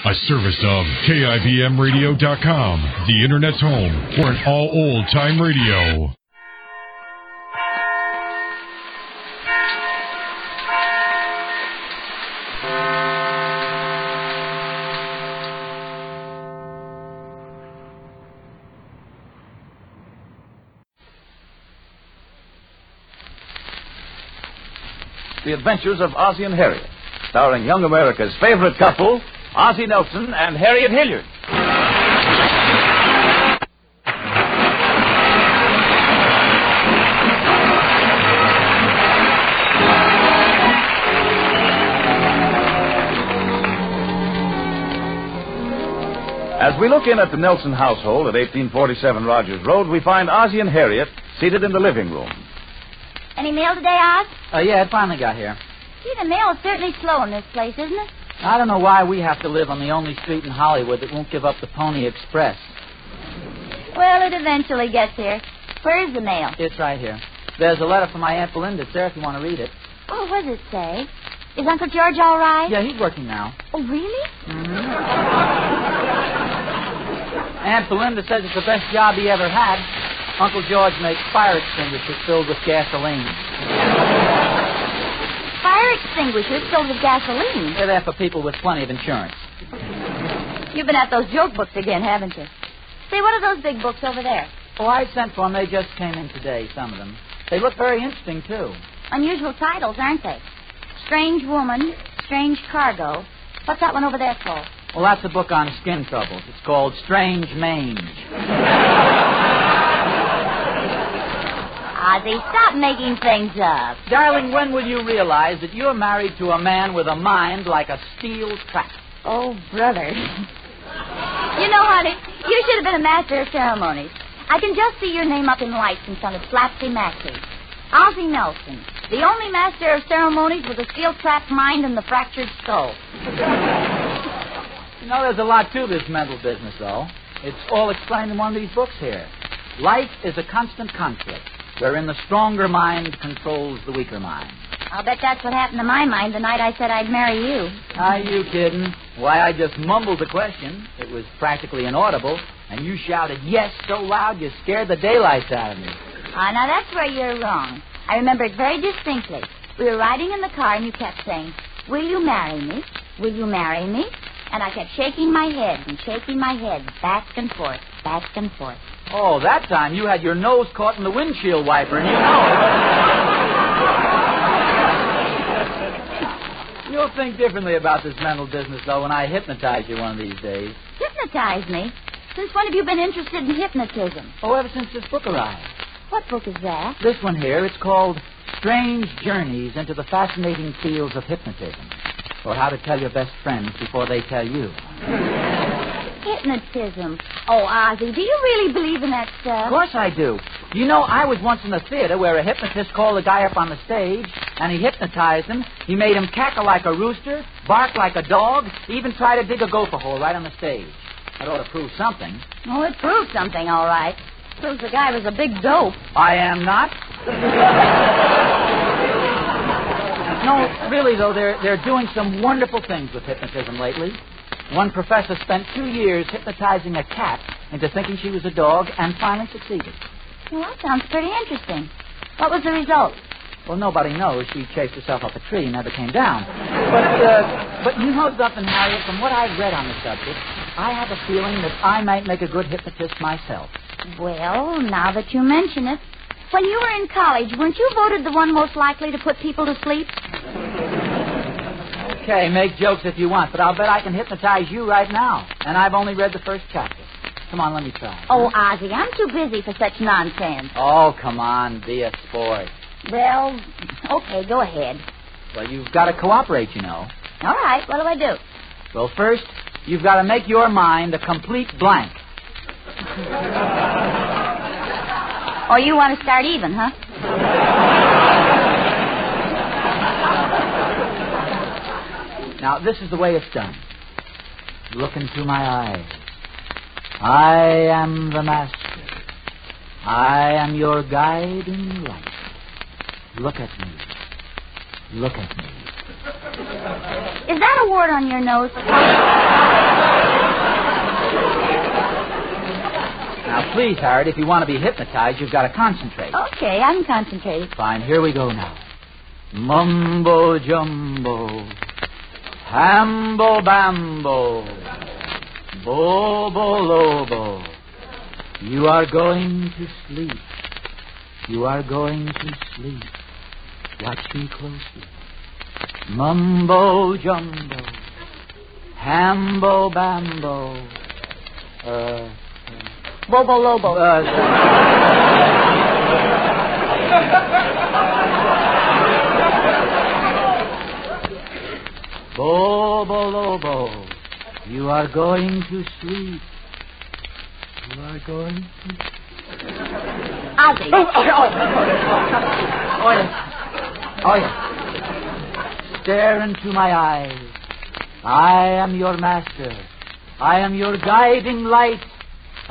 A service of KIBMradio.com, the Internet's home for an all old-time radio. The Adventures of Ozzie and Harriet, starring young America's favorite couple, Ozzie Nelson and Harriet Hilliard. As we look in at the Nelson household at 1847 Rogers Road, we find Ozzie and Harriet seated in the living room. Any mail today, Oz? Yeah, it finally got here. Gee, the mail is certainly slow in this place, isn't it? I don't know why we have to live on the only street in Hollywood that won't give up the Pony Express. Well, it eventually gets here. Where is the mail? It's right here. There's a letter from my Aunt Belinda. It's there if you want to read it. Oh, what does it say? Is Uncle George all right? Yeah, he's working now. Oh, really? Mm-hmm. Aunt Belinda says it's the best job he ever had. Uncle George makes fire extinguishers filled with gasoline. Fire extinguishers filled with gasoline? They're there for people with plenty of insurance. You've been at those joke books again, haven't you? Say, what are those big books over there? Oh, I sent for them. They just came in today, some of them. They look very interesting, too. Unusual titles, aren't they? Strange Woman, Strange Cargo. What's that one over there called? Well, that's a book on skin troubles. It's called Strange Mange. Ozzie, stop making things up. Darling, when will you realize that you're married to a man with a mind like a steel trap? Oh, brother. You know, honey, you should have been a master of ceremonies. I can just see your name up in lights in front of Flapsy Maxie. Ozzie Nelson, the only master of ceremonies with a steel-trapped mind and the fractured skull. You know, there's a lot to this mental business, though. It's all explained in one of these books here. Life is a constant conflict, wherein the stronger mind controls the weaker mind. I'll bet that's what happened to my mind the night I said I'd marry you. Are you kidding? Why, I just mumbled the question. It was practically inaudible, and you shouted yes so loud you scared the daylights out of me. Now that's where you're wrong. I remember it very distinctly. We were riding in the car, and you kept saying, "Will you marry me? Will you marry me?" And I kept shaking my head and shaking my head back and forth, back and forth. Oh, that time you had your nose caught in the windshield wiper, and you know it. You'll think differently about this mental business, though, when I hypnotize you one of these days. Hypnotize me? Since when have you been interested in hypnotism? Oh, ever since this book arrived. What book is that? This one here. It's called Strange Journeys into the Fascinating Fields of Hypnotism. Or How to Tell Your Best Friends Before They Tell You. Hypnotism. Oh, Ozzie, do you really believe in that stuff? Of course I do. You know, I was once in a theater where a hypnotist called a guy up on the stage, and he hypnotized him. He made him cackle like a rooster, bark like a dog, even try to dig a gopher hole right on the stage. That ought to prove something. Oh, it proves something, all right. Proves the guy was a big dope. I am not. No, really, though, they're doing some wonderful things with hypnotism lately. One professor spent 2 years hypnotizing a cat into thinking she was a dog and finally succeeded. Well, that sounds pretty interesting. What was the result? Well, nobody knows. She chased herself up a tree and never came down. But you know something, Harriet, from what I've read on the subject, I have a feeling that I might make a good hypnotist myself. Well, now that you mention it, when you were in college, weren't you voted the one most likely to put people to sleep? Okay, make jokes if you want, but I'll bet I can hypnotize you right now. And I've only read the first chapter. Come on, let me try. Oh, Ozzie, I'm too busy for such nonsense. Oh, come on, be a sport. Well, okay, go ahead. Well, you've got to cooperate, you know. All right, what do I do? Well, first, you've got to make your mind a complete blank. Oh, you want to start even, huh? Now, this is the way it's done. Look into my eyes. I am the master. I am your guiding light. Look at me. Look at me. Is that a wart on your nose? Now, please, Harriet, if you want to be hypnotized, you've got to concentrate. Okay, I'm concentrated. Fine, here we go now. Mumbo jumbo, hambo bambo, bobo lobo. You are going to sleep. You are going to sleep. Watch me closely. Mumbo jumbo, hambo bambo. Bobo Lobo. Bobo Lobo, you are going to sleep. You are going to... Ozzie. Oh, yes. Stare into my eyes. I am your master. I am your guiding light.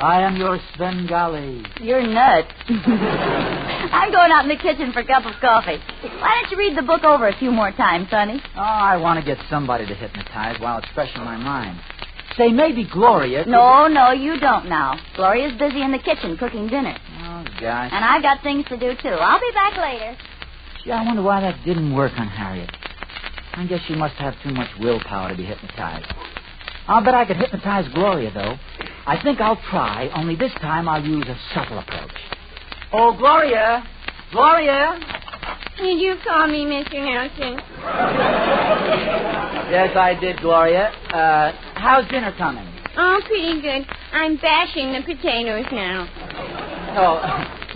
I am your Svengali. You're nuts. I'm going out in the kitchen for a cup of coffee. Why don't you read the book over a few more times, Sonny? Oh, I want to get somebody to hypnotize while it's fresh in my mind. Say, maybe Gloria... No, you don't now. Gloria's busy in the kitchen cooking dinner. Oh, gosh. And I've got things to do, too. I'll be back later. Gee, I wonder why that didn't work on Harriet. I guess she must have too much willpower to be hypnotized. I'll bet I could hypnotize Gloria, though. I think I'll try, only this time I'll use a subtle approach. Oh, Gloria! Gloria! Did you call me, Mr. Nelson? Yes, I did, Gloria. How's dinner coming? Oh, pretty good. I'm bashing the potatoes now. Oh,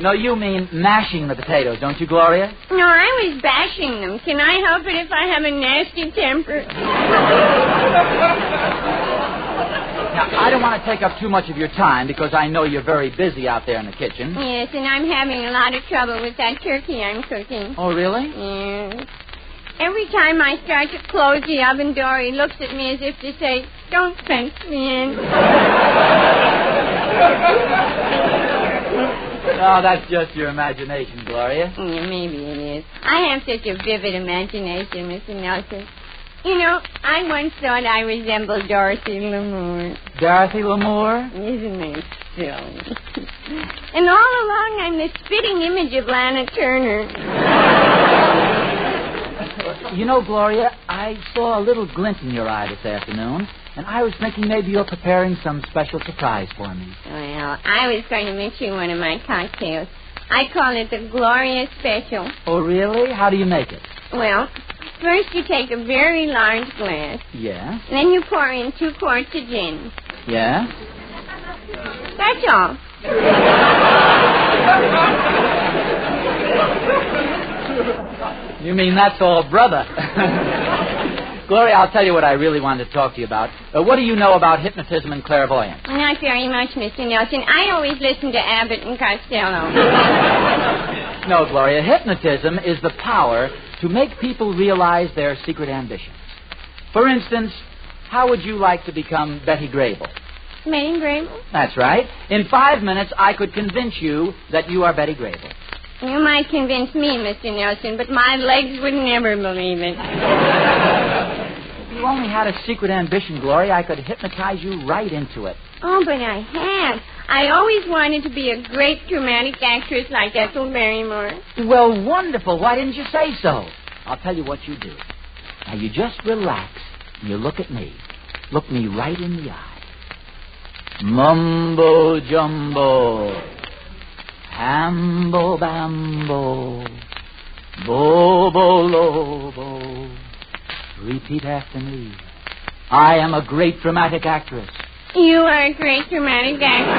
no, you mean mashing the potatoes, don't you, Gloria? No, I was bashing them. Can I help it if I have a nasty temper? Now, I don't want to take up too much of your time because I know you're very busy out there in the kitchen. Yes, and I'm having a lot of trouble with that turkey I'm cooking. Oh, really? Yes. Every time I start to close the oven door, he looks at me as if to say, "Don't fence me in." Oh, that's just your imagination, Gloria. Yeah, maybe it is. I have such a vivid imagination, Mr. Nelson. You know, I once thought I resembled Dorothy Lamour. Dorothy Lamour? Isn't it silly? And all along, I'm the spitting image of Lana Turner. You know, Gloria, I saw a little glint in your eye this afternoon, and I was thinking maybe you're preparing some special surprise for me. Well, I was going to mix you one of my cocktails. I call it the Gloria Special. Oh, really? How do you make it? Well, first you take a very large glass. Yeah? Then you pour in 2 quarts of gin. Yeah? That's all. You mean that's all, brother? Gloria, I'll tell you what I really wanted to talk to you about. What do you know about hypnotism and clairvoyance? Not very much, Mr. Nelson. I always listen to Abbott and Costello. No, Gloria, hypnotism is the power to make people realize their secret ambitions. For instance, how would you like to become Betty Grable? Betty Grable? That's right. In 5 minutes, I could convince you that you are Betty Grable. You might convince me, Mr. Nelson, but my legs would never believe it. If you only had a secret ambition, Gloria, I could hypnotize you right into it. Oh, but I have. I always wanted to be a great dramatic actress like Ethel Barrymore. Well, wonderful. Why didn't you say so? I'll tell you what you do. Now, you just relax and you look at me. Look me right in the eye. Mumbo jumbo, hambo bambo, bobo lobo. Repeat after me. I am a great dramatic actress. You are a great dramatic actress.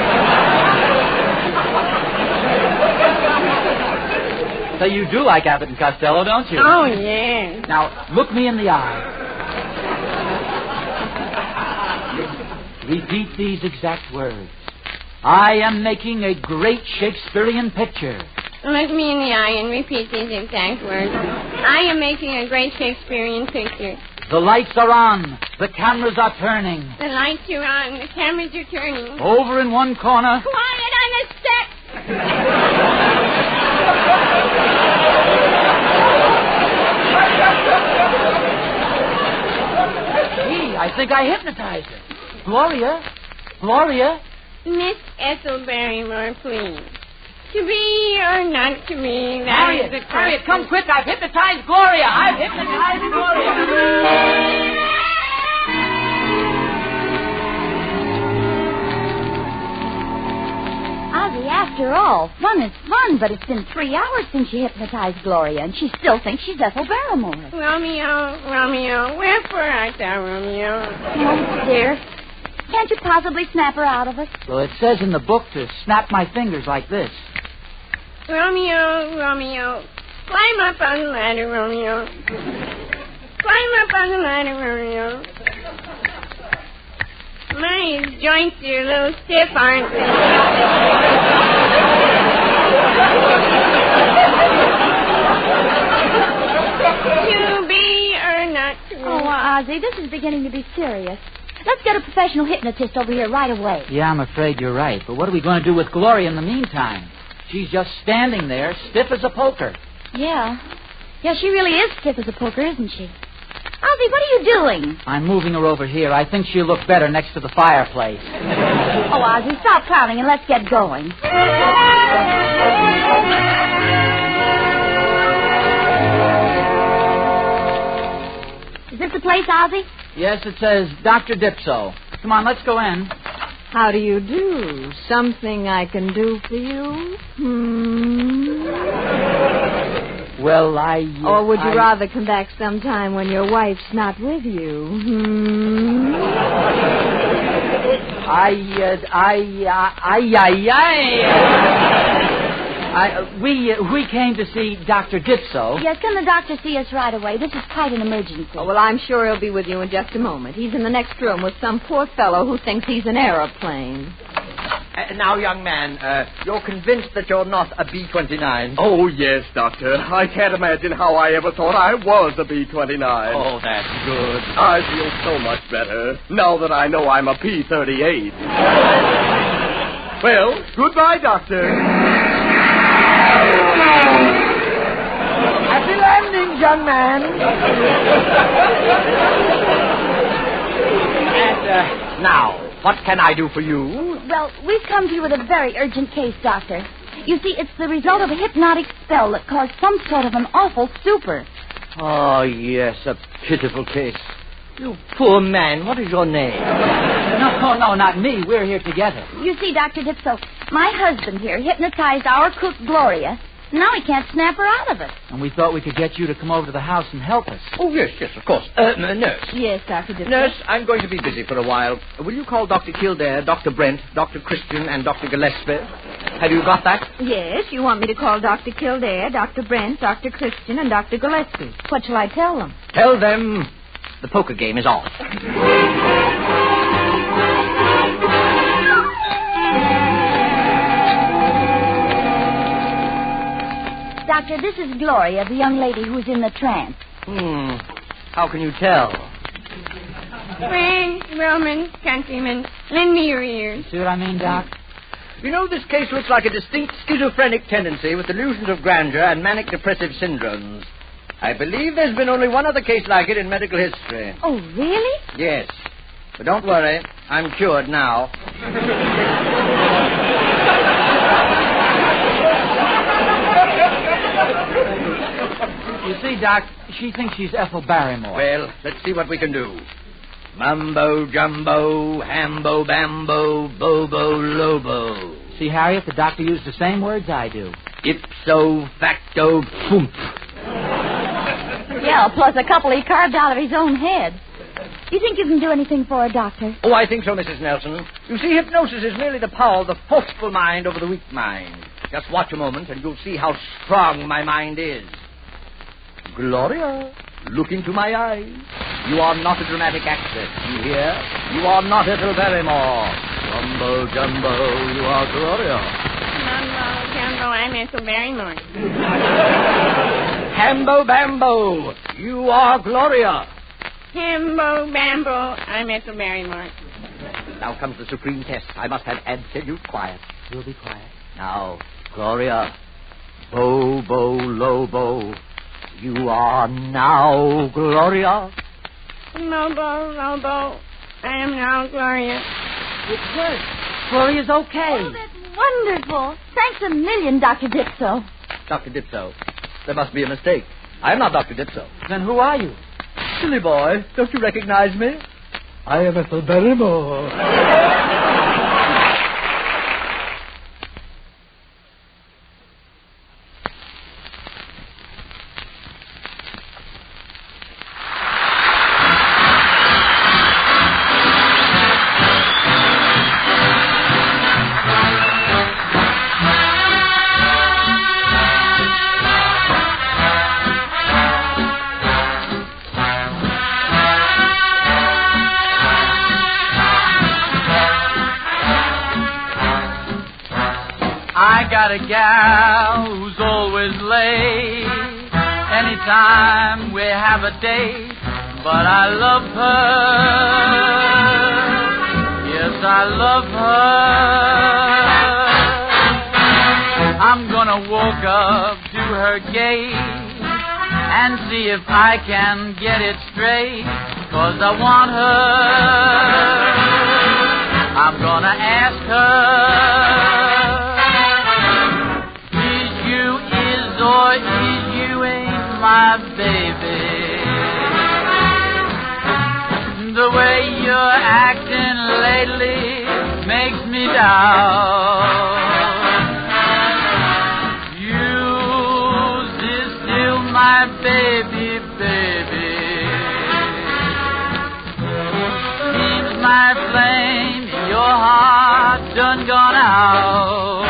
So you do like Abbott and Costello, don't you? Oh, yes. Now, look me in the eye. Repeat these exact words. I am making a great Shakespearean picture. Look me in the eye and repeat these exact words. I am making a great Shakespearean picture. The lights are on. The cameras are turning. The lights are on. The cameras are turning. Over in one corner. Quiet on the set. Gee, I think I hypnotized her. Gloria, Miss Ethel Barrymore, please. To be or not to be, that is the question. Harriet, come quick. I've hypnotized Gloria. Ozzie, after all, fun is fun, but it's been 3 hours since you hypnotized Gloria, and she still thinks she's Ethel Barrymore. Romeo, wherefore art thou, Romeo? Oh, dear. Can't you possibly snap her out of us? Well, it says in the book to snap my fingers like this. Romeo, climb up on the ladder, Romeo. Climb up on the ladder, Romeo. My joints are a little stiff, aren't they? To be or not to be. Oh, Ozzie, this is beginning to be serious. Let's get a professional hypnotist over here right away. Yeah, I'm afraid you're right. But what are we going to do with Gloria in the meantime? She's just standing there, stiff as a poker. Yeah, she really is stiff as a poker, isn't she? Ozzie, what are you doing? I'm moving her over here. I think she'll look better next to the fireplace. Oh, Ozzie, stop clowning and let's get going. Is this the place, Ozzie? Yes, it says Dr. Dipso. Come on, let's go in. How do you do? Something I can do for you? Well, Or would you rather come back sometime when your wife's not with you? We came to see Dr. Dipso. Yes, can the doctor see us right away? This is quite an emergency. Oh, well, I'm sure he'll be with you in just a moment. He's in the next room with some poor fellow who thinks he's an aeroplane. Now, young man, you're convinced that you're not a B-29? Oh, yes, Doctor. I can't imagine how I ever thought I was a B-29. Oh, that's good. I feel so much better now that I know I'm a P-38. Well, goodbye, Doctor. Happy landing, young man. And now, what can I do for you? Well, we've come to you with a very urgent case, Doctor. You see, it's the result of a hypnotic spell that caused some sort of an awful stupor. Oh, yes, a pitiful case. You poor man, what is your name? No, not me. We're here together. You see, Dr. Dipso, my husband here hypnotized our cook, Gloria. Now he can't snap her out of it. And we thought we could get you to come over to the house and help us. Oh, yes, of course. Nurse. Yes, Dr. Dipso. Nurse, I'm going to be busy for a while. Will you call Dr. Kildare, Dr. Brent, Dr. Christian, and Dr. Gillespie? Have you got that? Yes, you want me to call Dr. Kildare, Dr. Brent, Dr. Christian, and Dr. Gillespie. What shall I tell them? Tell them the poker game is off. Doctor, this is Gloria, the young lady who's in the trance. How can you tell? Friends, Romans, countrymen, lend me your ears. See what I mean, Doc? You know, this case looks like a distinct schizophrenic tendency with delusions of grandeur and manic depressive syndromes. I believe there's been only one other case like it in medical history. Oh, really? Yes. But don't worry, I'm cured now. You see, Doc, she thinks she's Ethel Barrymore. Well, let's see what we can do. Mumbo jumbo, hambo bambo, bobo lobo. See, Harriet, the doctor used the same words I do. Ipso facto foomp. Yeah, plus a couple he carved out of his own head. Do you think you can do anything for her, Doctor? Oh, I think so, Mrs. Nelson. You see, hypnosis is merely the power of the forceful mind over the weak mind. Just watch a moment, and you'll see how strong my mind is. Gloria, look into my eyes. You are not a dramatic actress, you hear? You are not Ethel Barrymore. Mumbo jumbo, you are Gloria. Mumbo jumbo, I'm Ethel Barrymore. Hambo bambo, you are Gloria. Hambo bambo, I'm Ethel Barrymore. Now comes the supreme test. I must have absolute quiet. You'll be quiet. Now, Gloria, bobo lobo, you are now Gloria. Lobo, I am now Gloria. It worked. Flurry is okay. Oh, that's wonderful. Thanks a million, Dr. Dipso. Dr. Dipso. There must be a mistake. I'm not Dr. Dipso. Then who are you? Silly boy, don't you recognize me? I am Ethel Barrymore. I got a gal who's always late anytime we have a date, but I love her. Yes, I love her. I'm gonna walk up to her gate and see if I can get it straight, 'cause I want her. I'm gonna ask her, or is you ain't my baby? The way you're acting lately makes me doubt. You is still my baby, baby. Seems my flame in your heart done gone out.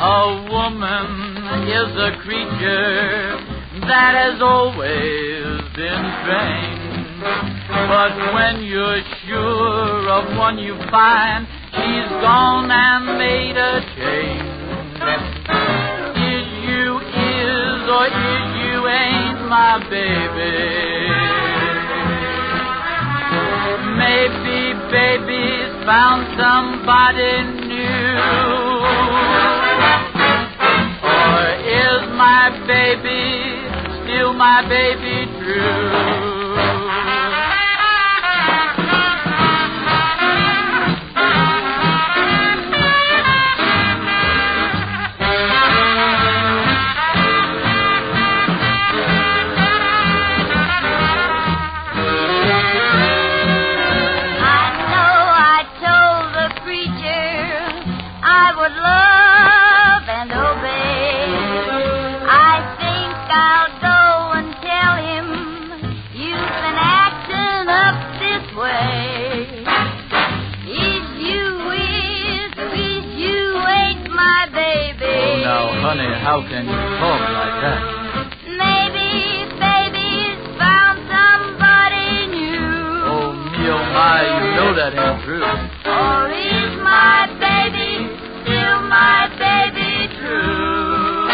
A woman is a creature that has always been strange, but when you're sure of one you find, she's gone and made a change. Is you is or is you ain't my baby? Maybe baby's found somebody new. Is my baby still my baby true? Honey, how can you talk like that? Maybe baby's found somebody new. Oh, me, oh, my, you know that ain't true. Or is my baby still my baby true?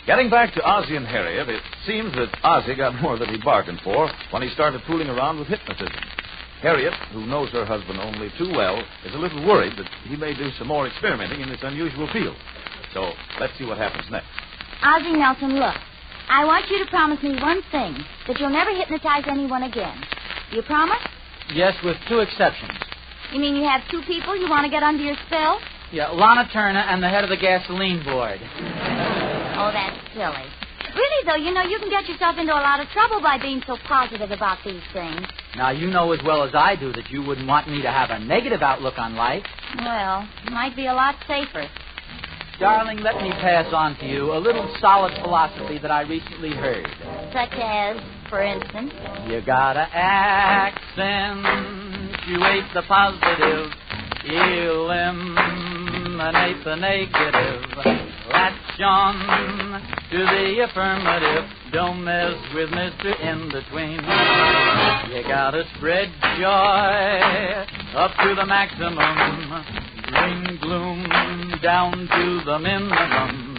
Getting back to Ozzie and Harriet, it seems that Ozzie got more than he bargained for when he started fooling around with hypnotism. Harriet, who knows her husband only too well, is a little worried that he may do some more experimenting in this unusual field. So let's see what happens next. Ozzie Nelson, look. I want you to promise me one thing, that you'll never hypnotize anyone again. You promise? Yes, with two exceptions. You mean you have two people you want to get under your spell? Yeah, Lana Turner and the head of the gasoline board. Oh, that's silly. Really, though, you know, you can get yourself into a lot of trouble by being so positive about these things. Now, you know as well as I do that you wouldn't want me to have a negative outlook on life. Well, it might be a lot safer. Darling, let me pass on to you a little solid philosophy that I recently heard. Such as, for instance? You gotta accentuate the positive, eliminate the negative. Latch on to the affirmative. Don't mess with Mr. In-Between. You gotta spread joy up to the maximum. Bring gloom down to the minimum.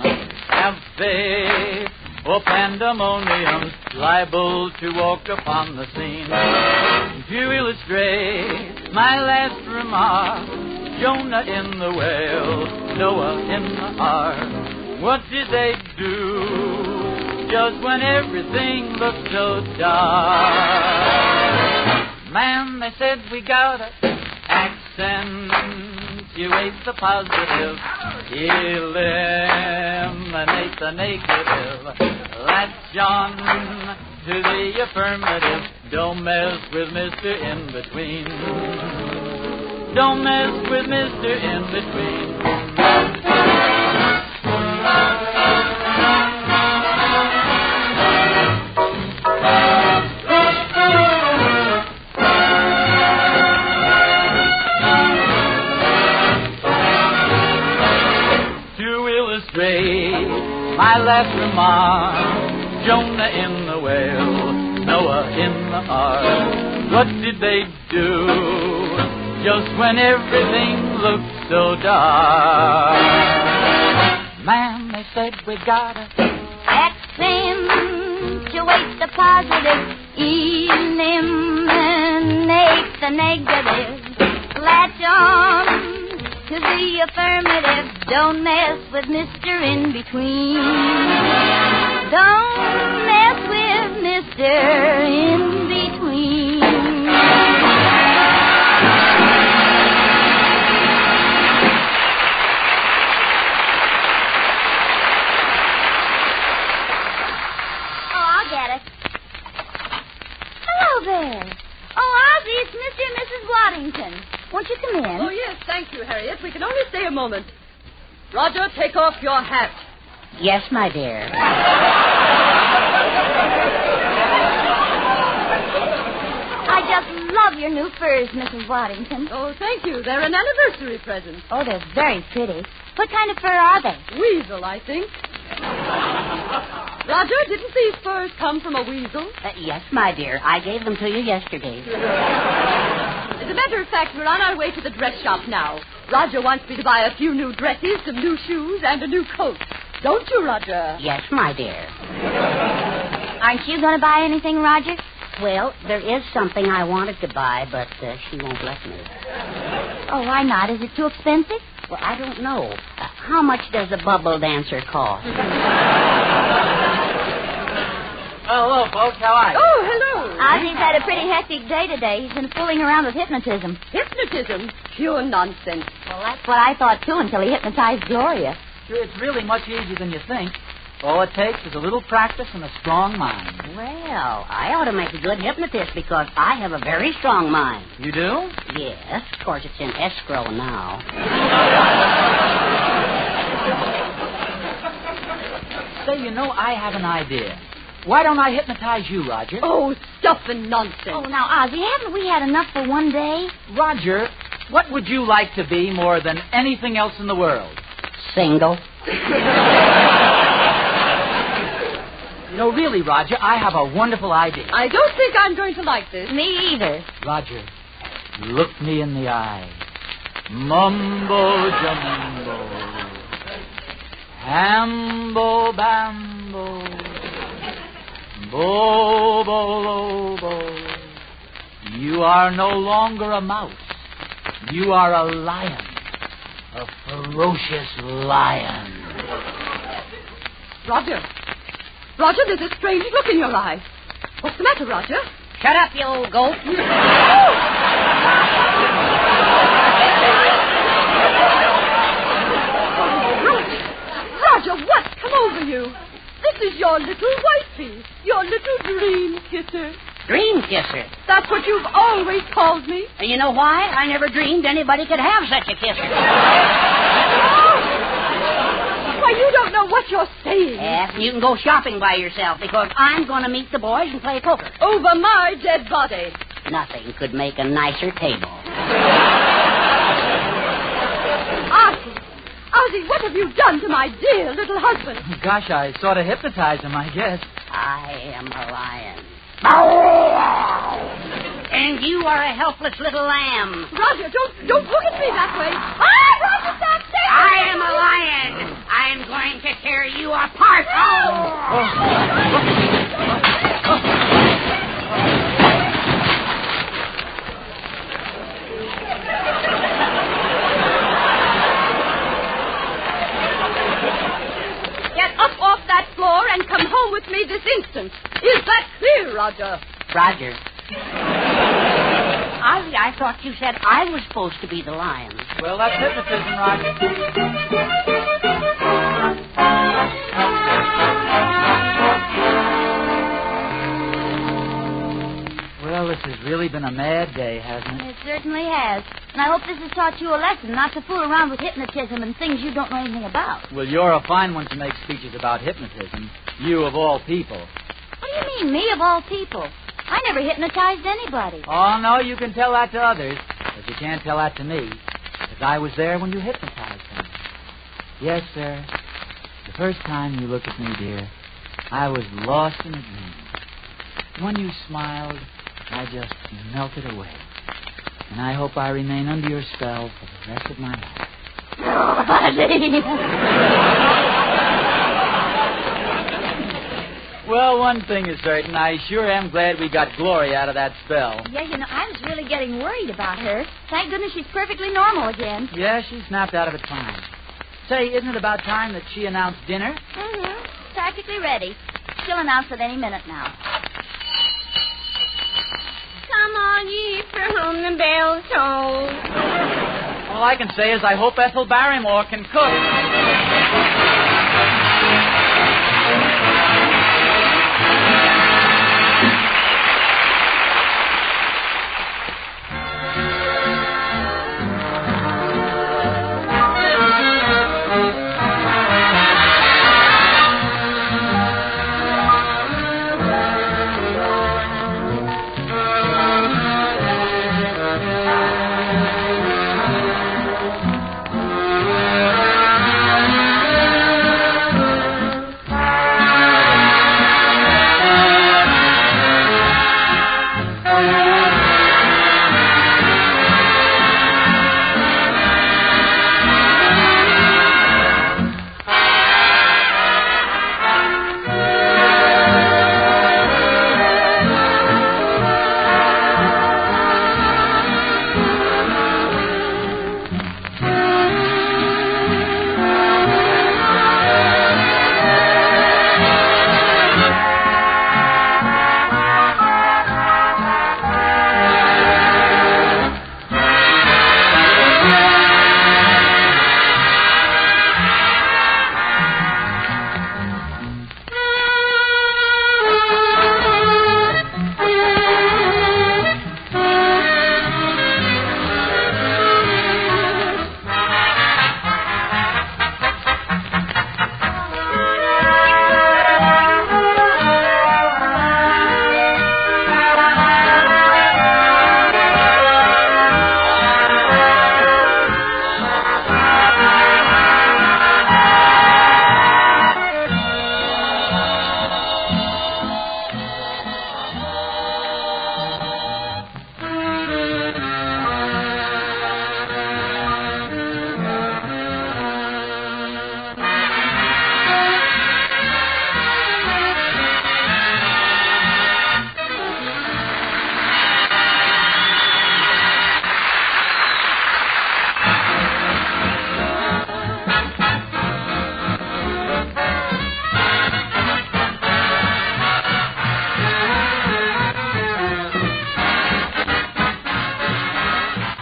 Have faith for pandemonium's liable to walk upon the scene. To illustrate my last remark, Jonah in the whale, Noah in the ark. What did they do just when everything looked so dark? Man, they said we gotta accentuate the positive, eliminate the negative. Latch on to the affirmative. Don't mess with Mr. In-Between. Don't mess with Mr. In-Between. My last remark, Jonah in the whale, Noah in the ark. What did they do just when everything looked so dark? Man, they said we gotta accentuate the positive, eliminate the negative, latch on to the affirmative. Don't mess with Mr. In-Between. Don't mess with Mr. In-Between. Oh, I'll get it. Hello there. Oh, Ozzie, it's Mr. and Mrs. Waddington. Won't you come in? Oh, yes, thank you, Harriet. We can only stay a moment. Roger, take off your hat. Yes, my dear. I just love your new furs, Mrs. Waddington. Oh, thank you. They're an anniversary present. Oh, they're very pretty. What kind of fur are they? Weasel, I think. Roger, didn't these furs come from a weasel? Yes, my dear. I gave them to you yesterday. As a matter of fact, we're on our way to the dress shop now. Roger wants me to buy a few new dresses, some new shoes, and a new coat. Don't you, Roger? Yes, my dear. Aren't you going to buy anything, Roger? Well, there is something I wanted to buy, but she won't let me. Oh, why not? Is it too expensive? Well, I don't know. How much does a bubble dancer cost? Hello, folks. How are you? Oh, hello. Ozzie's had a pretty hectic day today. He's been fooling around with hypnotism. Hypnotism? Pure nonsense. Well, that's what I thought, too, until he hypnotized Gloria. Sure, it's really much easier than you think. All it takes is a little practice and a strong mind. Well, I ought to make a good hypnotist because I have a very strong mind. You do? Yes. Of course, it's in escrow now. Say, you know, I have an idea. Why don't I hypnotize you, Roger? Oh, stuff and nonsense. Oh, now, Ozzie, haven't we had enough for one day? Roger, what would you like to be more than anything else in the world? Single. You know, really, Roger, I have a wonderful idea. I don't think I'm going to like this. Me either. Roger, look me in the eye. Mumbo jumbo. Hambo bambo. Bobo lobo. You are no longer a mouse. You are a lion. A ferocious lion. Roger, there's a strange look in your eye. What's the matter, Roger? Shut up, you old goat. Roger, what's come over you? This is your little wifey, your little dream kisser. Dream kisser? That's what you've always called me. And you know why? I never dreamed anybody could have such a kisser. Why, you don't know what you're saying. Yes, you can go shopping by yourself because I'm going to meet the boys and play poker. Over my dead body. Nothing could make a nicer table. Ozzie, what have you done to my dear little husband? Gosh, I sort of hypnotized him, I guess. I am a lion. And you are a helpless little lamb. Roger, don't look at me that way. Roger, stop! I am a lion. I'm going to tear you apart. Get up off that floor and come home with me this instant. Is that clear, Roger? Roger. Ozzie, I thought you said I was supposed to be the lion. Well, that's hypnotism, Roger. Well, this has really been a mad day, hasn't it? It certainly has. And I hope this has taught you a lesson not to fool around with hypnotism and things you don't know anything about. Well, you're a fine one to make speeches about hypnotism. You of all people. What do you mean, me of all people? I never hypnotized anybody. Oh, no, you can tell that to others, but you can't tell that to me, because I was there when you hypnotized them. Yes, sir. The first time you looked at me, dear, I was lost in a dream. When you smiled, I just melted away. And I hope I remain under your spell for the rest of my life. Well, one thing is certain. I sure am glad we got Gloria out of that spell. Yeah, you know, I was really getting worried about her. Thank goodness she's perfectly normal again. Yeah, she snapped out of it fine. Say, isn't it about time that she announced dinner? Mm-hmm. Practically ready. She'll announce it any minute now. Come on, ye, for whom the bell tolls. All I can say is I hope Ethel Barrymore can cook.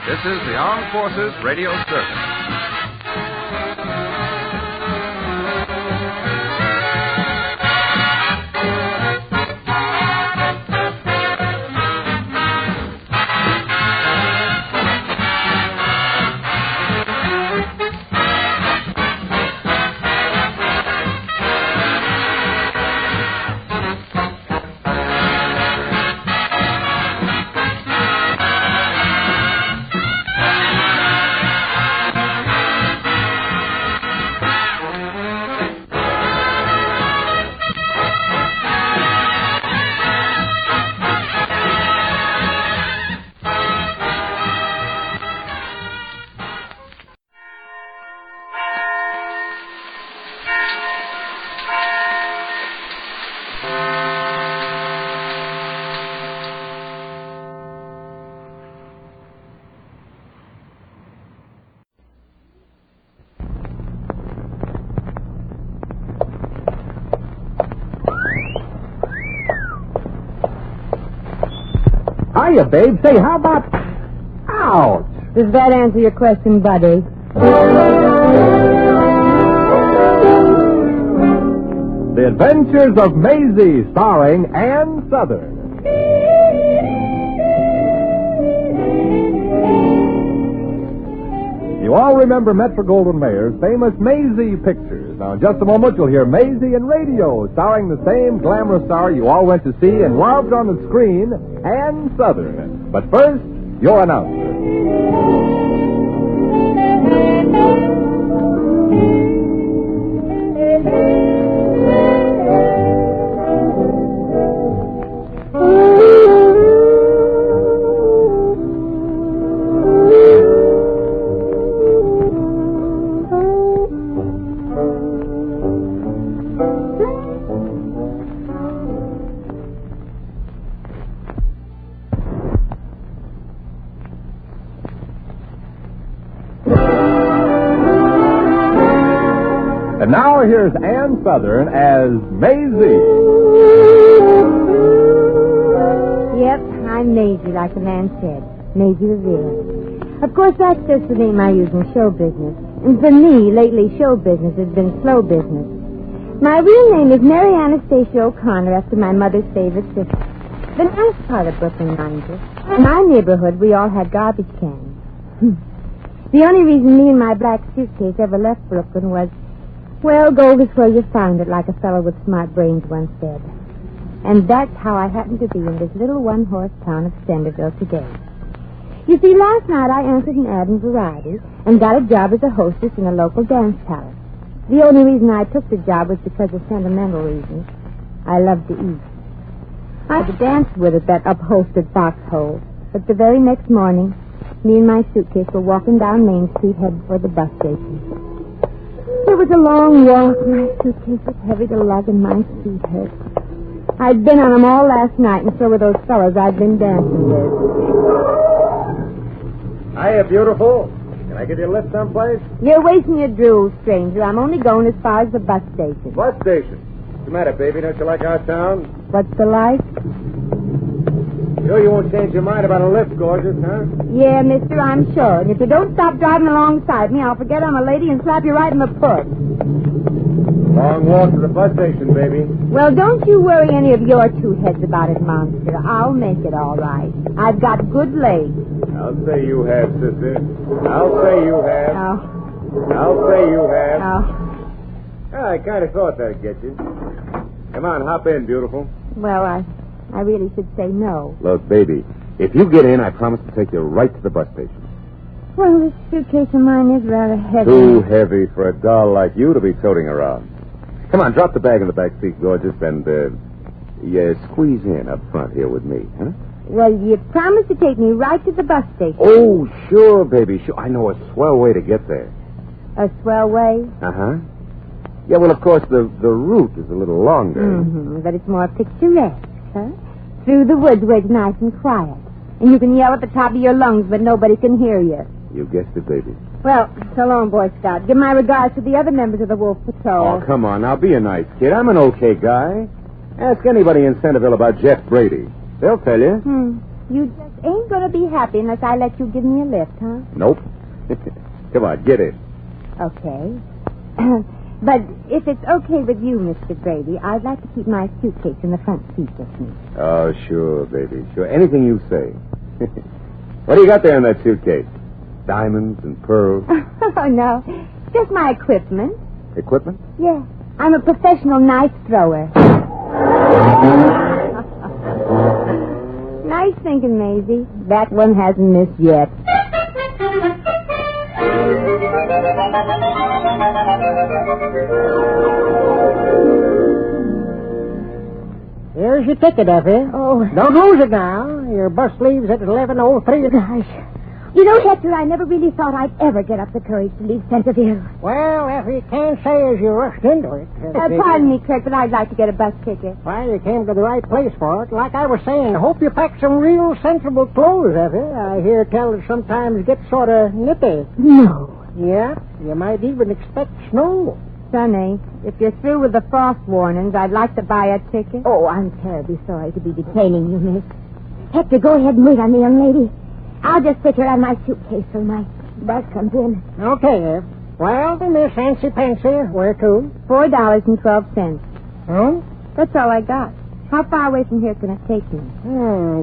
This is the Armed Forces Radio Service. Hiya, babe. Say, how about... Ouch. Does that answer your question, buddy? The Adventures of Maisie, starring Ann Southern. You all remember Metro-Goldwyn-Mayer's famous Maisie pictures. Now, in just a moment, you'll hear Maisie in radio, starring the same glamorous star you all went to see and loved on the screen, Ann Southern. But first, your announcer. And now here's Ann Southern as Maisie. Yep, I'm Maisie, like the man said. Maisie Revere. Of course, that's just the name I use in show business. And for me, lately, show business has been slow business. My real name is Mary Anastasia O'Connor, after my mother's favorite sister. The nice part of Brooklyn, mind you. In my neighborhood, we all had garbage cans. The only reason me and my black suitcase ever left Brooklyn was, well, gold is where you find it, like a fellow with smart brains once said. And that's how I happen to be in this little one-horse town of Stenderville today. You see, last night I answered an ad in Variety and got a job as a hostess in a local dance palace. The only reason I took the job was because of sentimental reasons. I love to eat. I had danced with at that upholstered foxhole, but the very next morning, me and my suitcase were walking down Main Street headed for the bus station. It was a long walk. My suitcase was heavy to lug and my feet hurt. I'd been on them all last night, and so were those fellows I'd been dancing with. Hiya, beautiful. Can I get you a lift someplace? You're wasting your drool, stranger. I'm only going as far as the bus station. Bus station? What's the matter, baby? Don't you like our town? What's the like? Sure you won't change your mind about a lift, gorgeous, huh? Yeah, mister, I'm sure. And if you don't stop driving alongside me, I'll forget I'm a lady and slap you right in the foot. Long walk to the bus station, baby. Well, don't you worry any of your two heads about it, monster. I'll make it all right. I've got good legs. I'll say you have, sister. I'll say you have. Oh. I'll say you have. Oh. I kind of thought that'd get you. Come on, hop in, beautiful. Well, I really should say no. Look, baby, if you get in, I promise to take you right to the bus station. Well, this suitcase of mine is rather heavy. Too heavy for a doll like you to be toting around. Come on, drop the bag in the back seat, gorgeous, and, squeeze in up front here with me, huh? Well, you promised to take me right to the bus station. Oh, sure, baby, sure. I know a swell way to get there. A swell way? Uh-huh. Yeah, well, of course, the route is a little longer. Mm-hmm, but it's more picturesque, huh? Through the woods where it's nice and quiet. And you can yell at the top of your lungs, but nobody can hear you. You guessed it, baby. Well, so long, Boy Scout. Give my regards to the other members of the Wolf Patrol. Oh, come on. Now, be a nice kid. I'm an okay guy. Ask anybody in Centerville about Jeff Brady. They'll tell you. You just ain't going to be happy unless I let you give me a lift, huh? Nope. Come on, get in. Okay. But if it's okay with you, Mr. Brady, I'd like to keep my suitcase in the front seat with me. Oh, sure, baby. Sure. Anything you say. What do you got there in that suitcase? Diamonds and pearls? Oh, no. Just my equipment. Equipment? Yeah. I'm a professional knife thrower. Nice thinking, Maisie. That one hasn't missed yet. Here's your ticket, Effie. Oh. Don't lose it now. Your bus leaves at 11:03. Gosh. You know, Hector, I never really thought I'd ever get up the courage to leave Centerville. Well, Effie, can't say as you rushed into it. Pardon me, Kirk, but I'd like to get a bus ticket. Well, you came to the right place for it. Like I was saying, I hope you packed some real sensible clothes, Effie. I hear tell that sometimes get sort of nippy. No. Yeah, you might even expect snow. Sonny, if you're through with the frost warnings, I'd like to buy a ticket. Oh, I'm terribly sorry to be detaining you, miss. Hector, go ahead and wait on the young lady. I'll just put her on my suitcase till my bus comes in. Okay. Well, then, Miss Fancy Pansy, where to? $4.12. Hmm? That's all I got. How far away from here can it take me?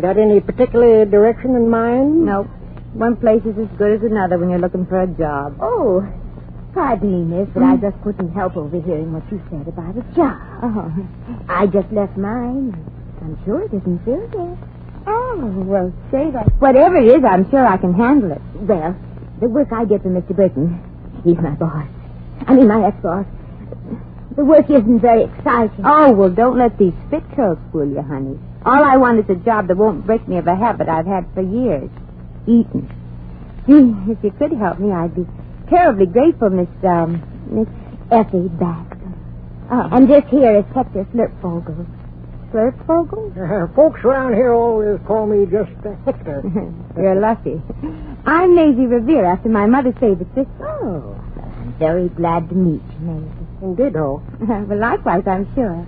Got any particular direction in mind? Nope. One place is as good as another when you're looking for a job. Oh, pardon me, miss, but I just couldn't help overhearing what you said about a job. Oh. I just left mine. I'm sure it isn't filled yet. Oh, well, say that. Whatever it is, I'm sure I can handle it. Well, the work I get from Mr. Burton, he's my boss. I mean, my ex-boss. The work isn't very exciting. Oh, well, don't let these spit curls fool you, honey. All I want is a job that won't break me of a habit I've had for years. Eating. Gee, if you could help me, I'd be terribly grateful, Miss Effie Baxter. Oh. And this here is Hector Slurpvogel. Slurpvogel? Folks around here always call me just Hector. You're lucky. I'm Maisie Revere, after my mother's favorite sister. Oh, I'm very glad to meet you, Maisie. Ditto. Well, likewise, I'm sure.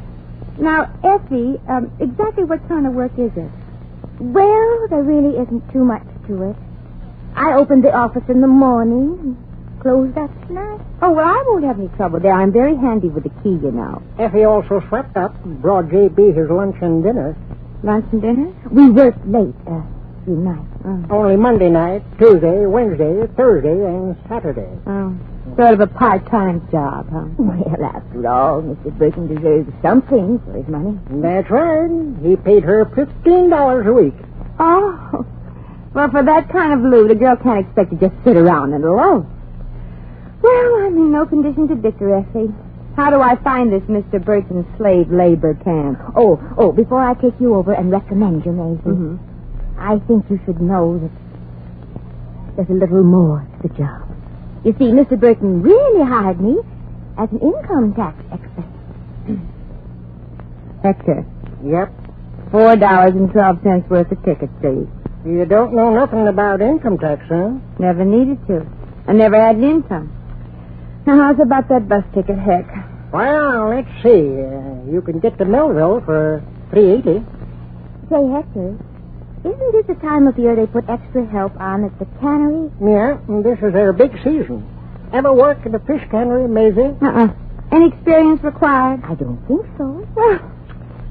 Now, Effie, exactly what kind of work is it? Well, there really isn't too much to it. I opened the office in the morning and closed up tonight. Oh, well, I won't have any trouble there. I'm very handy with the key, you know. Effie also swept up and brought J.B. his lunch and dinner. Lunch and dinner? We worked late few nights. Oh. Only Monday night, Tuesday, Wednesday, Thursday, and Saturday. Oh. Sort of a part-time job, huh? Well, after all, Mr. Burton deserves something for his money. That's right. He paid her $15 a week. Oh. Well, for that kind of loot, a girl can't expect to just sit around and alone. Well, I'm in no condition to bicker, Effie. How do I find this Mr. Burton slave labor camp? Oh, before I take you over and recommend you, Maisie, I think you should know that there's a little more to the job. You see, Mr. Burton really hired me as an income tax expert. Hector. Yep. $4.12 worth of tickets, please. You don't know nothing about income tax, huh? Never needed to. I never had an income. Now, how's about that bus ticket, Heck? Well, let's see. You can get to Millville for $3.80. Say, Hector, isn't this the time of year they put extra help on at the cannery? Yeah, and this is their big season. Ever work in a fish cannery, Maisie? Any experience required? I don't think so. Well,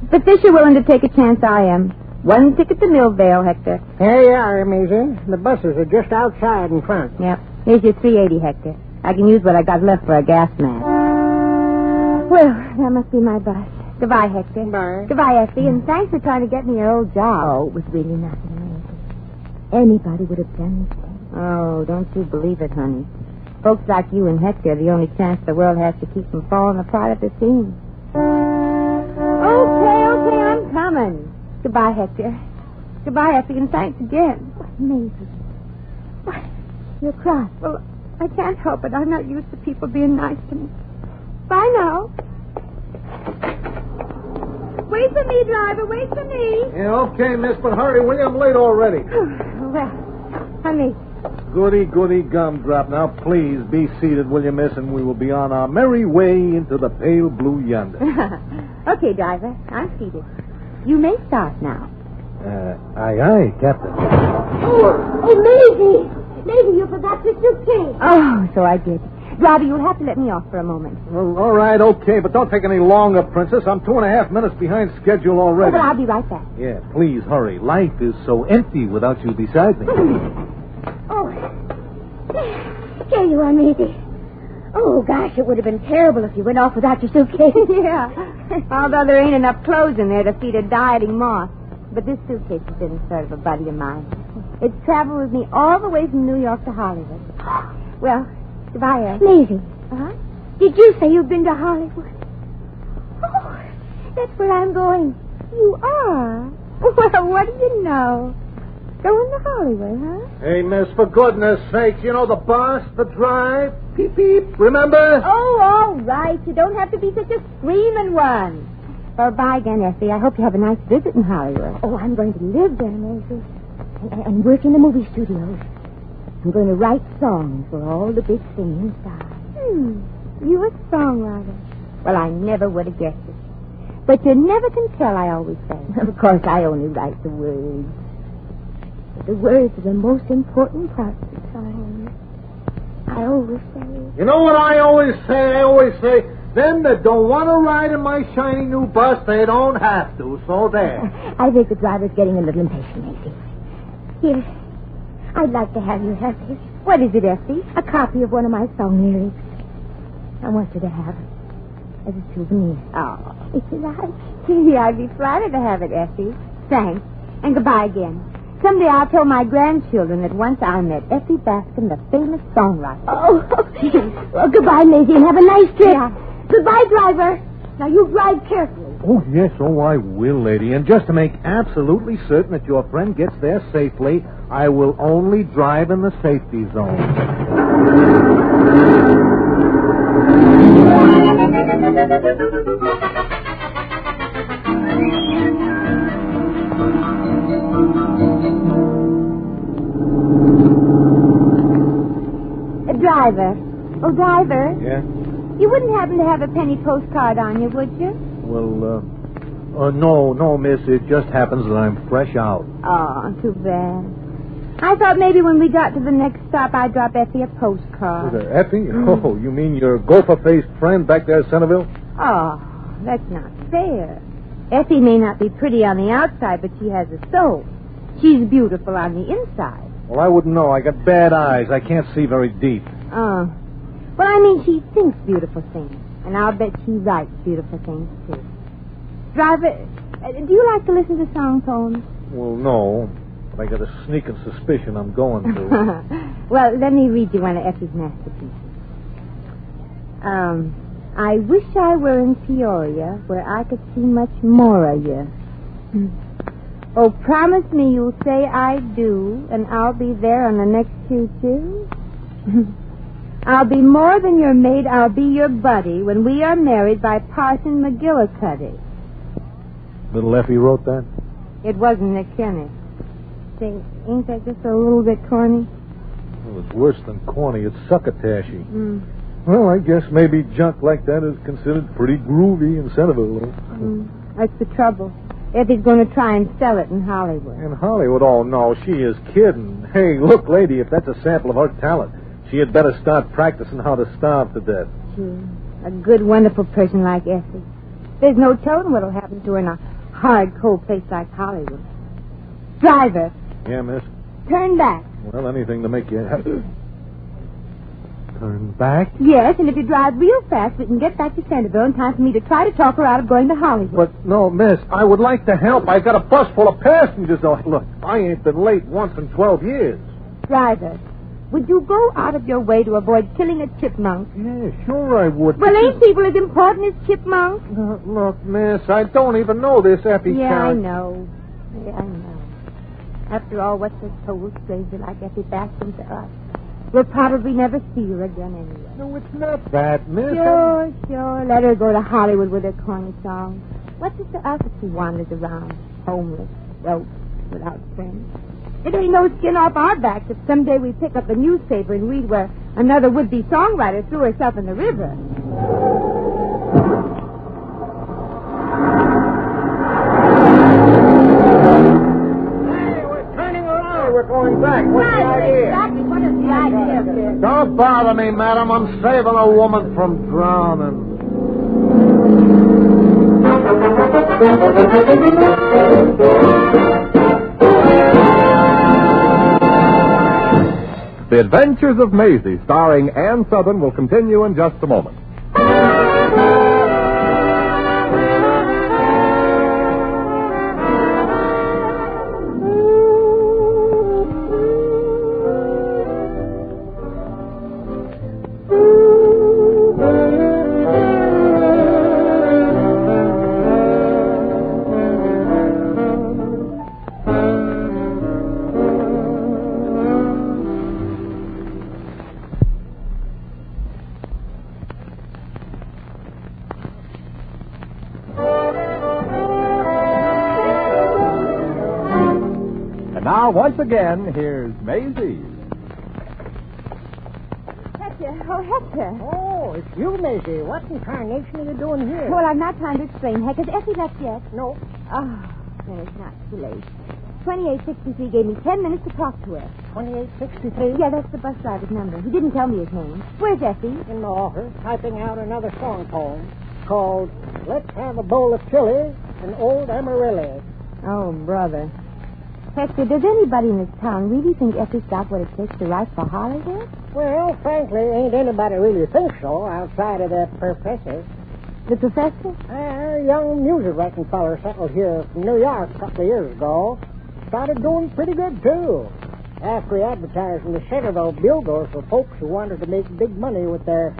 if the fish are willing to take a chance, I am. One ticket to Millvale, Hector. Here you are, Maisie. The buses are just outside in front. Yep. Here's your $3.80, Hector. I can use what I got left for a gas mask. Well, that must be my bus. Goodbye, Hector. Bye. Goodbye, Effie, and thanks for trying to get me your old job. Oh, it was really nothing, Maisie. Anybody would have done this thing. Oh, don't you believe it, honey. Folks like you and Hector are the only chance the world has to keep from falling apart at the seams. Okay, I'm coming. Goodbye, Hector. Goodbye, Effie, and thanks again. What, Maisie? What? You're cross. Well, I can't help it. I'm not used to people being nice to me. Bye now. Wait for me, driver. Wait for me. Yeah, okay, miss, but hurry, will you? I'm late already. Well, honey. Goody gumdrop. Now, please be seated, will you, miss, and we will be on our merry way into the pale blue yonder. Okay, driver. I'm seated. You may start now. Aye, Captain. Oh, Maisie! Maisie, you forgot your suitcase. Oh, so I did. Driver, you'll have to let me off for a moment. Well, all right, okay, but don't take any longer, Princess. I'm 2.5 minutes behind schedule already. Oh, but I'll be right back. Yeah, please hurry. Life is so empty without you beside me. Oh, here you are, Maisie. Oh, gosh, it would have been terrible if you went off without your suitcase. Yeah. Although there ain't enough clothes in there to feed a dieting moth. But this suitcase has been sort of a buddy of mine. It's traveled with me all the way from New York to Hollywood. Well, goodbye, Ed. Maisie. Uh-huh? Did you say you've been to Hollywood? Oh, that's where I'm going. You are? Well, what do you know? Going to Hollywood, huh? Hey, miss, for goodness sakes, you know the bus, the drive, peep, peep, remember? Oh, all right. You don't have to be such a screaming one. Well, bye again, Effie. I hope you have a nice visit in Hollywood. Oh, I'm going to live there, Maisie. And work in the movie studios. I'm going to write songs for all the big singing stars. You a songwriter? Well, I never would have guessed it. But you never can tell, I always say. Of course, I only write the words. But the words are the most important part of the song. I always say... You know what I always say? I always say, them that don't want to ride in my shiny new bus, they don't have to, so there. I think the driver's getting a little impatient, Effie. Here, I'd like to have you have this. What is it, Effie? A copy of one of my song lyrics. I want you to have it as a souvenir. Oh, if you like. Gee, I'd be flattered to have it, Effie. Thanks. And goodbye again. Someday I'll tell my grandchildren that once I met Effie Bascom, the famous songwriter. Oh, well, goodbye, Maisie, and have a nice trip. Yeah. Goodbye, driver. Now, you drive carefully. Oh, yes, I will, lady. And just to make absolutely certain that your friend gets there safely, I will only drive in the safety zone. Driver. Oh, driver. Yeah? You wouldn't happen to have a penny postcard on you, would you? Well, no, miss. It just happens that I'm fresh out. Oh, too bad. I thought maybe when we got to the next stop, I'd drop Effie a postcard. Effie? Oh, you mean your gopher-faced friend back there at Centerville? Oh, that's not fair. Effie may not be pretty on the outside, but she has a soul. She's beautiful on the inside. Well, I wouldn't know. I got bad eyes. I can't see very deep. Oh. Well, I mean, she thinks beautiful things. And I'll bet she writes beautiful things, too. Driver, do you like to listen to song poems? Well, no. But I got a sneaking suspicion I'm going to. Well, let me read you one of Effie's masterpieces. I wish I were in Peoria, where I could see much more of you. Oh, promise me you'll say I do, and I'll be there on the next choo-choo. I'll be more than your maid, I'll be your buddy when we are married by Parson McGillicuddy. Little Effie wrote that? It wasn't Nick Kenny. Say, ain't that just a little bit corny? Well, it's worse than corny. It's succotashy. Well, I guess maybe junk like that is considered pretty groovy in Centerville. That's the trouble. Effie's going to try and sell it in Hollywood. In Hollywood? Oh, no, she is kidding. Hey, look, lady, if that's a sample of her talent, she had better start practicing how to starve to death. A good, wonderful person like Effie. There's no telling what'll happen to her in a hard, cold place like Hollywood. Driver. Yeah, miss? Turn back. Well, anything to make you happy. Turn back? Yes, and if you drive real fast, we can get back to Centerville in time for me to try to talk her out of going to Hollywood. But, no, miss, I would like to help. I've got a bus full of passengers. Oh, look, I ain't been late once in 12 years. Driver, would you go out of your way to avoid killing a chipmunk? Yeah, sure I would. Well, ain't people as important as chipmunks? Look, miss, I don't even know this Effie I know. Yeah, I know. After all, what's a total stranger like Effie Bascom to us? We'll probably never see her again anyway. No, it's not that, miss. Sure. Let her go to Hollywood with her corny songs. What's it to us if she wanders around, homeless, broke, without friends? It ain't no skin off our backs if someday we pick up a newspaper and read where another would-be songwriter threw herself in the river. We're going back. What's the idea? Exactly. What is the idea, kid? Don't bother me, madam. I'm saving a woman from drowning. The Adventures of Maisie, starring Ann Southern, will continue in just a moment. Now, once again, here's Maisie. Hector. Oh, it's you, Maisie. What in tarnation are you doing here? Well, I'm not trying to explain. Has Effie left yet? No. Oh, then it's not too late. 2863 gave me 10 minutes to talk to her. 2863? Yeah, that's the bus driver's number. He didn't tell me his name. Where's Effie? In the office, typing out another song poem called Let's Have a Bowl of Chili and Old Amarillo. Oh, brother. Hector, does anybody in this town really think Effie's got what it takes to write for Hollywood? Well, frankly, ain't anybody really think so outside of the professor. The professor? A young music-writing feller settled here from New York a couple of years ago. Started doing pretty good, too. After he advertised in the Centerville Bugle for folks who wanted to make big money with their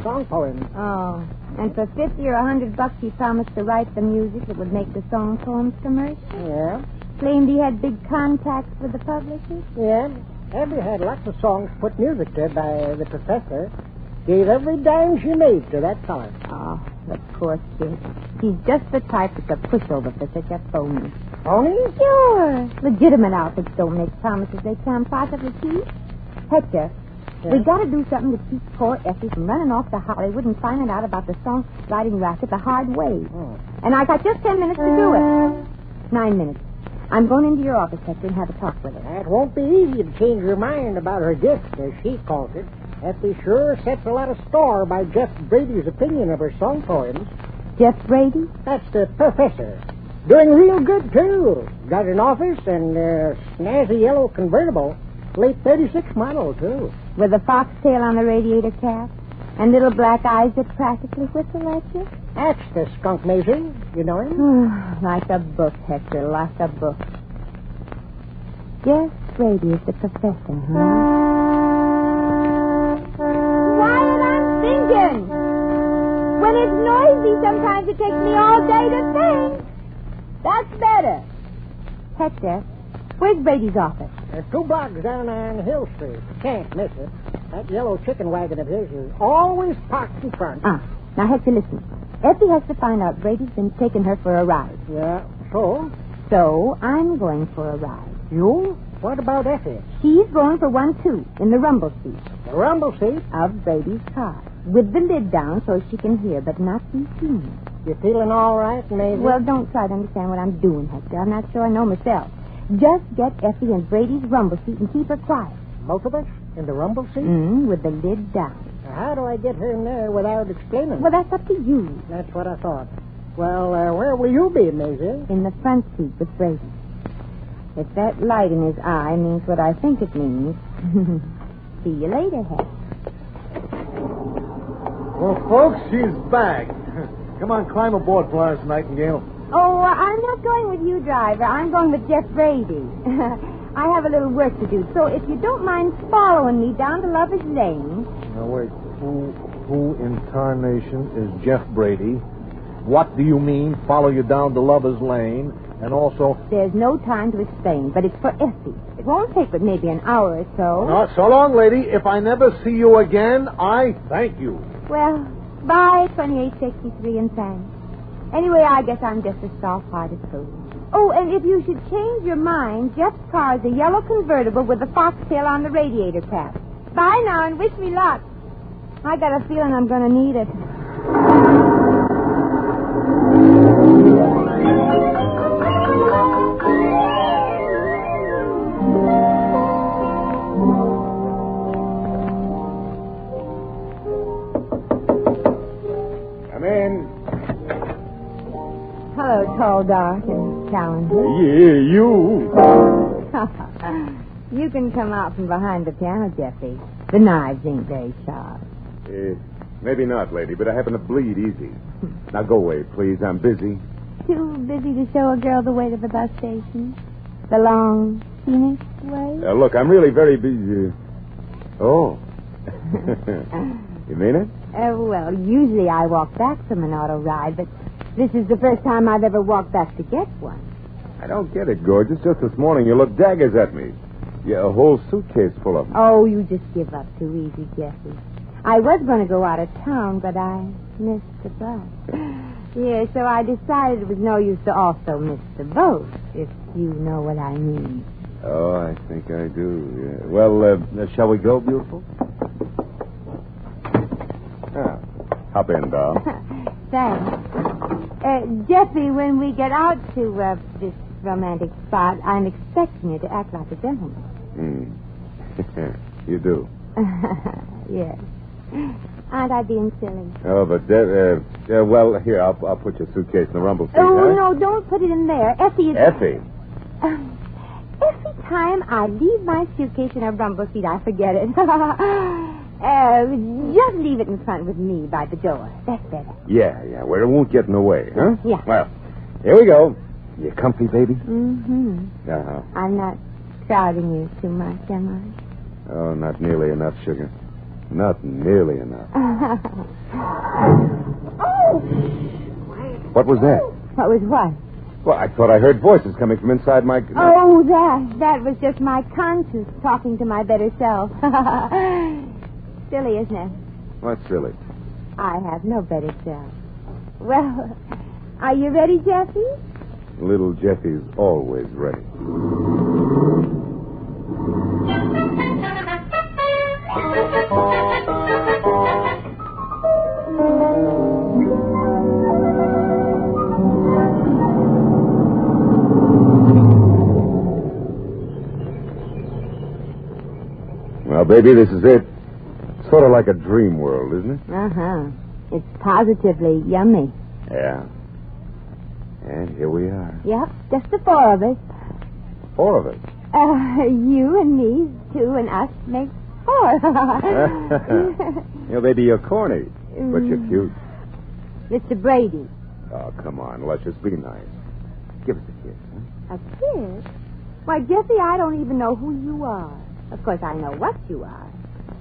song poems. Oh, and for $50 or $100 he promised to write the music that would make the song poems commercial? Yeah. Claimed he had big contacts with the publishers? Yeah. Effie had lots of songs put music to by the professor. Gave every dime she made to that feller. Oh, the poor kid. He's just the type that's a pushover for such a phony. Phony? Sure. Legitimate outfits don't make promises they can't possibly keep. Hector, we got to do something to keep poor Effie from running off to Hollywood and finding out about the song-writing racket the hard way. Oh. And I got just 10 minutes to do it. 9 minutes. I'm going into your office, Hector, and have a talk with her. It won't be easy to change her mind about her gift, as she calls it. Effie sure sets a lot of store by Jeff Brady's opinion of her song poems. Jeff Brady? That's the professor. Doing real good, too. Got an office and a snazzy yellow convertible. Late 36 model, too. With a foxtail on the radiator cap? And little black eyes that practically whistle at you? That's the skunk Maisie. You know him? Like a book, Hector, like a book. Jeff Brady is the professor, huh? Quiet, I'm thinking. When it's noisy, sometimes it takes me all day to think. That's better. Hector, where's Brady's office? 2 blocks down on Hill Street. Can't miss it. That yellow chicken wagon of his is always parked in front. Now, Hector, listen. Effie has to find out Brady's been taking her for a ride. Yeah, so? So, I'm going for a ride. You? What about Effie? She's going for one, too, in the rumble seat. The rumble seat? Of Brady's car. With the lid down so she can hear, but not be seen. You feeling all right, Maisie? Well, don't try to understand what I'm doing, Hector. I'm not sure I know myself. Just get Effie in Brady's rumble seat and keep her quiet. Both of us? In the rumble seat? With the lid down. Now, how do I get her in there without explaining? Well, that's up to you. That's what I thought. Well, where will you be, Maisie? In the front seat with Brady. If that light in his eye means what I think it means, see you later, Hector. Well, folks, she's back. Come on, climb aboard, Florence Nightingale. Oh, I'm not going with you, driver. I'm going with Jeff Brady. I have a little work to do, so if you don't mind following me down to Lover's Lane. Now, wait. Who in tarnation is Jeff Brady? What do you mean, follow you down to Lover's Lane? And also... There's no time to explain, but it's for Effie. It won't take but maybe an hour or so. No, so long, lady. If I never see you again, I thank you. Well, bye, 2863, and thanks. Anyway, I guess I'm just a soft-hearted fool. Oh, and if you should change your mind, Jeff's car is a yellow convertible with a foxtail on the radiator cap. Bye now, and wish me luck. I got a feeling I'm going to need it. Come in. Hello, tall, dark, and talented. Yeah, you. You can come out from behind the piano, Jeffy. The knives ain't very sharp. Maybe not, lady, but I happen to bleed easy. Now go away, please. I'm busy. Too busy to show a girl the way to the bus station? The long, scenic way? Look, I'm really very busy. Oh. You mean it? Well, usually I walk back from an auto ride, but this is the first time I've ever walked back to get one. I don't get it, gorgeous. Just this morning you looked daggers at me. Yeah, a whole suitcase full of them. Oh, you just give up too easy, Jeffy. I was going to go out of town, but I missed the bus. Yeah, so I decided it was no use to also miss the boat, if you know what I mean. Oh, I think I do, yeah. Well, shall we go, beautiful? Hop in, doll. Thanks. Jeffy, when we get out to this romantic spot, I'm expecting you to act like a gentleman. You do. Yes. Aren't I being silly? Oh, but, well, here, I'll put your suitcase in the rumble seat, Oh, huh? no, don't put it in there. Effie is... Effie? Every time I leave my suitcase in a rumble seat, I forget it. Just leave it in front with me by the door. That's better. Yeah, where it won't get in the way, huh? Yeah. Well, here we go. You comfy, baby? Mm-hmm. Uh-huh. I'm not crowding you too much, am I? Oh, not nearly enough, sugar. Not nearly enough. What was that? What was what? Well, I thought I heard voices coming from inside my... Oh, that was just my conscience talking to my better self. Silly, isn't it? What's silly? I have no better self. Well, are you ready, Jeffy? Little Jeffy's always ready. Well, baby, this is it. Sort of like a dream world, isn't it? Uh-huh. It's positively yummy. Yeah. And here we are. Yep, just the four of us. Four of us. You and me, two, and us makes four. You know, baby, you're corny, but you're cute. Mr. Brady. Oh, come on. Let's just be nice. Give us a kiss, huh? A kiss? Why, Jeffy, I don't even know who you are. Of course, I know what you are.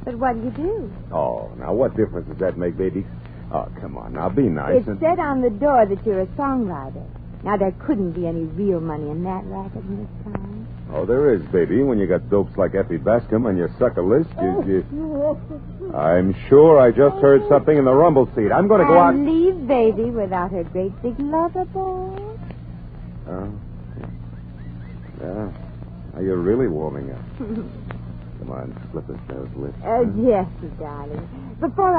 But what do you do? Oh, now what difference does that make, baby? Oh, come on. Now, be nice. It said on the door that you're a songwriter. Now, there couldn't be any real money in that racket in this town. Oh, there is, baby. When you got dopes like Effie Bascom on your sucker list, you... I'm sure I just heard something in the rumble seat. I'm going to go out... And leave baby without her great big lover boy. Oh. Yeah. Now you're really warming up. Come on, slip us those lips. Jeffy, darling. Before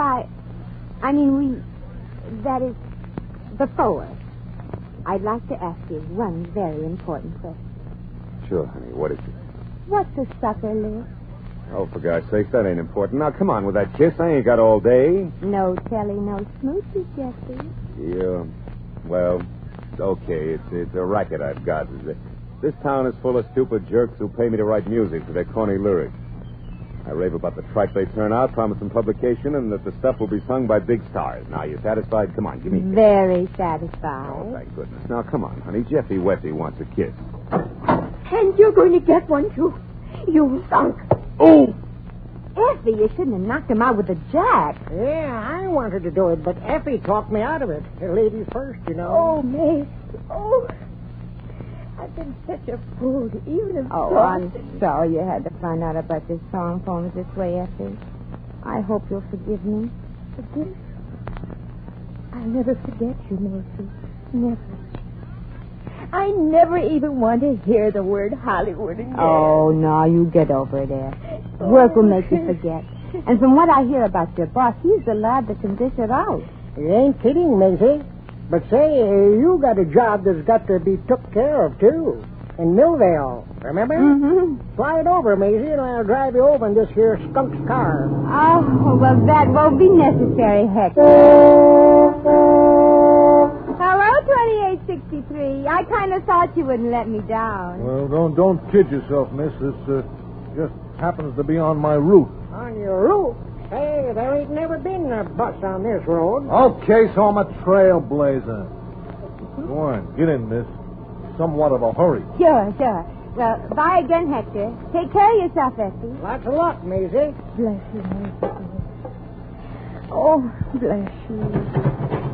I'd like to ask you one very important question. Sure, honey. What is it? What's a sucker list? Oh, for God's sake, that ain't important. Now, come on with that kiss. I ain't got all day. No telly, no smooches, Jeffy. Yeah. Well, okay. It's a racket I've got. This town is full of stupid jerks who pay me to write music for their corny lyrics. I rave about the tripe they turn out, promise them publication, and that the stuff will be sung by big stars. Now, you satisfied? Come on, give me a kiss. Very satisfied. Oh, thank goodness. Now, come on, honey. Jeffy Wetty wants a kiss. And you're going to get one, too. You skunk. Oh! Effie, you shouldn't have knocked him out with a jack. Yeah, I wanted to do it, but Effie talked me out of it. Ladies first, you know. Oh, May. Oh, I've been such a fool to even have Oh, thought. I'm sorry you had to find out about this song phone this way, Effie. I hope you'll forgive me. Forgive? I'll never forget you, Maisie. Never. I never even want to hear the word Hollywood again. Oh, no, you get over there. Work will make you forget. And from what I hear about your boss, he's the lad that can dish it out. You ain't kidding, Maisie. But say, you got a job that's got to be took care of, too. In Millvale, remember? Mm-hmm. Slide over, Maisie, and I'll drive you over in this here skunk's car. Oh, well, that won't be necessary, Heck. Hello, 2863. I kind of thought you wouldn't let me down. Well, don't kid yourself, miss. This just happens to be on my route. On your route? Hey, there ain't never been a bus on this road. Okay, so I'm a trailblazer. Go on, get in, miss. Somewhat of a hurry. Sure. Well, bye again, Hector. Take care of yourself, Effie. Lots of luck, Maisie. Bless you, Maisie. Oh, bless you.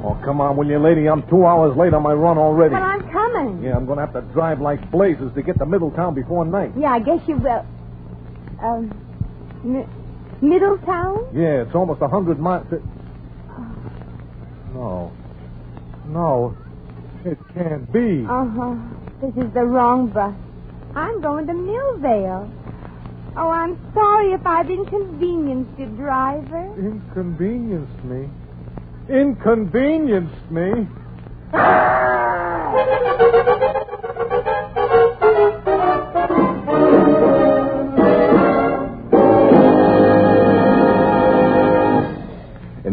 Oh, come on, will you, lady? I'm 2 hours late on my run already. But I'm coming. Yeah, I'm going to have to drive like blazes to get to Middletown before night. Yeah, I guess you will. Middletown? Yeah, it's almost 100 miles. No, it can't be. Uh-huh. This is the wrong bus. I'm going to Millvale. Oh, I'm sorry if I've inconvenienced you, driver. Inconvenienced me? Inconvenienced me?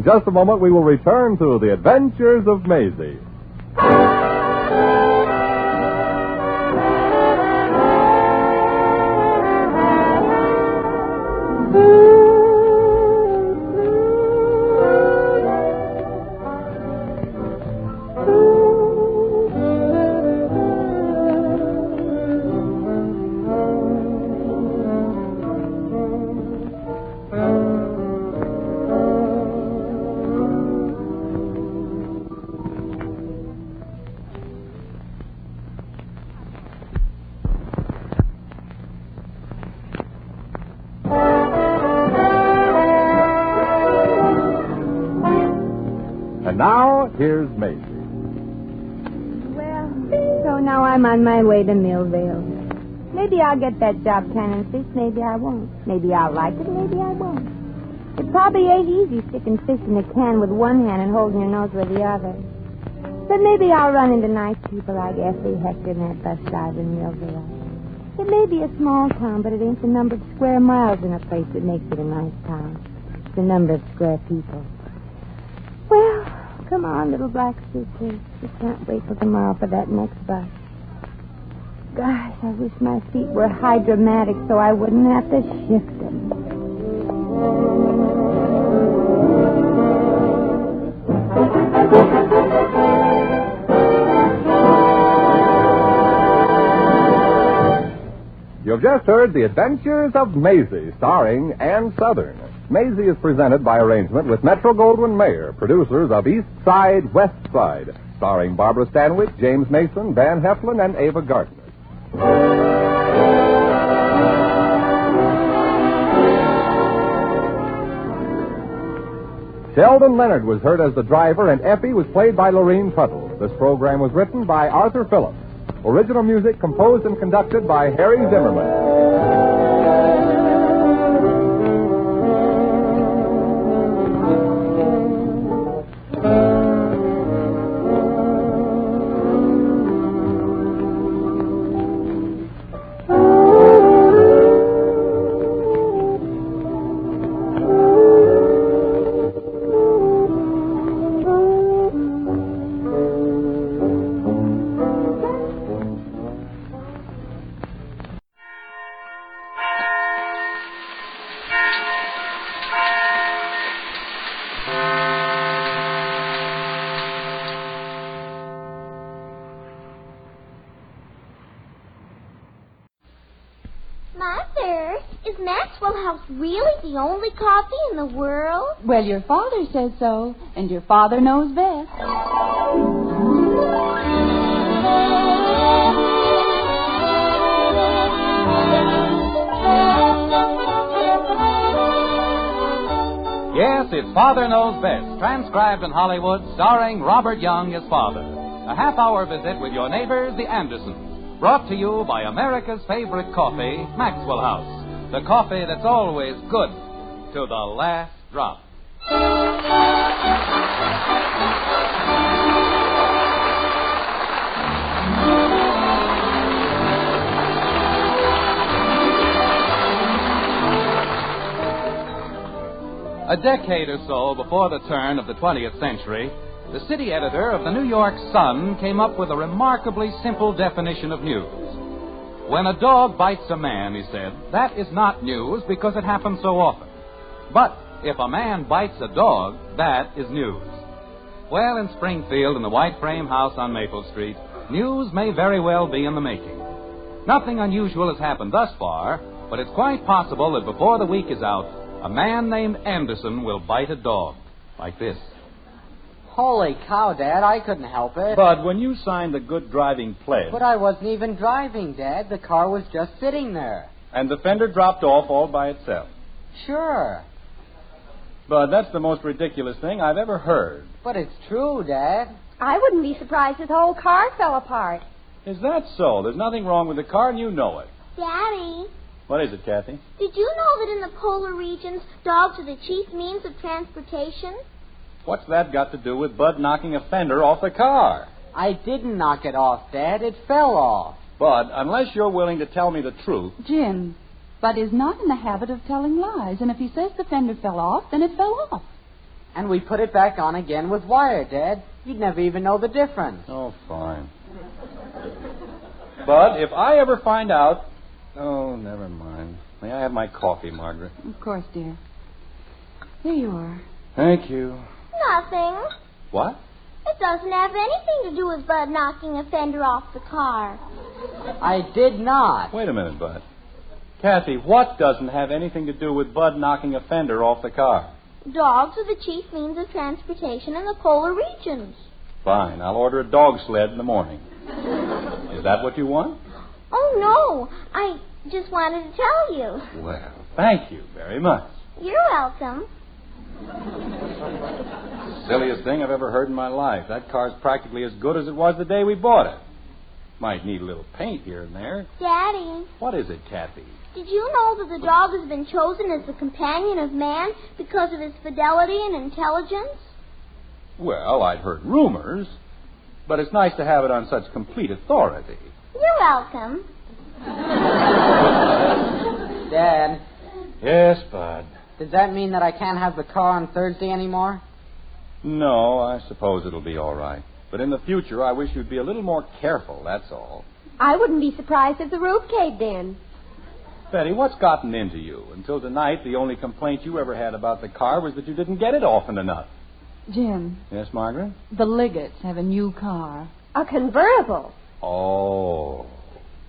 In just a moment, we will return to the Adventures of Maisie. And now, here's Maisie. Well, so now I'm on my way to Millville. Maybe I'll get that job canning fish, maybe I won't. Maybe I'll like it, maybe I won't. It probably ain't easy sticking fish in a can with one hand and holding your nose with the other. But maybe I'll run into nice people like Effie Hector and that bus driver in Millville. It may be a small town, but it ain't the number of square miles in a place that makes it a nice town. It's the number of square people. Well, come on, little black suitcase. Just can't wait till tomorrow for that next bus. Gosh, I wish my feet were hydromatic so I wouldn't have to shift them. You've just heard The Adventures of Maisie, starring Ann Southern. Maisie is presented by arrangement with Metro-Goldwyn-Mayer, producers of East Side, West Side, starring Barbara Stanwyck, James Mason, Van Heflin, and Ava Gardner. Sheldon Leonard was heard as the driver, and Effie was played by Lorene Tuttle. This program was written by Arthur Phillips. Original music composed and conducted by Harry Zimmerman. Mother, is Maxwell House really the only coffee in the world? Well, your father says so, and your father knows best. Yes, it's Father Knows Best, transcribed in Hollywood, starring Robert Young as father. A half-hour visit with your neighbors, the Andersons. Brought to you by America's favorite coffee, Maxwell House. The coffee that's always good to the last drop. A decade or so before the turn of the 20th century, the city editor of the New York Sun came up with a remarkably simple definition of news. When a dog bites a man, he said, that is not news because it happens so often. But if a man bites a dog, that is news. Well, in Springfield, in the white frame house on Maple Street, news may very well be in the making. Nothing unusual has happened thus far, but it's quite possible that before the week is out, a man named Anderson will bite a dog like this. Holy cow, Dad, I couldn't help it. Bud, when you signed the good driving pledge... But I wasn't even driving, Dad. The car was just sitting there. And the fender dropped off all by itself. Sure. Bud, that's the most ridiculous thing I've ever heard. But it's true, Dad. I wouldn't be surprised if the whole car fell apart. Is that so? There's nothing wrong with the car, and you know it. Daddy. What is it, Kathy? Did you know that in the polar regions, dogs are the chief means of transportation? What's that got to do with Bud knocking a fender off the car? I didn't knock it off, Dad. It fell off. Bud, unless you're willing to tell me the truth... Jim, Bud is not in the habit of telling lies, and if he says the fender fell off, then it fell off. And we put it back on again with wire, Dad. You'd never even know the difference. Oh, fine. But if I ever find out... Oh, never mind. May I have my coffee, Margaret? Of course, dear. Here you are. Thank you. Nothing. What? It doesn't have anything to do with Bud knocking a fender off the car. I did not. Wait a minute, Bud. Kathy, what doesn't have anything to do with Bud knocking a fender off the car? Dogs are the chief means of transportation in the polar regions. Fine. I'll order a dog sled in the morning. Is that what you want? Oh, no. I just wanted to tell you. Well, thank you very much. You're welcome. Silliest thing I've ever heard in my life. That car's practically as good as it was the day we bought it. Might need a little paint here and there. Daddy. What is it, Kathy? Did you know that the dog has been chosen as the companion of man because of his fidelity and intelligence? Well, I'd heard rumors, but it's nice to have it on such complete authority. You're welcome. Dad. Yes, Bud. Does that mean that I can't have the car on Thursday anymore? No, I suppose it'll be all right. But in the future, I wish you'd be a little more careful, that's all. I wouldn't be surprised if the roof caved in. Betty, what's gotten into you? Until tonight, the only complaint you ever had about the car was that you didn't get it often enough. Jim. Yes, Margaret? The Liggetts have a new car. A convertible. Oh.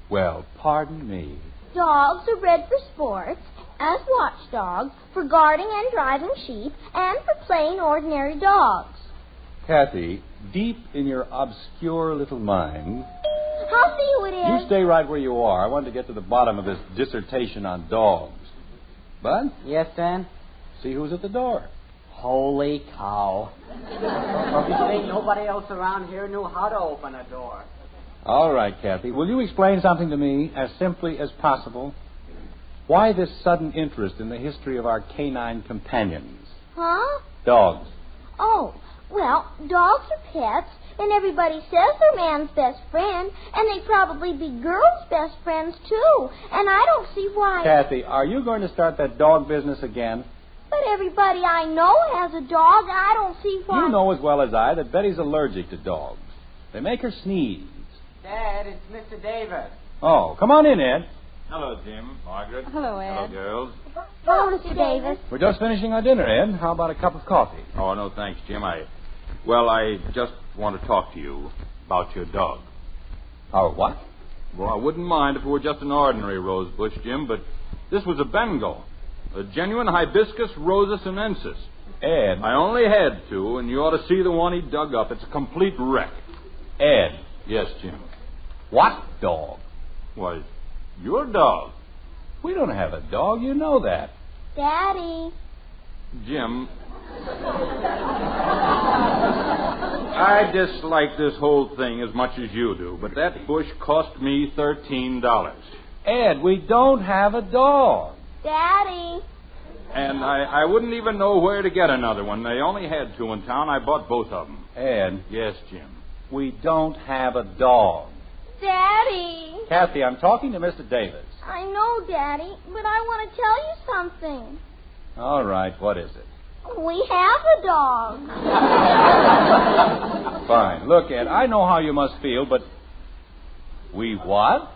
Well, pardon me. Dogs are bred for sports, as watchdogs, for guarding and driving sheep, and for playing ordinary dogs. Kathy, deep in your obscure little mind... How see you it is? You stay right where you are. I want to get to the bottom of this dissertation on dogs. Bud? Yes, Dan? See who's at the door. Holy cow. You think nobody else around here knew how to open a door. All right, Kathy. Will you explain something to me as simply as possible? Why this sudden interest in the history of our canine companions? Huh? Dogs. Oh, well, dogs are pets, and everybody says they're man's best friend, and they'd probably be girls' best friends, too. And I don't see why... Kathy, are you going to start that dog business again? But everybody I know has a dog. I don't see why... You know as well as I that Betty's allergic to dogs. They make her sneeze. Dad, it's Mr. Davis. Oh, come on in, Ed. Hello, Jim, Margaret. Hello, Ed. Hello, girls. Hello, Mr. Davis. We're just finishing our dinner, Ed. How about a cup of coffee? Oh, no, thanks, Jim. I just want to talk to you about your dog. Our what? Well, I wouldn't mind if it were just an ordinary rose bush, Jim, but this was a Bengal. A genuine Hibiscus rosa sinensis. Ed. I only had two, and you ought to see the one he dug up. It's a complete wreck. Ed. Yes, Jim. What dog? Why, your dog. We don't have a dog. You know that. Daddy. Jim, I dislike this whole thing as much as you do, but that bush cost me $13. Ed, we don't have a dog. Daddy. And I wouldn't even know where to get another one. They only had two in town. I bought both of them. Ed. Yes, Jim. We don't have a dog. Daddy. Kathy, I'm talking to Mr. Davis. I know, Daddy, but I want to tell you something. All right, what is it? We have a dog. Fine. Look, Ed, I know how you must feel, but... We what?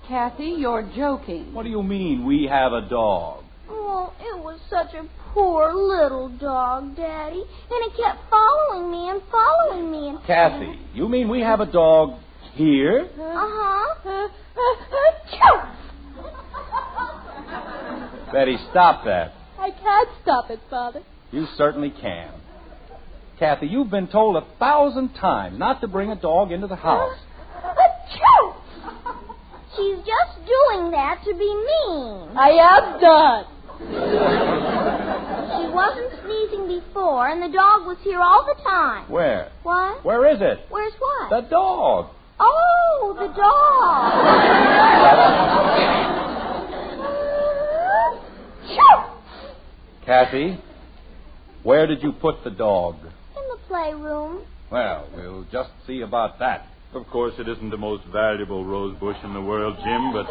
Kathy, you're joking. What do you mean, we have a dog? Oh, it was such a poor little dog, Daddy. And it kept following me and following me. And... Kathy, you mean we have a dog here? Uh-huh. Betty, stop that. I can't stop it, Father. You certainly can. Kathy, you've been told 1,000 times not to bring a dog into the house. She's just doing that to be mean. I am done. She wasn't sneezing before, and the dog was here all the time. Where? What? Where is it? Where's what? The dog. Oh, the dog. Kathy, where did you put the dog? In the playroom. Well, we'll just see about that. Of course, it isn't the most valuable rose bush in the world, Jim, but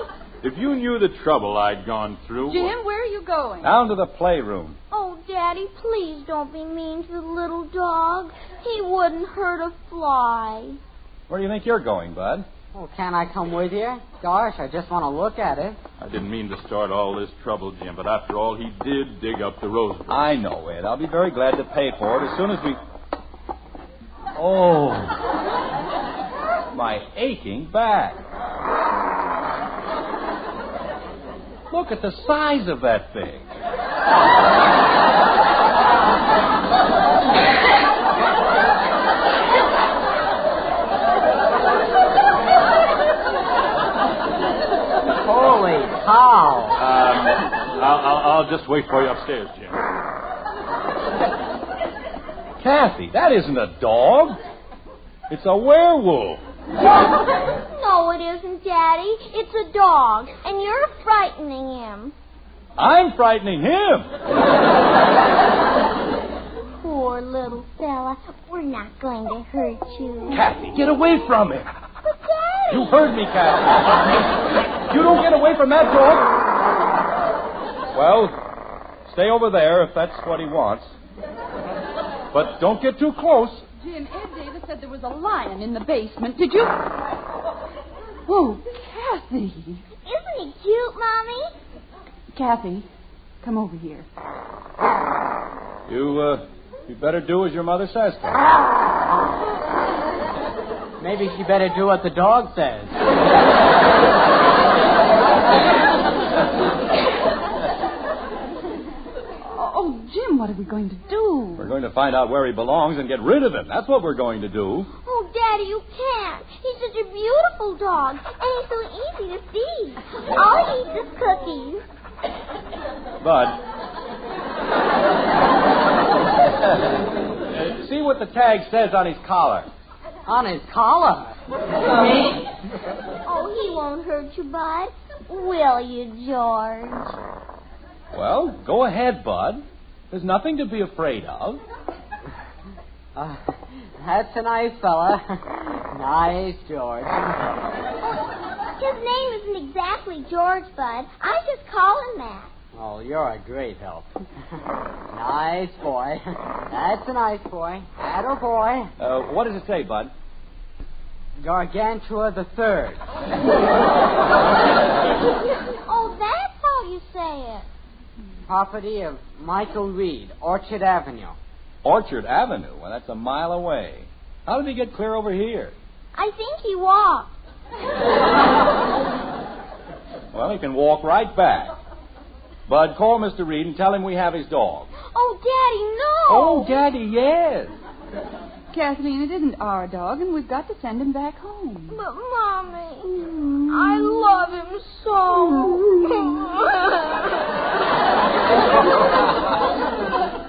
If you knew the trouble I'd gone through... Jim, where are you going? Down to the playroom. Oh, Daddy, please don't be mean to the little dog. He wouldn't hurt a fly. Where do you think you're going, Bud? Oh, can I come with you? Gosh, I just want to look at it. I didn't mean to start all this trouble, Jim, but after all, he did dig up the rose bush. I know, Ed. I'll be very glad to pay for it as soon as we... Oh. My aching back. Look at the size of that thing. Holy cow. I'll just wait for you upstairs, Jim. Kathy, that isn't a dog. It's a werewolf. No, it isn't, Daddy. It's a dog, and you're frightening him. I'm frightening him. Poor little fella. We're not going to hurt you. Kathy, get away from him. But, Daddy... You heard me, Kathy. You don't get away from that dog. Well, stay over there if that's what he wants. But don't get too close. Jim, Ed Davis said there was a lion in the basement. Did you? Oh, Kathy. Isn't he cute, Mommy? Kathy, come over here. You better do as your mother says to. Maybe she better do what the dog says. Oh, Jim, what are we going to do? We're going to find out where he belongs and get rid of him. That's what we're going to do. Oh, Daddy, you can't. He's such a beautiful dog, and he's so easy to feed. All he eats is cookies. Bud. See what the tag says on his collar. On his collar? Oh, he won't hurt you, Bud. Will you, George? Well, go ahead, Bud. There's nothing to be afraid of. That's a nice fella. Nice, George. His name isn't exactly George, Bud. I just call him that. Oh, you're a great help. Nice boy. That's a nice boy. Atta boy. What does it say, Bud? Gargantua the Third. Oh, that's how you say it. Property of Michael Reed, Orchard Avenue. Orchard Avenue? Well, that's a mile away. How did he get clear over here? I think he walked. Well, he can walk right back. Bud, call Mr. Reed and tell him we have his dog. Oh, Daddy, no. Oh, Daddy, yes. Kathleen, it isn't our dog, and we've got to send him back home. But, Mommy, I love him so.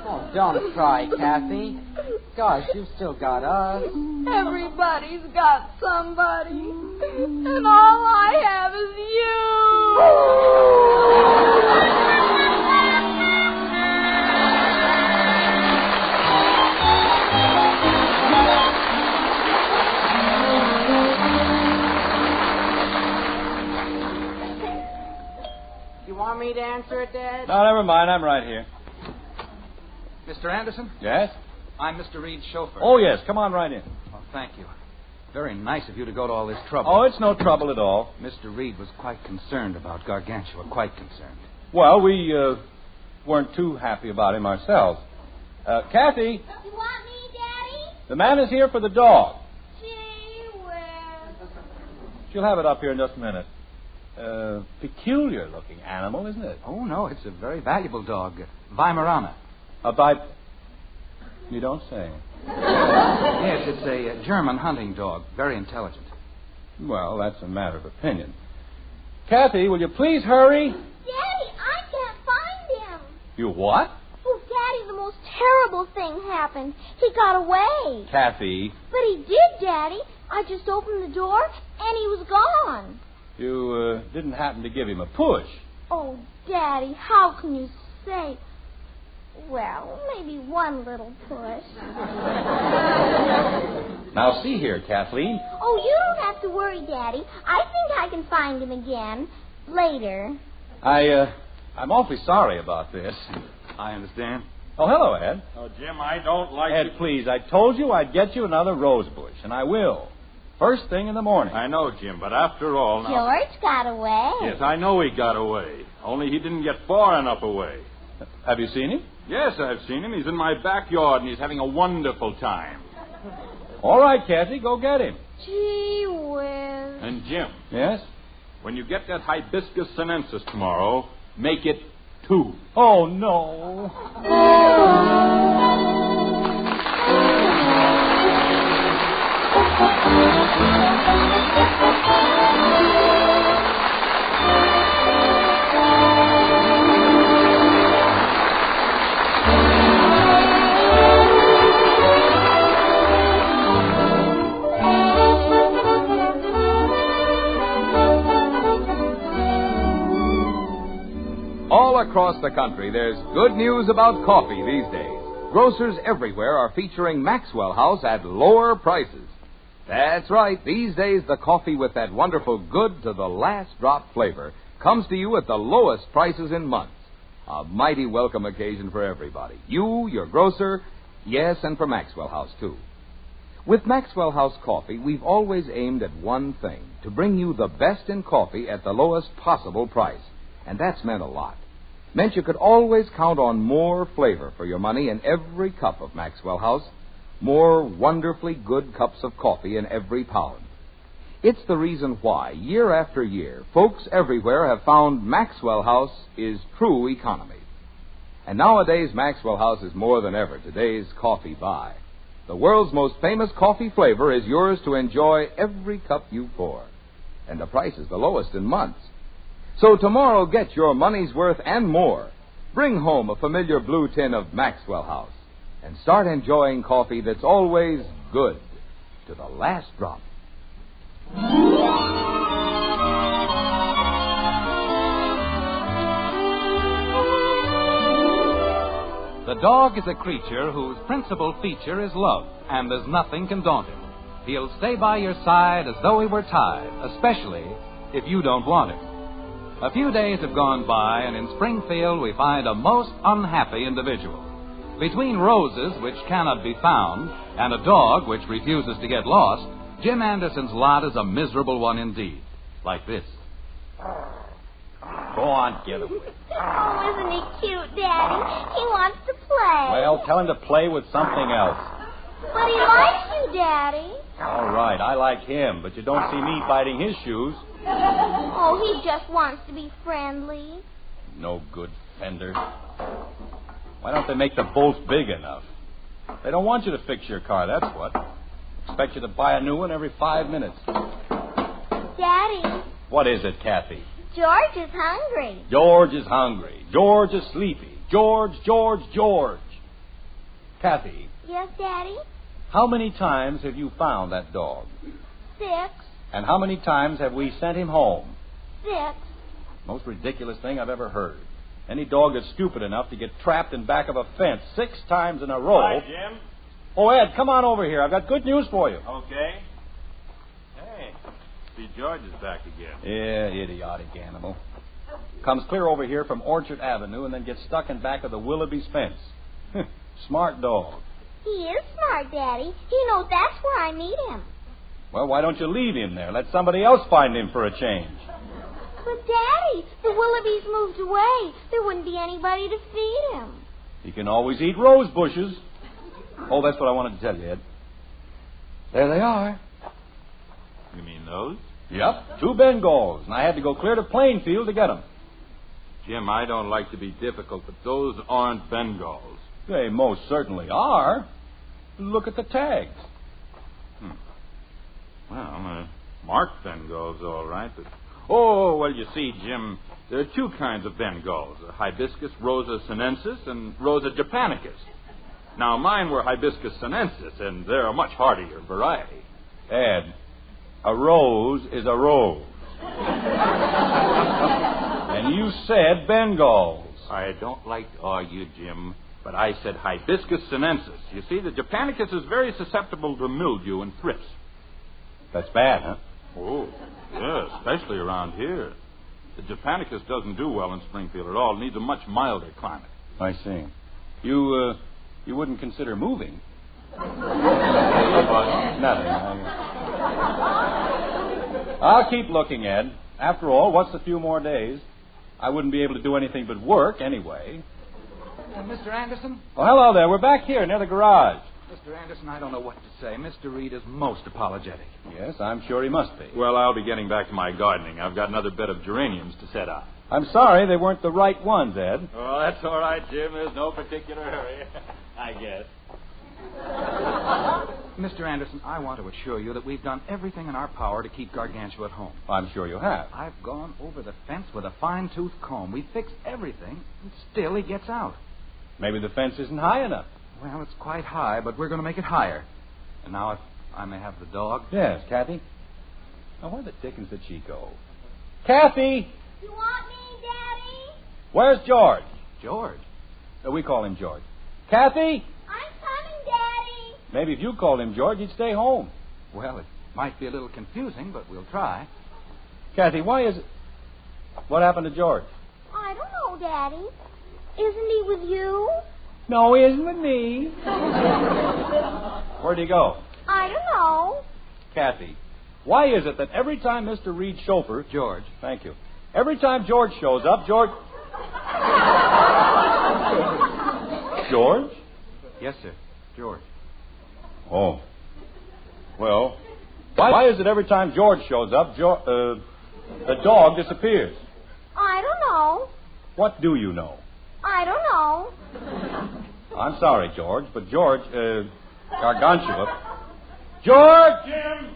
Oh, don't cry, Kathy. Gosh, you've still got us. Everybody's got somebody. And all I have is You want me to answer it, Dad? No, never mind. I'm right here. Mr. Anderson? Yes? I'm Mr. Reed's chauffeur. Oh, yes. Come on right in. Oh, thank you. Very nice of you to go to all this trouble. Oh, it's no trouble at all. Mr. Reed was quite concerned about Gargantua. Quite concerned. Well, we weren't too happy about him ourselves. Kathy? You want me, Daddy? The man is here for the dog. Gee whiz. She'll have it up here in just a minute. Peculiar-looking animal, isn't it? Oh, no, it's a very valuable dog. Weimaraner. You don't say. Yes, it's a German hunting dog. Very intelligent. Well, that's a matter of opinion. Kathy, will you please hurry? Daddy, I can't find him. You what? Oh, Daddy, the most terrible thing happened. He got away. Kathy. But he did, Daddy. I just opened the door, and he was gone. You didn't happen to give him a push. Oh, Daddy, how can you say... Well, maybe one little push. Now, see here, Kathleen. Oh, you don't have to worry, Daddy. I think I can find him again. later. I'm awfully sorry about this. I understand. Oh, hello, Ed. Oh, Jim, I don't like Ed, please, I told you I'd get you another rose bush, and I will. First thing in the morning. I know, Jim, but after all now... George got away. Yes, I know he got away. Only he didn't get far enough away. Have you seen him? Yes, I've seen him. He's in my backyard, and he's having a wonderful time. All right, Kathy, go get him. Gee whiz. And, Jim. Yes? When you get that hibiscus sinensis tomorrow, make it 2. Oh, no. All across the country, there's good news about coffee these days. Grocers everywhere are featuring Maxwell House at lower prices. That's right. These days, the coffee with that wonderful good to the last drop flavor comes to you at the lowest prices in months. A mighty welcome occasion for everybody. You, your grocer, yes, and for Maxwell House, too. With Maxwell House coffee, we've always aimed at one thing, to bring you the best in coffee at the lowest possible price. And that's meant a lot. Meant you could always count on more flavor for your money in every cup of Maxwell House, more wonderfully good cups of coffee in every pound. It's the reason why, year after year, folks everywhere have found Maxwell House is true economy. And nowadays, Maxwell House is more than ever today's coffee buy. The world's most famous coffee flavor is yours to enjoy every cup you pour. And the price is the lowest in months. So tomorrow, get your money's worth and more. Bring home a familiar blue tin of Maxwell House and start enjoying coffee that's always good to the last drop. The dog is a creature whose principal feature is love, and there's nothing can daunt him. He'll stay by your side as though he were tied, especially if you don't want him. A few days have gone by, and in Springfield we find a most unhappy individual. Between roses, which cannot be found, and a dog which refuses to get lost, Jim Anderson's lot is a miserable one indeed. Like this. Go on, get him. Oh, isn't he cute, Daddy? He wants to play. Well, tell him to play with something else. But he likes you, Daddy. All right, I like him, but you don't see me biting his shoes. Oh, he just wants to be friendly. No good fender. Why don't they make the bolts big enough? They don't want you to fix your car, that's what. Expect you to buy a new one every 5 minutes. Daddy. What is it, Kathy? George is hungry. George is hungry. George is sleepy. George. Kathy. Yes, Daddy? How many times have you found that dog? 6. And how many times have we sent him home? 6. Most ridiculous thing I've ever heard. Any dog that's stupid enough to get trapped in back of a fence 6 times in a row. Hi, Jim. Oh, Ed, come on over here. I've got good news for you. Okay. Hey, see, George is back again. Yeah, idiotic animal. Comes clear over here from Orchard Avenue and then gets stuck in back of the Willoughby's fence. Smart dog. He is smart, Daddy. He knows that's where I meet him. Well, why don't you leave him there? Let somebody else find him for a change. But, Daddy, the Willoughbys moved away. There wouldn't be anybody to feed him. He can always eat rose bushes. Oh, that's what I wanted to tell you, Ed. There they are. You mean those? Yep, 2 Bengals, and I had to go clear to Plainfield to get them. Jim, I don't like to be difficult, but those aren't Bengals. They most certainly are. Look at the tags. Well, marked Bengals, all right, but... Oh, well, you see, Jim, there are 2 kinds of Bengals, Hibiscus rosa sinensis and Rosa japonicus. Now, mine were Hibiscus sinensis, and they're a much hardier variety. Ed, a rose is a rose. And you said Bengals. I don't like to argue, Jim, but I said Hibiscus sinensis. You see, the japonicus is very susceptible to mildew and thrips. That's bad, huh? Oh, yeah, especially around here. The Japanicus doesn't do well in Springfield at all. It needs a much milder climate. I see. You wouldn't consider moving? Nothing. I'll keep looking, Ed. After all, what's a few more days? I wouldn't be able to do anything but work anyway. Mr. Anderson? Oh, hello there. We're back here near the garage. Mr. Anderson, I don't know what to say. Mr. Reed is most apologetic. Yes, I'm sure he must be. Well, I'll be getting back to my gardening. I've got another bed of geraniums to set up. I'm sorry they weren't the right ones, Ed. Oh, that's all right, Jim. There's no particular hurry, I guess. Mr. Anderson, I want to assure you that we've done everything in our power to keep Gargantua at home. I'm sure you have. I've gone over the fence with a fine-tooth comb. We fixed everything, and still he gets out. Maybe the fence isn't high enough. Well, it's quite high, but we're going to make it higher. And now, if I may have the dog. Yes, Kathy. Now, where the dickens did she go? Kathy! You want me, Daddy? Where's George? George? We call him George. Kathy! I'm coming, Daddy. Maybe if you called him George, he'd stay home. Well, it might be a little confusing, but we'll try. Kathy, why is it... What happened to George? I don't know, Daddy. Isn't he with you? No, he isn't with me. Where'd he go? I don't know. Kathy, why is it that every time Mr. Reed's chauffeur... George. Thank you. Every time George shows up, George... George? Yes, sir. George. Oh. Well, why is it every time George shows up, the dog disappears? I don't know. What do you know? I don't know. I'm sorry, George, but George, Gargantua... George! Jim!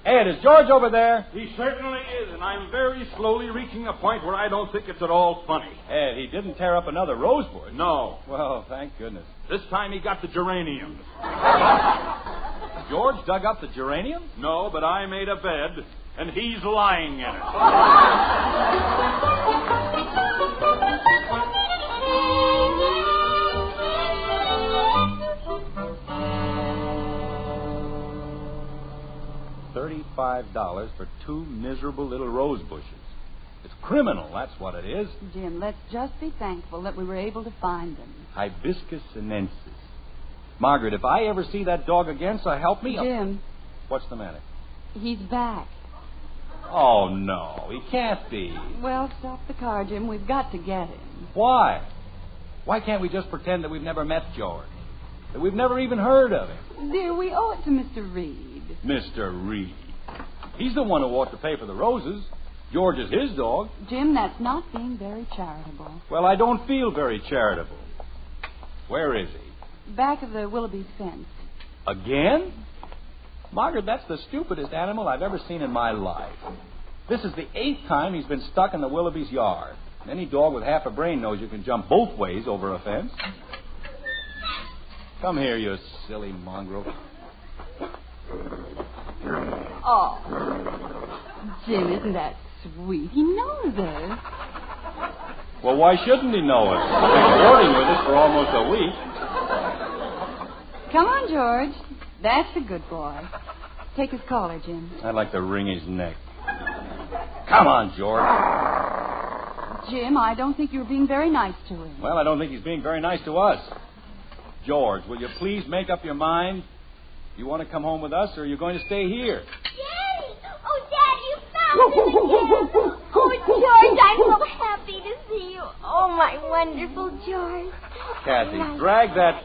Ed, is George over there? He certainly is, and I'm very slowly reaching a point where I don't think it's at all funny. Ed, he didn't tear up another rosebush. No. Well, thank goodness. This time he got the geraniums. George dug up the geranium? No, but I made a bed, and he's lying in it. $35 for two miserable little rose bushes. It's criminal, that's what it is. Jim, let's just be thankful that we were able to find them. Hibiscus sinensis. Margaret, if I ever see that dog again, so help me... Jim. What's the matter? He's back. Oh, no, he can't be. Well, stop the car, Jim. We've got to get him. Why? Why can't we just pretend that we've never met George? That we've never even heard of him? Dear, we owe it to Mr. Reed. Mr. Reed. He's the one who ought to pay for the roses. George is his dog. Jim, that's not being very charitable. Well, I don't feel very charitable. Where is he? Back of the Willoughby's fence. Again? Margaret, that's the stupidest animal I've ever seen in my life. This is the 8th time he's been stuck in the Willoughby's yard. Any dog with half a brain knows you can jump both ways over a fence. Come here, you silly mongrel. Oh. Jim, isn't that sweet? He knows us. Well, why shouldn't he know us? He's been boarding with us for almost a week. Come on, George. That's a good boy. Take his collar, Jim. I'd like to wring his neck. Come on, George. Jim, I don't think you're being very nice to him. Well, I don't think he's being very nice to us. George, will you please make up your mind? You want to come home with us, or are you going to stay here? Daddy! Oh, Daddy, you found him again! Oh, George, I'm so happy to see you. Oh, my wonderful George. Kathy, drag that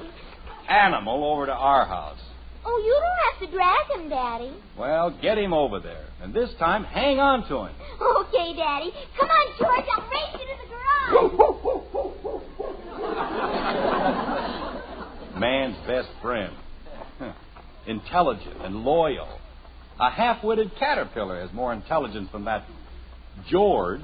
animal over to our house. Oh, you don't have to drag him, Daddy. Well, get him over there. And this time, hang on to him. Okay, Daddy. Come on, George. I'll race you to the garage. Man's best friend. Intelligent and loyal. A half-witted caterpillar has more intelligence than that George.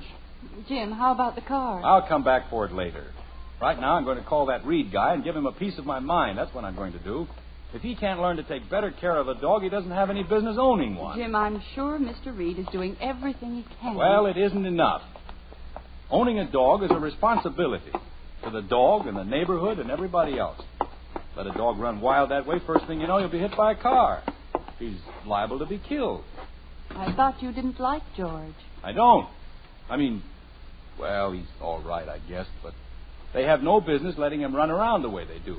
Jim, how about the car? I'll come back for it later. Right now, I'm going to call that Reed guy and give him a piece of my mind. That's what I'm going to do. If he can't learn to take better care of a dog, he doesn't have any business owning one. Jim, I'm sure Mr. Reed is doing everything he can. Well, it isn't enough. Owning a dog is a responsibility to the dog and the neighborhood and everybody else. Let a dog run wild that way, first thing you know, he'll be hit by a car. He's liable to be killed. I thought you didn't like George. I don't. I mean, Well, he's all right, I guess, but they have no business letting him run around the way they do.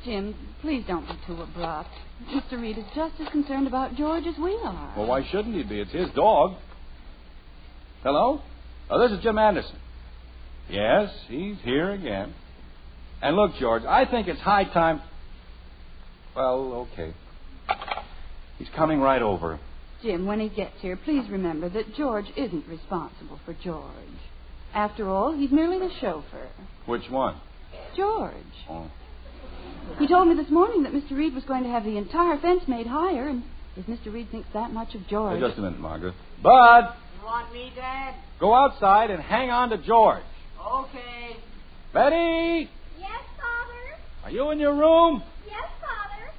Jim, please don't be too abrupt. Mr. Reed is just as concerned about George as we are. Well, why shouldn't he be? It's his dog. Hello? Oh, this is Jim Anderson. Yes, he's here again. And look, George, I think it's high time... Well, okay. He's coming right over. Jim, when he gets here, please remember that George isn't responsible for George. After all, he's merely the chauffeur. Which one? George. Oh. He told me this morning that Mr. Reed was going to have the entire fence made higher, and if Mr. Reed thinks that much of George... Hey, just a minute, Margaret. Bud! You want me, Dad? Go outside and hang on to George. Okay. Betty! Yes, Father? Are you in your room? Yes, Father.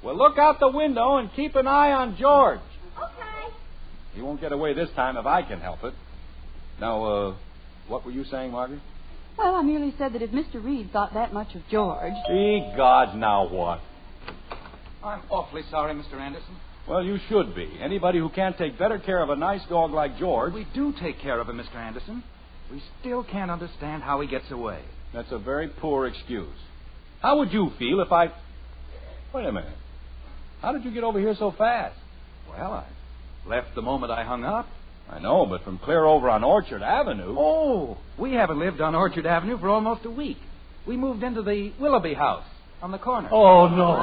Well, look out the window and keep an eye on George. Okay. He won't get away this time if I can help it. Now, what were you saying, Margaret? Well, I merely said that if Mr. Reed thought that much of George... Be God, now what? I'm awfully sorry, Mr. Anderson. Well, you should be. Anybody who can't take better care of a nice dog like George... We do take care of him, Mr. Anderson. We still can't understand how he gets away. That's a very poor excuse. How would you feel if I... Wait a minute. How did you get over here so fast? Well, I left the moment I hung up. I know, but from clear over on Orchard Avenue... Oh, we haven't lived on Orchard Avenue for almost a week. We moved into the Willoughby house on the corner. Oh, no.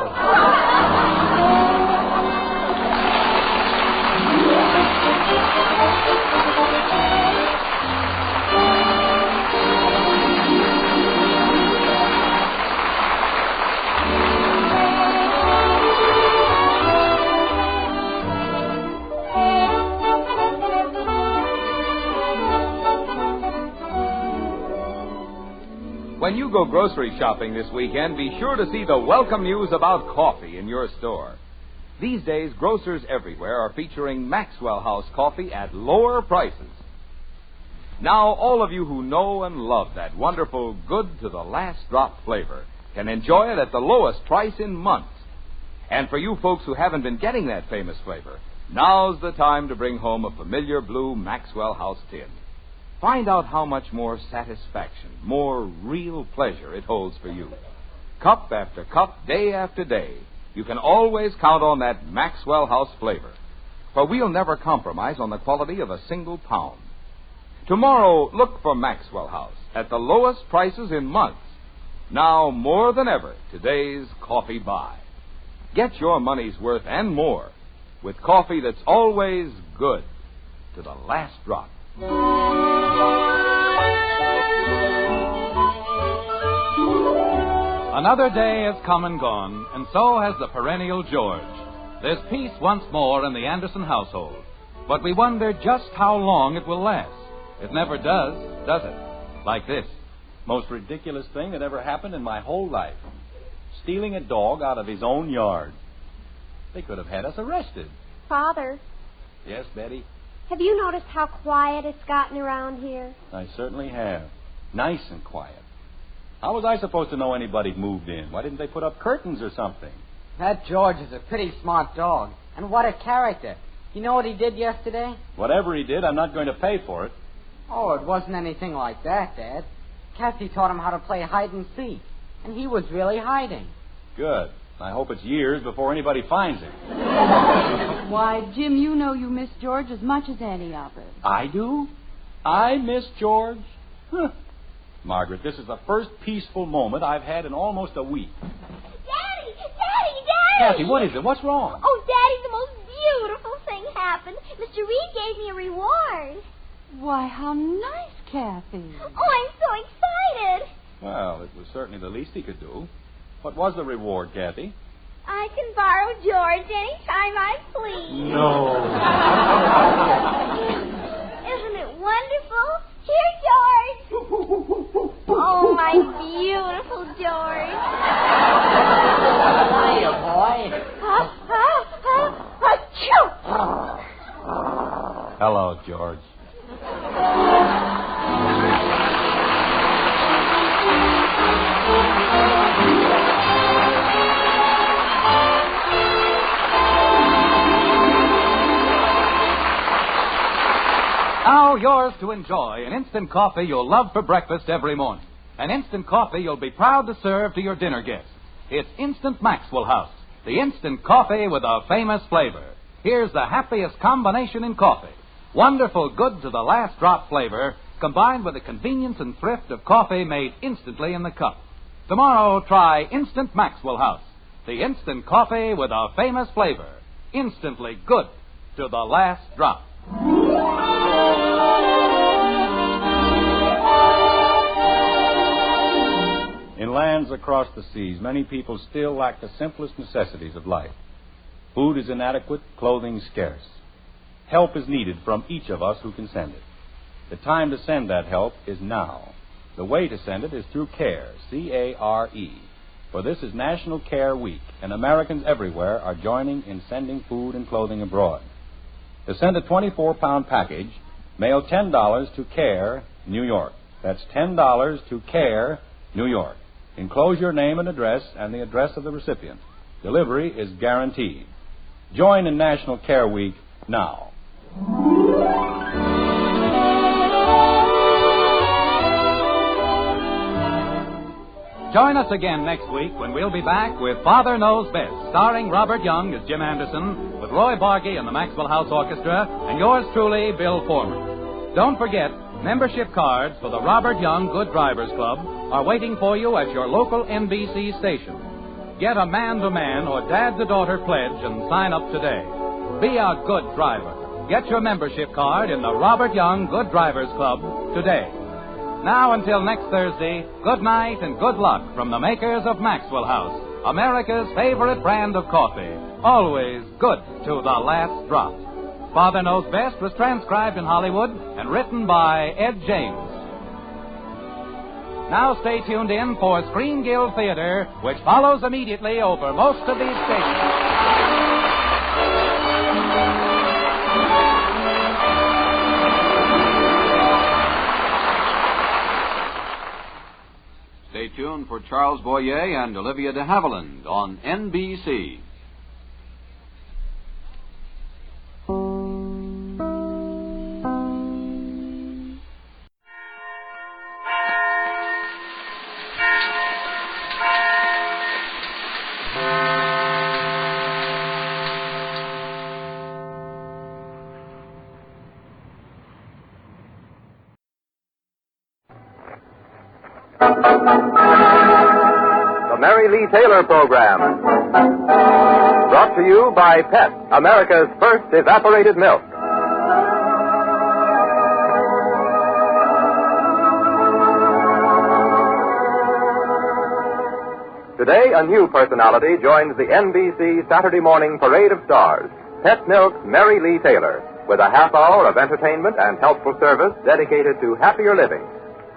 When you go grocery shopping this weekend, be sure to see the welcome news about coffee in your store. These days, grocers everywhere are featuring Maxwell House coffee at lower prices. Now, all of you who know and love that wonderful good-to-the-last-drop flavor can enjoy it at the lowest price in months. And for you folks who haven't been getting that famous flavor, now's the time to bring home a familiar blue Maxwell House tin. Find out how much more satisfaction, more real pleasure it holds for you. Cup after cup, day after day, you can always count on that Maxwell House flavor. For we'll never compromise on the quality of a single pound. Tomorrow, look for Maxwell House at the lowest prices in months. Now, more than ever, today's coffee buy. Get your money's worth and more with coffee that's always good to the last drop. Another day has come and gone, and so has the perennial George. There's peace once more in the Anderson household, but we wonder just how long it will last. It never does it? Like this. Most ridiculous thing that ever happened in my whole life. Stealing a dog out of his own yard. They could have had us arrested. Father. Yes, Betty? Have you noticed how quiet it's gotten around here? I certainly have. Nice and quiet. How was I supposed to know anybody'd moved in? Why didn't they put up curtains or something? That George is a pretty smart dog. And what a character. You know what he did yesterday? Whatever he did, I'm not going to pay for it. Oh, it wasn't anything like that, Dad. Kathy taught him how to play hide and seek. And he was really hiding. Good. I hope it's years before anybody finds him. Why, Jim, you know you miss George as much as any of us. I do? I miss George? Huh. Margaret, this is the first peaceful moment I've had in almost a week. Daddy! Daddy! Kathy, what is it? What's wrong? Oh, Daddy, the most beautiful thing happened. Mr. Reed gave me a reward. Why, how nice, Kathy. Oh, I'm so excited. Well, it was certainly the least he could do. What was the reward, Kathy? I can borrow George anytime I please. No. Isn't it wonderful? Here, George. Oh, my beautiful George. Hiya, boy. Achoo! Hello, George. Now yours to enjoy, an instant coffee you'll love for breakfast every morning. An instant coffee you'll be proud to serve to your dinner guests. It's Instant Maxwell House, the instant coffee with a famous flavor. Here's the happiest combination in coffee. Wonderful good to the last drop flavor, combined with the convenience and thrift of coffee made instantly in the cup. Tomorrow, try Instant Maxwell House, the instant coffee with a famous flavor. Instantly good to the last drop. In lands across the seas, many people still lack the simplest necessities of life. Food is inadequate, clothing scarce. Help is needed from each of us who can send it. The time to send that help is now. The way to send it is through CARE, C-A-R-E. For this is National Care Week, and Americans everywhere are joining in sending food and clothing abroad. To send a 24-pound package, mail $10 to CARE, New York. That's $10 to CARE, New York. Enclose your name and address and the address of the recipient. Delivery is guaranteed. Join in National Care Week now. Join us again next week when we'll be back with Father Knows Best, starring Robert Young as Jim Anderson, with Roy Bargy and the Maxwell House Orchestra, and yours truly, Bill Foreman. Don't forget, membership cards for the Robert Young Good Drivers Club are waiting for you at your local NBC station. Get a man-to-man or dad-to-daughter pledge and sign up today. Be a good driver. Get your membership card in the Robert Young Good Drivers Club today. Now, until next Thursday, good night and good luck from the makers of Maxwell House, America's favorite brand of coffee. Always good to the last drop. Father Knows Best was transcribed in Hollywood and written by Ed James. Now stay tuned in for Screen Guild Theater, which follows immediately over most of these stations. Stay tuned for Charles Boyer and Olivia de Havilland on NBC. Mary Lee Taylor Program. Brought to you by Pet, America's first evaporated milk. Today, a new personality joins the NBC Saturday morning parade of stars. Pet Milk's Mary Lee Taylor, with a half hour of entertainment and helpful service dedicated to happier living.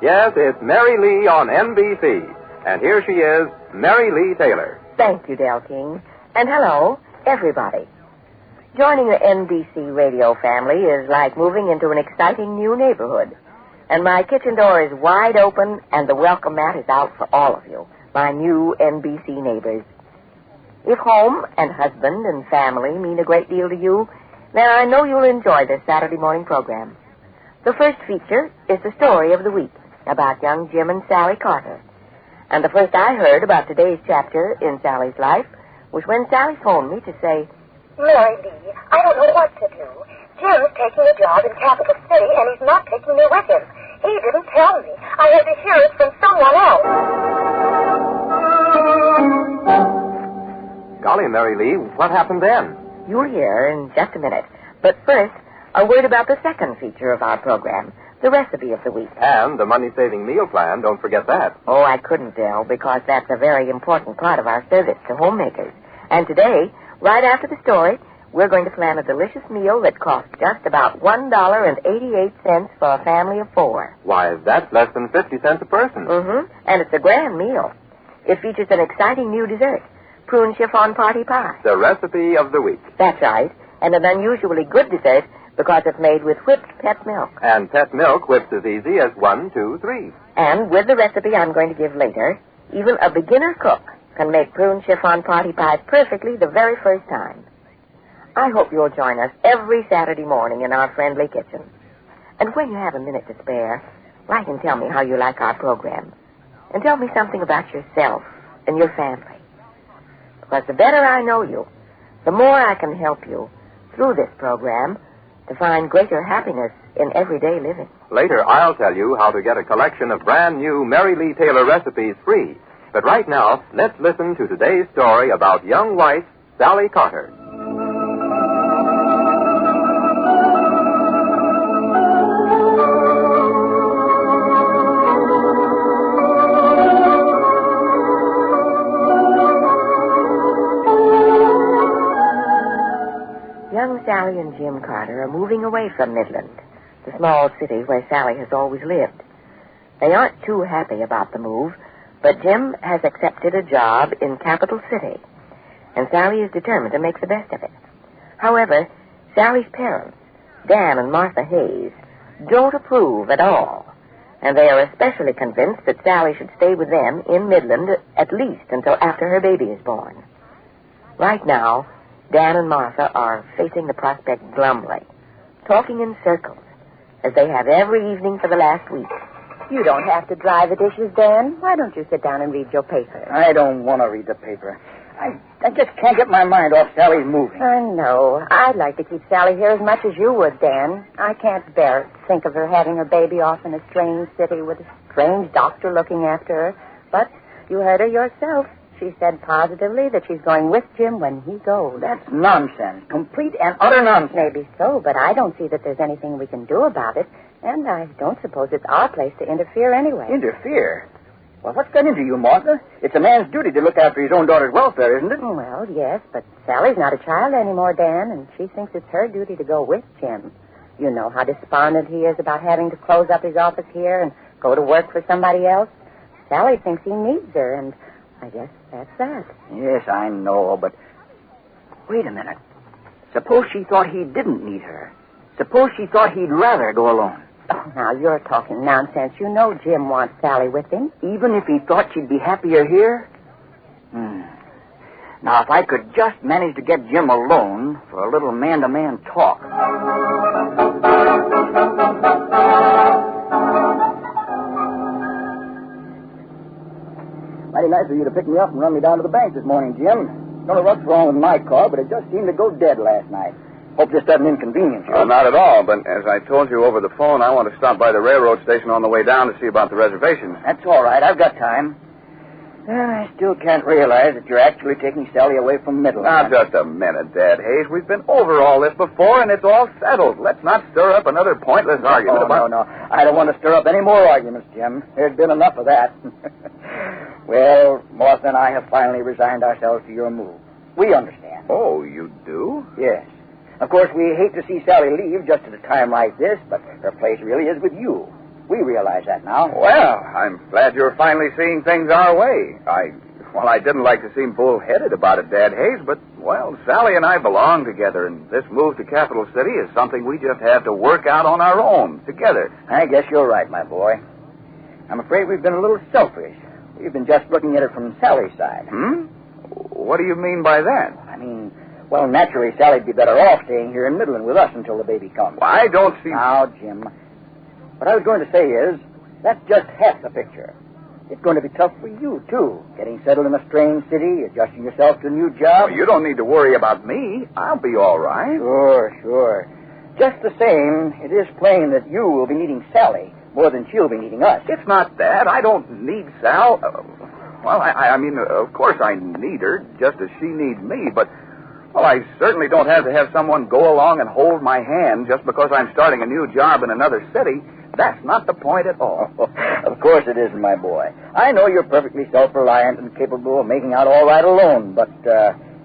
Yes, it's Mary Lee on NBC. And here she is, Mary Lee Taylor. Thank you, Del King. And hello, everybody. Joining the NBC radio family is like moving into an exciting new neighborhood. And my kitchen door is wide open, and the welcome mat is out for all of you, my new NBC neighbors. If home and husband and family mean a great deal to you, then I know you'll enjoy this Saturday morning program. The first feature is the story of the week about young Jim and Sally Carter. And the first I heard about today's chapter in Sally's life was when Sally phoned me to say, Mary Lee, I don't know what to do. Jim's taking a job in Capital City, and he's not taking me with him. He didn't tell me. I had to hear it from someone else. Golly, Mary Lee, what happened then? You'll hear in just a minute. But first, a word about the second feature of our program, the recipe of the week. And the money-saving meal plan, don't forget that. Oh, I couldn't, Del, because that's a very important part of our service to homemakers. And today, right after the story, we're going to plan a delicious meal that costs just about $1.88 for a family of 4. Why, that's less than 50 cents a person. Mm-hmm. And it's a grand meal. It features an exciting new dessert, prune chiffon party pie. The recipe of the week. That's right. And an unusually good dessert because it's made with whipped pet milk. And pet milk whips as easy as 1, 2, 3. And with the recipe I'm going to give later, even a beginner cook can make prune chiffon party pies perfectly the very first time. I hope you'll join us every Saturday morning in our friendly kitchen. And when you have a minute to spare, write and tell me how you like our program. And tell me something about yourself and your family. Because the better I know you, the more I can help you through this program to find greater happiness in everyday living. Later, I'll tell you how to get a collection of brand new Mary Lee Taylor recipes free. But right now, let's listen to today's story about young wife Sally Carter. Young Sally and Jim Carter are moving away from Midland, the small city where Sally has always lived. They aren't too happy about the move, but Jim has accepted a job in Capital City, and Sally is determined to make the best of it. However, Sally's parents, Dan and Martha Hayes, don't approve at all, and they are especially convinced that Sally should stay with them in Midland at least until after her baby is born. Right now, Dan and Martha are facing the prospect glumly, talking in circles, as they have every evening for the last week. You don't have to dry the dishes, Dan. Why don't you sit down and read your paper? I don't want to read the paper. I just can't get my mind off Sally's moving. I know. I'd like to keep Sally here as much as you would, Dan. I can't bear it to think of her having her baby off in a strange city with a strange doctor looking after her. But you heard her yourself. She said positively that she's going with Jim when he goes. That's nonsense. Complete and utter nonsense. Maybe so, but I don't see that there's anything we can do about it. And I don't suppose it's our place to interfere anyway. Interfere? Well, what's got into you, Martha? It's a man's duty to look after his own daughter's welfare, isn't it? Well, yes, but Sally's not a child anymore, Dan, and she thinks it's her duty to go with Jim. You know how despondent he is about having to close up his office here and go to work for somebody else. Sally thinks he needs her, and I guess that's that. Yes, I know, but wait a minute. Suppose she thought he didn't need her. Suppose she thought he'd rather go alone. Oh, now you're talking nonsense. You know Jim wants Sally with him. Even if he thought she'd be happier here? Now, if I could just manage to get Jim alone for a little man-to-man talk. Mighty nice of you to pick me up and run me down to the bank this morning, Jim. Don't know what's wrong with my car, but it just seemed to go dead last night. Hope this doesn't inconvenience you. Oh, not at all, but as I told you over the phone, I want to stop by the railroad station on the way down to see about the reservations. That's all right. I've got time. I still can't realize that you're actually taking Sally away from Midland. Now, just a minute, Dad Hayes. We've been over all this before, and it's all settled. Let's not stir up another pointless argument about... No. I don't want to stir up any more arguments, Jim. There's been enough of that. Well, Martha and I have finally resigned ourselves to your move. We understand. Oh, you do? Yes. Of course, we hate to see Sally leave just at a time like this, but her place really is with you. We realize that now. Well, I'm glad you're finally seeing things our way. I didn't like to seem bull-headed about it, Dad Hayes, but, well, Sally and I belong together, and this move to Capital City is something we just have to work out on our own, together. I guess you're right, my boy. I'm afraid we've been a little selfish. We've been just looking at it from Sally's side. What do you mean by that? Well, naturally, Sally'd be better off staying here in Midland with us until the baby comes. Well, I don't see... Now, Jim, what I was going to say is, that's just half the picture. It's going to be tough for you, too, getting settled in a strange city, adjusting yourself to a new job. Well, you don't need to worry about me. I'll be all right. Sure. Just the same, it is plain that you will be needing Sally more than she'll be needing us. It's not that. I don't need Sal. I mean, of course I need her, just as she needs me, but... Well, I certainly don't have to have someone go along and hold my hand just because I'm starting a new job in another city. That's not the point at all. Of course it isn't, my boy. I know you're perfectly self-reliant and capable of making out all right alone, but,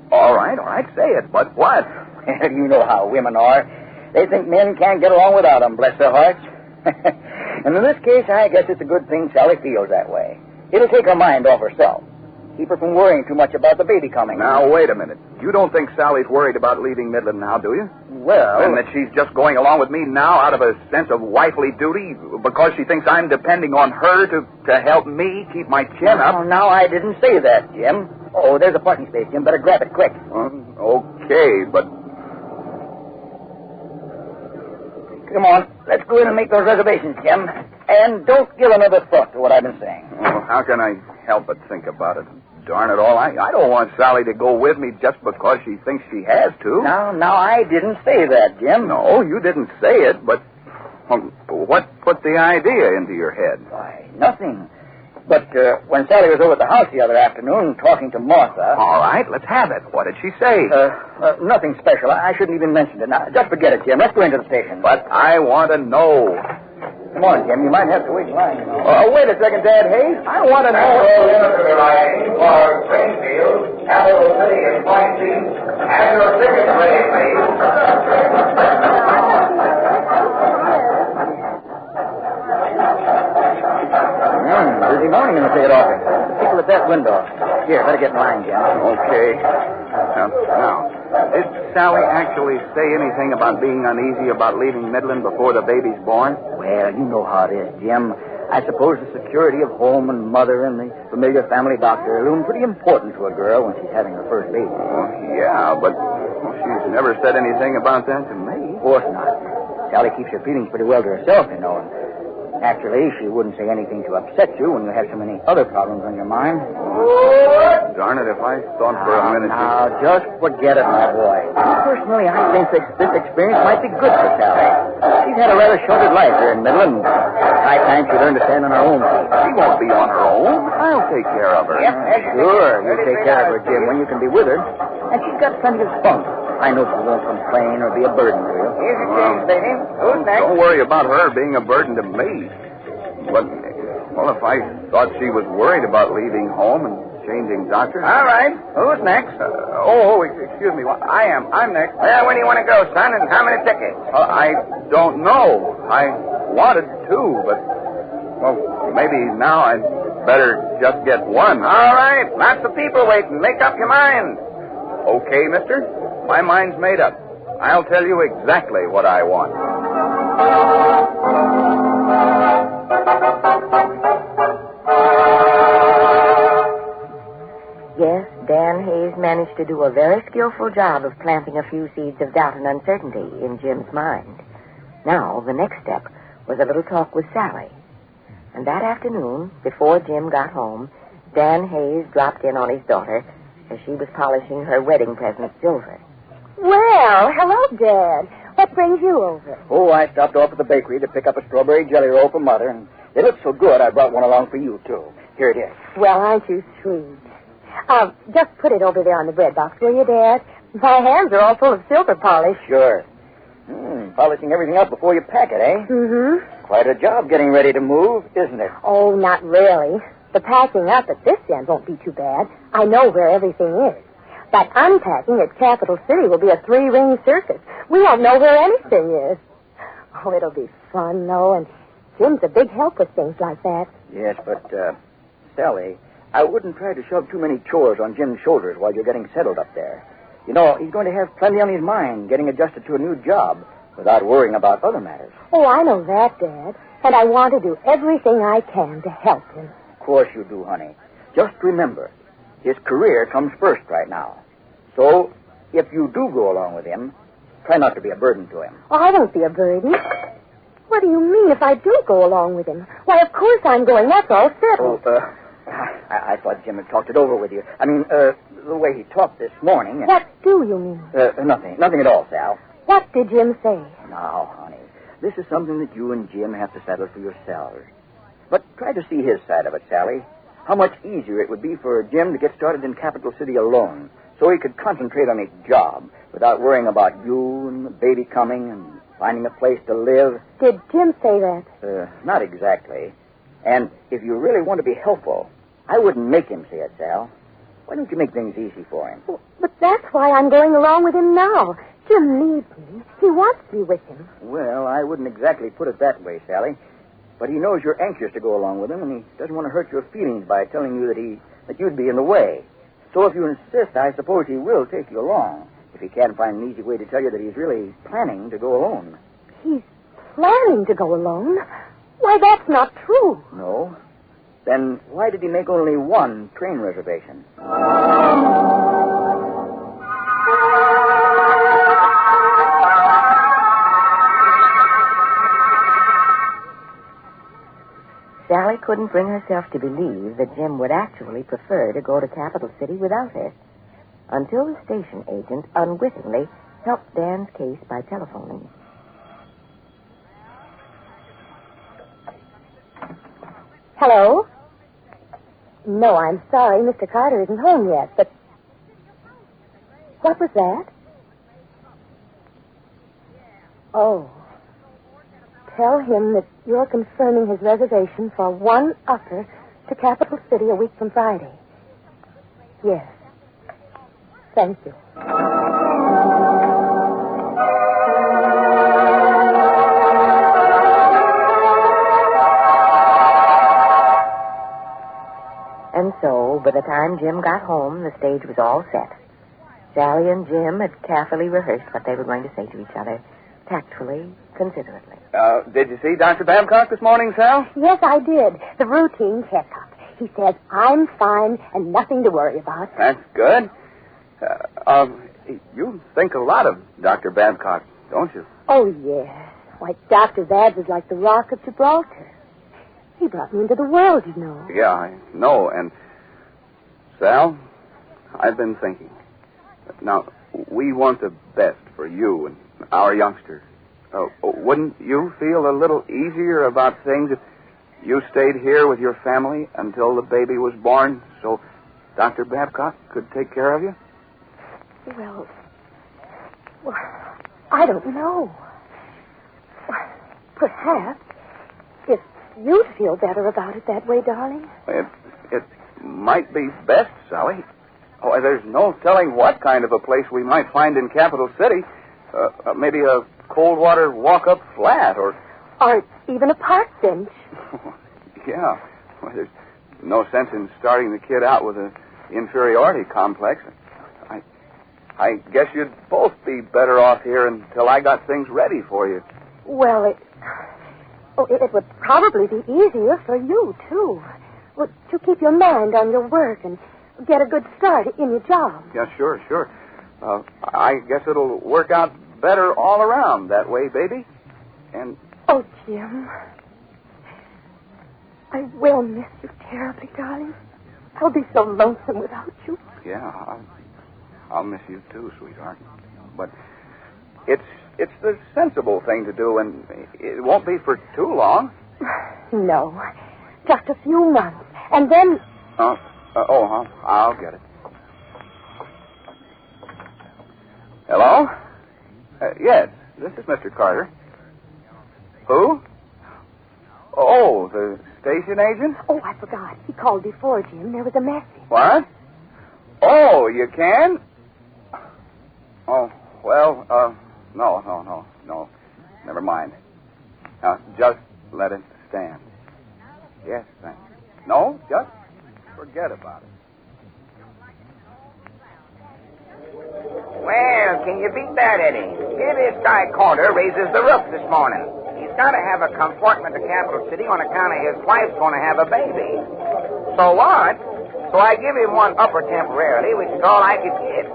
All right, say it, but what? You know how women are. They think men can't get along without them, bless their hearts. And in this case, I guess it's a good thing Sally feels that way. It'll take her mind off herself. Keep her from worrying too much about the baby coming. Now, wait a minute. You don't think Sally's worried about leaving Midland now, do you? Well... And that she's just going along with me now out of a sense of wifely duty because she thinks I'm depending on her to help me keep my chin up? Oh, now, I didn't say that, Jim. Oh, there's a parking space, Jim. Better grab it quick. Okay, but... come on. Let's go in and make those reservations, Jim. And don't give another thought to what I've been saying. Well, how can I help but think about it? Darn it all, I don't want Sally to go with me just because she thinks she has to. Now, I didn't say that, Jim. No, you didn't say it, but what put the idea into your head? Why, nothing. But when Sally was over at the house the other afternoon talking to Martha... All right, let's have it. What did she say? Nothing special. I shouldn't even mention it. Now, just forget it, Jim. Let's go into the station. But I want to know. Come on, Jim. You might have to wait in line. Wait a second, Dad Hayes. I want to know... for Springfield, capital city in Point C. Have your tickets ready, please. Busy morning in the ticket office. People at that window. Here, better get in line, Jim. Okay. Now, did Sally actually say anything about being uneasy about leaving Midland before the baby's born? Well, you know how it is, Jim. I suppose the security of home and mother and the familiar family doctor loom pretty important to a girl when she's having her first baby. Oh, yeah, but she's never said anything about that to me. Of course not. Sally keeps her feelings pretty well to herself, you know. Naturally, she wouldn't say anything to upset you when you have so many other problems on your mind. Darn it, if I thought for a minute... Now, just forget it, my boy. Personally, I think this experience might be good for Sally. She's had a rather sheltered life here in Midland. High time she learned to stand on her own feet. She won't be on her own. I'll take care of her. Yep, sure. You take care of her, Jim, when you can be with her. And she's got plenty of spunk. I know she won't complain or be a burden to you. Here's your change, baby. Who's next? Don't worry about her being a burden to me. But, well, if I thought she was worried about leaving home and changing doctors... All right. Who's next? Excuse me. I'm next. Well, where do you want to go, son, and how many tickets? I don't know. I wanted to, but, well, maybe now I'd better just get one. All right. Lots of people waiting. Make up your mind. Okay, mister. My mind's made up. I'll tell you exactly what I want. Yes, Dan Hayes managed to do a very skillful job of planting a few seeds of doubt and uncertainty in Jim's mind. Now, the next step was a little talk with Sally. And that afternoon, before Jim got home, Dan Hayes dropped in on his daughter as she was polishing her wedding present silver. Well, hello, Dad. What brings you over? Oh, I stopped off at the bakery to pick up a strawberry jelly roll for Mother, and it looked so good I brought one along for you, too. Here it is. Well, aren't you sweet? Just put it over there on the bread box, will you, Dad? My hands are all full of silver polish. Sure. Polishing everything up before you pack it, eh? Mm-hmm. Quite a job getting ready to move, isn't it? Oh, not really. The packing up at this end won't be too bad. I know where everything is. But unpacking at Capital City will be a 3-ring circus. We won't know where anything is. Oh, it'll be fun, though, and Jim's a big help with things like that. Yes, but, Sally, I wouldn't try to shove too many chores on Jim's shoulders while you're getting settled up there. You know, he's going to have plenty on his mind getting adjusted to a new job without worrying about other matters. Oh, I know that, Dad. And I want to do everything I can to help him. Of course you do, honey. Just remember, his career comes first right now. So, if you do go along with him, try not to be a burden to him. Oh, I won't be a burden. What do you mean if I do go along with him? Why, of course I'm going. That's all settled. I thought Jim had talked it over with you. I mean, the way he talked this morning. What do you mean? Nothing at all, Sal. What did Jim say? Now, honey, this is something that you and Jim have to settle for yourselves. But try to see his side of it, Sally. How much easier it would be for Jim to get started in Capital City alone, so he could concentrate on his job without worrying about you and the baby coming and finding a place to live. Did Jim say that? Not exactly. And if you really want to be helpful, I wouldn't make him say it, Sal. Why don't you make things easy for him? But that's why I'm going along with him now. Jim needs me. He wants me with him. Well, I wouldn't exactly put it that way, Sally. But he knows you're anxious to go along with him, and he doesn't want to hurt your feelings by telling you that you'd be in the way. So if you insist, I suppose he will take you along, if he can't find an easy way to tell you that he's really planning to go alone. He's planning to go alone? Why, that's not true. No? Then why did he make only one train reservation? Sally couldn't bring herself to believe that Jim would actually prefer to go to Capital City without her, until the station agent unwittingly helped Dan's case by telephoning. Hello? No, I'm sorry. Mr. Carter isn't home yet, but... What was that? Oh. Tell him that you're confirming his reservation for one upper to Capital City a week from Friday. Yes. Thank you. And so, by the time Jim got home, the stage was all set. Sally and Jim had carefully rehearsed what they were going to say to each other, tactfully, considerately. Did you see Dr. Babcock this morning, Sal? Yes, I did. The routine kept up. He says, I'm fine and nothing to worry about. That's good. You think a lot of Dr. Babcock, don't you? Oh, yes. Why, Dr. Babs is like the Rock of Gibraltar. He brought me into the world, you know. Yeah, I know. And, Sal, I've been thinking. Now, we want the best for you and our youngster. Wouldn't you feel a little easier about things if you stayed here with your family until the baby was born so Dr. Babcock could take care of you? Well, I don't know. Perhaps, if you'd feel better about it that way, darling. It might be best, Sally. Oh, there's no telling what kind of a place we might find in Capital City. Maybe a cold water walk-up flat or even a park bench. Yeah. Well, there's no sense in starting the kid out with an inferiority complex. I guess you'd both be better off here until I got things ready for you. Well, it would probably be easier for you, too. Well, to keep your mind on your work and get a good start in your job. Yeah, sure. I guess it'll work out better all around that way, baby. And... Oh, Jim. I will miss you terribly, darling. I'll be so lonesome without you. Yeah, I'll miss you too, sweetheart. But it's the sensible thing to do, and it won't be for too long. No, just a few months, and then... I'll get it. Hello? Yes, this is Mr. Carter. Who? Oh, the station agent? Oh, I forgot. He called before, Jim. There was a message. What? Oh, you can? Oh, well, no. Never mind. Now, just let it stand. Yes, thanks. No, just forget about it. Well, can you beat that, Eddie? Here this guy Carter raises the roof this morning. He's got to have a compartment to Capital City on account of his wife's going to have a baby. So what? So I give him one upper temporarily, which is all I could get.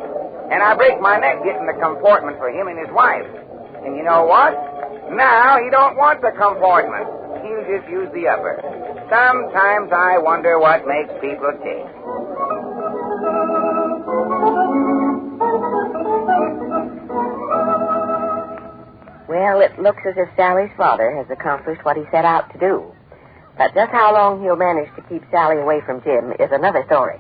And I break my neck getting the compartment for him and his wife. And you know what? Now he don't want the compartment. He'll just use the upper. Sometimes I wonder what makes people tick. Well, it looks as if Sally's father has accomplished what he set out to do. But just how long he'll manage to keep Sally away from Jim is another story.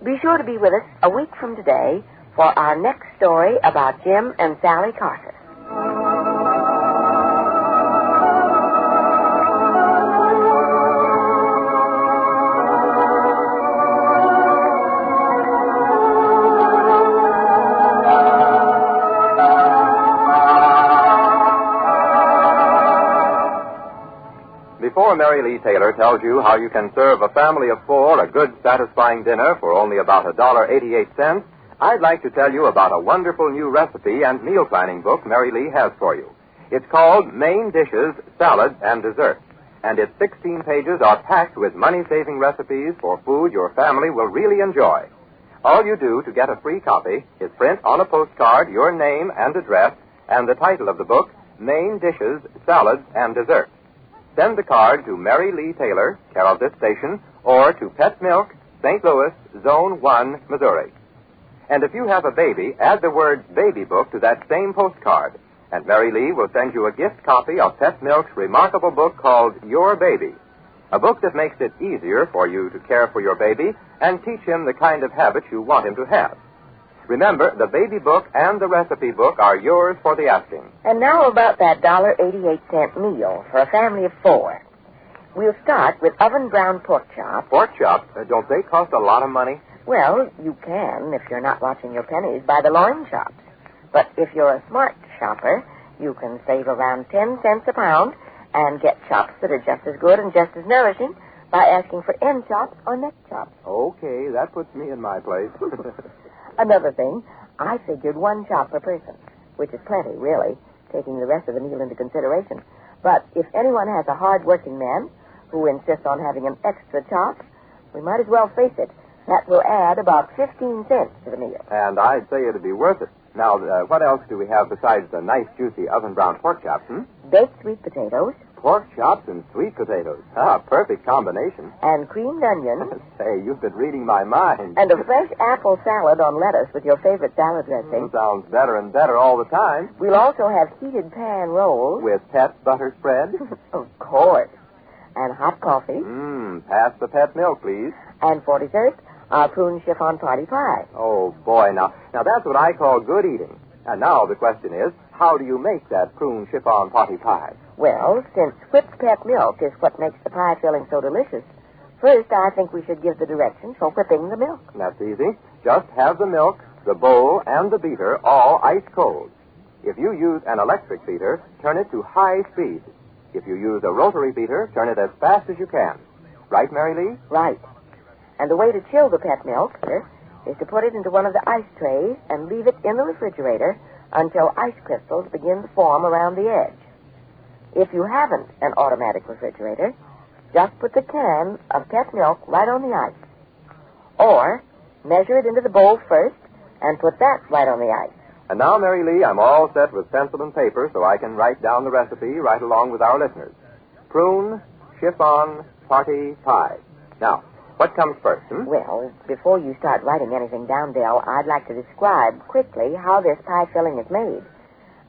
Be sure to be with us a week from today for our next story about Jim and Sally Carter. Before Mary Lee Taylor tells you how you can serve a family of four a good, satisfying dinner for only about $1.88, I'd like to tell you about a wonderful new recipe and meal planning book Mary Lee has for you. It's called Main Dishes, Salads, and Desserts, and its 16 pages are packed with money-saving recipes for food your family will really enjoy. All you do to get a free copy is print on a postcard your name and address and the title of the book, Main Dishes, Salads, and Desserts. Send the card to Mary Lee Taylor, care of this station, or to Pet Milk, St. Louis, Zone 1, Missouri. And if you have a baby, add the word baby book to that same postcard, and Mary Lee will send you a gift copy of Pet Milk's remarkable book called Your Baby, a book that makes it easier for you to care for your baby and teach him the kind of habits you want him to have. Remember, the baby book and the recipe book are yours for the asking. And now about that $1.88 meal for a family of 4. We'll start with oven-brown pork chops. Pork chops? Don't they cost a lot of money? Well, you can, if you're not watching your pennies, buy the loin chops. But if you're a smart shopper, you can save around 10 cents a pound and get chops that are just as good and just as nourishing by asking for end chops or neck chops. Okay, that puts me in my place. Another thing, I figured 1 chop per person, which is plenty, really, taking the rest of the meal into consideration. But if anyone has a hard-working man who insists on having an extra chop, we might as well face it. That will add about 15 cents to the meal. And I'd say it'd be worth it. Now, what else do we have besides the nice, juicy oven-brown pork chops, Baked sweet potatoes. Pork chops and sweet potatoes. Ah, perfect combination. And creamed onions. Say, you've been reading my mind. And a fresh apple salad on lettuce with your favorite salad dressing. Sounds better and better all the time. We'll also have heated pan rolls. With Pet butter spread? Of course. And hot coffee. Pass the Pet milk, please. And for dessert, our prune chiffon party pie. Oh, boy. Now that's what I call good eating. And now the question is, how do you make that prune chiffon party pie? Well, since whipped Pet milk is what makes the pie filling so delicious, first I think we should give the directions for whipping the milk. That's easy. Just have the milk, the bowl, and the beater all ice cold. If you use an electric beater, turn it to high speed. If you use a rotary beater, turn it as fast as you can. Right, Mary Lee? Right. And the way to chill the Pet milk is to put it into one of the ice trays and leave it in the refrigerator until ice crystals begin to form around the edge. If you haven't an automatic refrigerator, just put the can of Pet milk right on the ice. Or measure it into the bowl first and put that right on the ice. And now, Mary Lee, I'm all set with pencil and paper so I can write down the recipe right along with our listeners. Prune chiffon party pie. Now, what comes first, Well, before you start writing anything down, Dale, I'd like to describe quickly how this pie filling is made.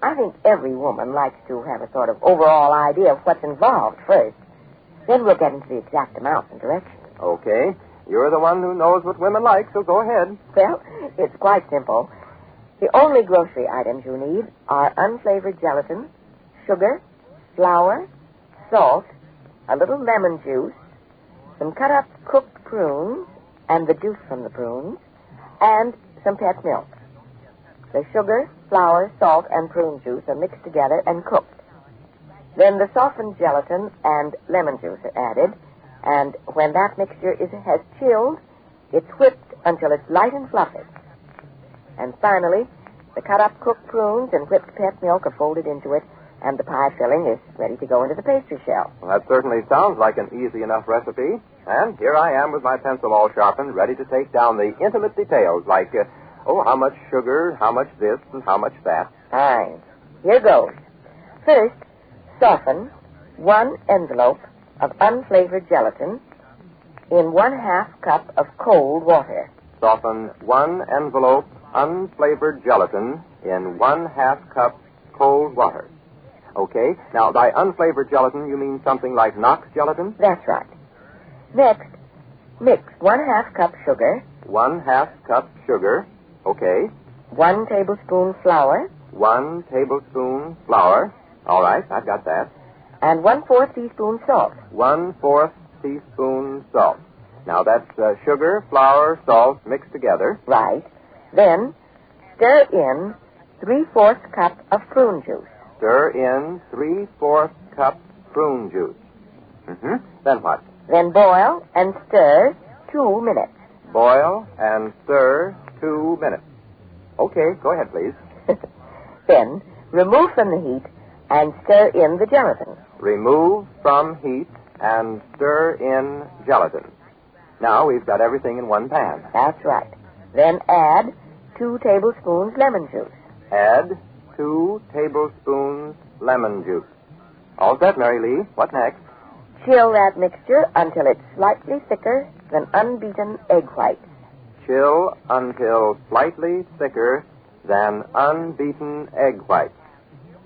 I think every woman likes to have a sort of overall idea of what's involved first. Then we'll get into the exact amounts and directions. Okay. You're the one who knows what women like, so go ahead. Well, it's quite simple. The only grocery items you need are unflavored gelatin, sugar, flour, salt, a little lemon juice, some cut-up cooked prunes, and the juice from the prunes, and some Pet milk. The sugar, flour, salt, and prune juice are mixed together and cooked. Then the softened gelatin and lemon juice are added, and when that mixture has chilled, it's whipped until it's light and fluffy. And finally, the cut-up cooked prunes and whipped Pet milk are folded into it, and the pie filling is ready to go into the pastry shell. Well, that certainly sounds like an easy enough recipe. And here I am with my pencil all sharpened, ready to take down the intimate details like, how much sugar, how much this, and how much that. Fine. Here goes. First, soften 1 envelope of unflavored gelatin in 1/2 cup of cold water. Soften 1 envelope unflavored gelatin in 1/2 cup cold water. Okay. Now, by unflavored gelatin, you mean something like Knox gelatin? That's right. Next, mix 1/2 cup sugar. 1/2 cup sugar. Okay. 1 tablespoon flour. 1 tablespoon flour. All right, I've got that. And 1/4 teaspoon salt. 1/4 teaspoon salt. Now, that's sugar, flour, salt mixed together. Right. Then, stir in 3/4 cup of prune juice. Stir in 3/4 cup prune juice. Then what? Then boil and stir 2 minutes. Boil and stir 2 minutes. Okay, go ahead, please. Then, remove from the heat and stir in the gelatin. Remove from heat and stir in gelatin. Now we've got everything in one pan. That's right. Then add 2 tablespoons lemon juice. Add 2 tablespoons lemon juice. All set, Mary Lee. What next? Chill that mixture until it's slightly thicker than unbeaten egg whites. Chill until slightly thicker than unbeaten egg whites.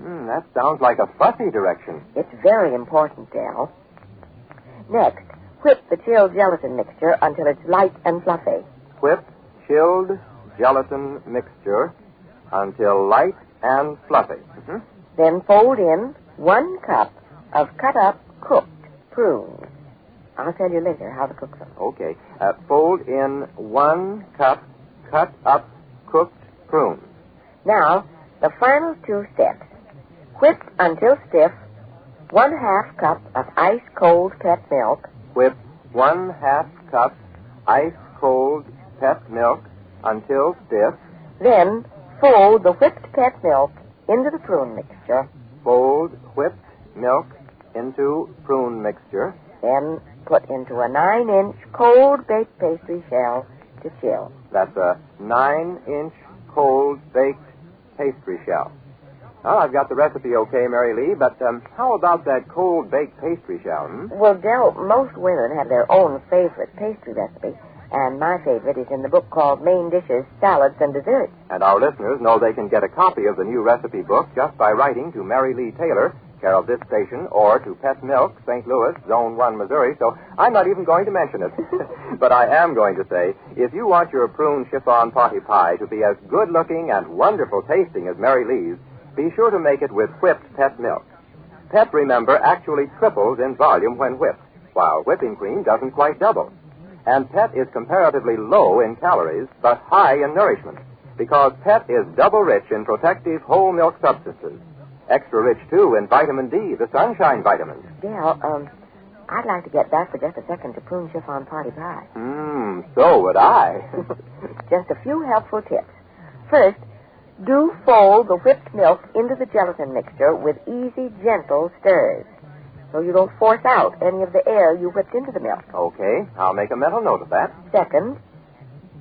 That sounds like a fussy direction. It's very important, Dale. Next, whip the chilled gelatin mixture until it's light and fluffy. Whip chilled gelatin mixture until light and fluffy. Then fold in 1 cup of cut-up cooked prunes. I'll tell you later how to cook them. Okay. Fold in 1 cup cut-up cooked prunes. Now, the final 2 steps. Whip until stiff 1/2 cup of ice-cold pet milk. Whip 1/2 cup ice-cold pet milk until stiff. Then fold the whipped pet milk into the prune mixture. Fold whipped milk into prune mixture. Then put into a 9-inch cold baked pastry shell to chill. That's a 9-inch cold baked pastry shell. Well, I've got the recipe okay, Mary Lee, but how about that cold baked pastry shell? Well, Del, most women have their own favorite pastry recipe, and my favorite is in the book called Main Dishes, Salads, and Desserts. And our listeners know they can get a copy of the new recipe book just by writing to Mary Lee Taylor, care of this station, or to Pet Milk, St. Louis, Zone 1, Missouri, so I'm not even going to mention it. But I am going to say, if you want your prune chiffon potty pie to be as good-looking and wonderful tasting as Mary Lee's, be sure to make it with whipped pet milk. Pet, remember, actually triples in volume when whipped, while whipping cream doesn't quite double. And Pet is comparatively low in calories, but high in nourishment, because Pet is double rich in protective whole milk substances. Extra rich, too, in vitamin D, the sunshine vitamin. Del, I'd like to get back for just a second to prune chiffon potty pie. So would I. Just a few helpful tips. First, do fold the whipped milk into the gelatin mixture with easy, gentle stirs, so you don't force out any of the air you whipped into the milk. Okay, I'll make a mental note of that. Second,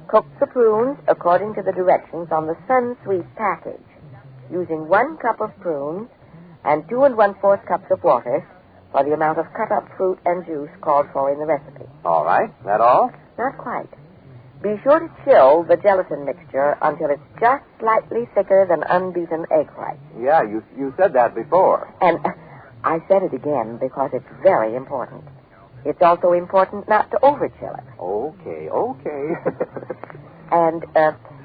cook the prunes according to the directions on the Sunsweet package, using 1 cup of prunes and 2 1/4 cups of water for the amount of cut-up fruit and juice called for in the recipe. All right, that all? Not quite. Be sure to chill the gelatin mixture until it's just slightly thicker than unbeaten egg white. Yeah, you said that before. And I said it again because it's very important. It's also important not to overchill it. Okay. And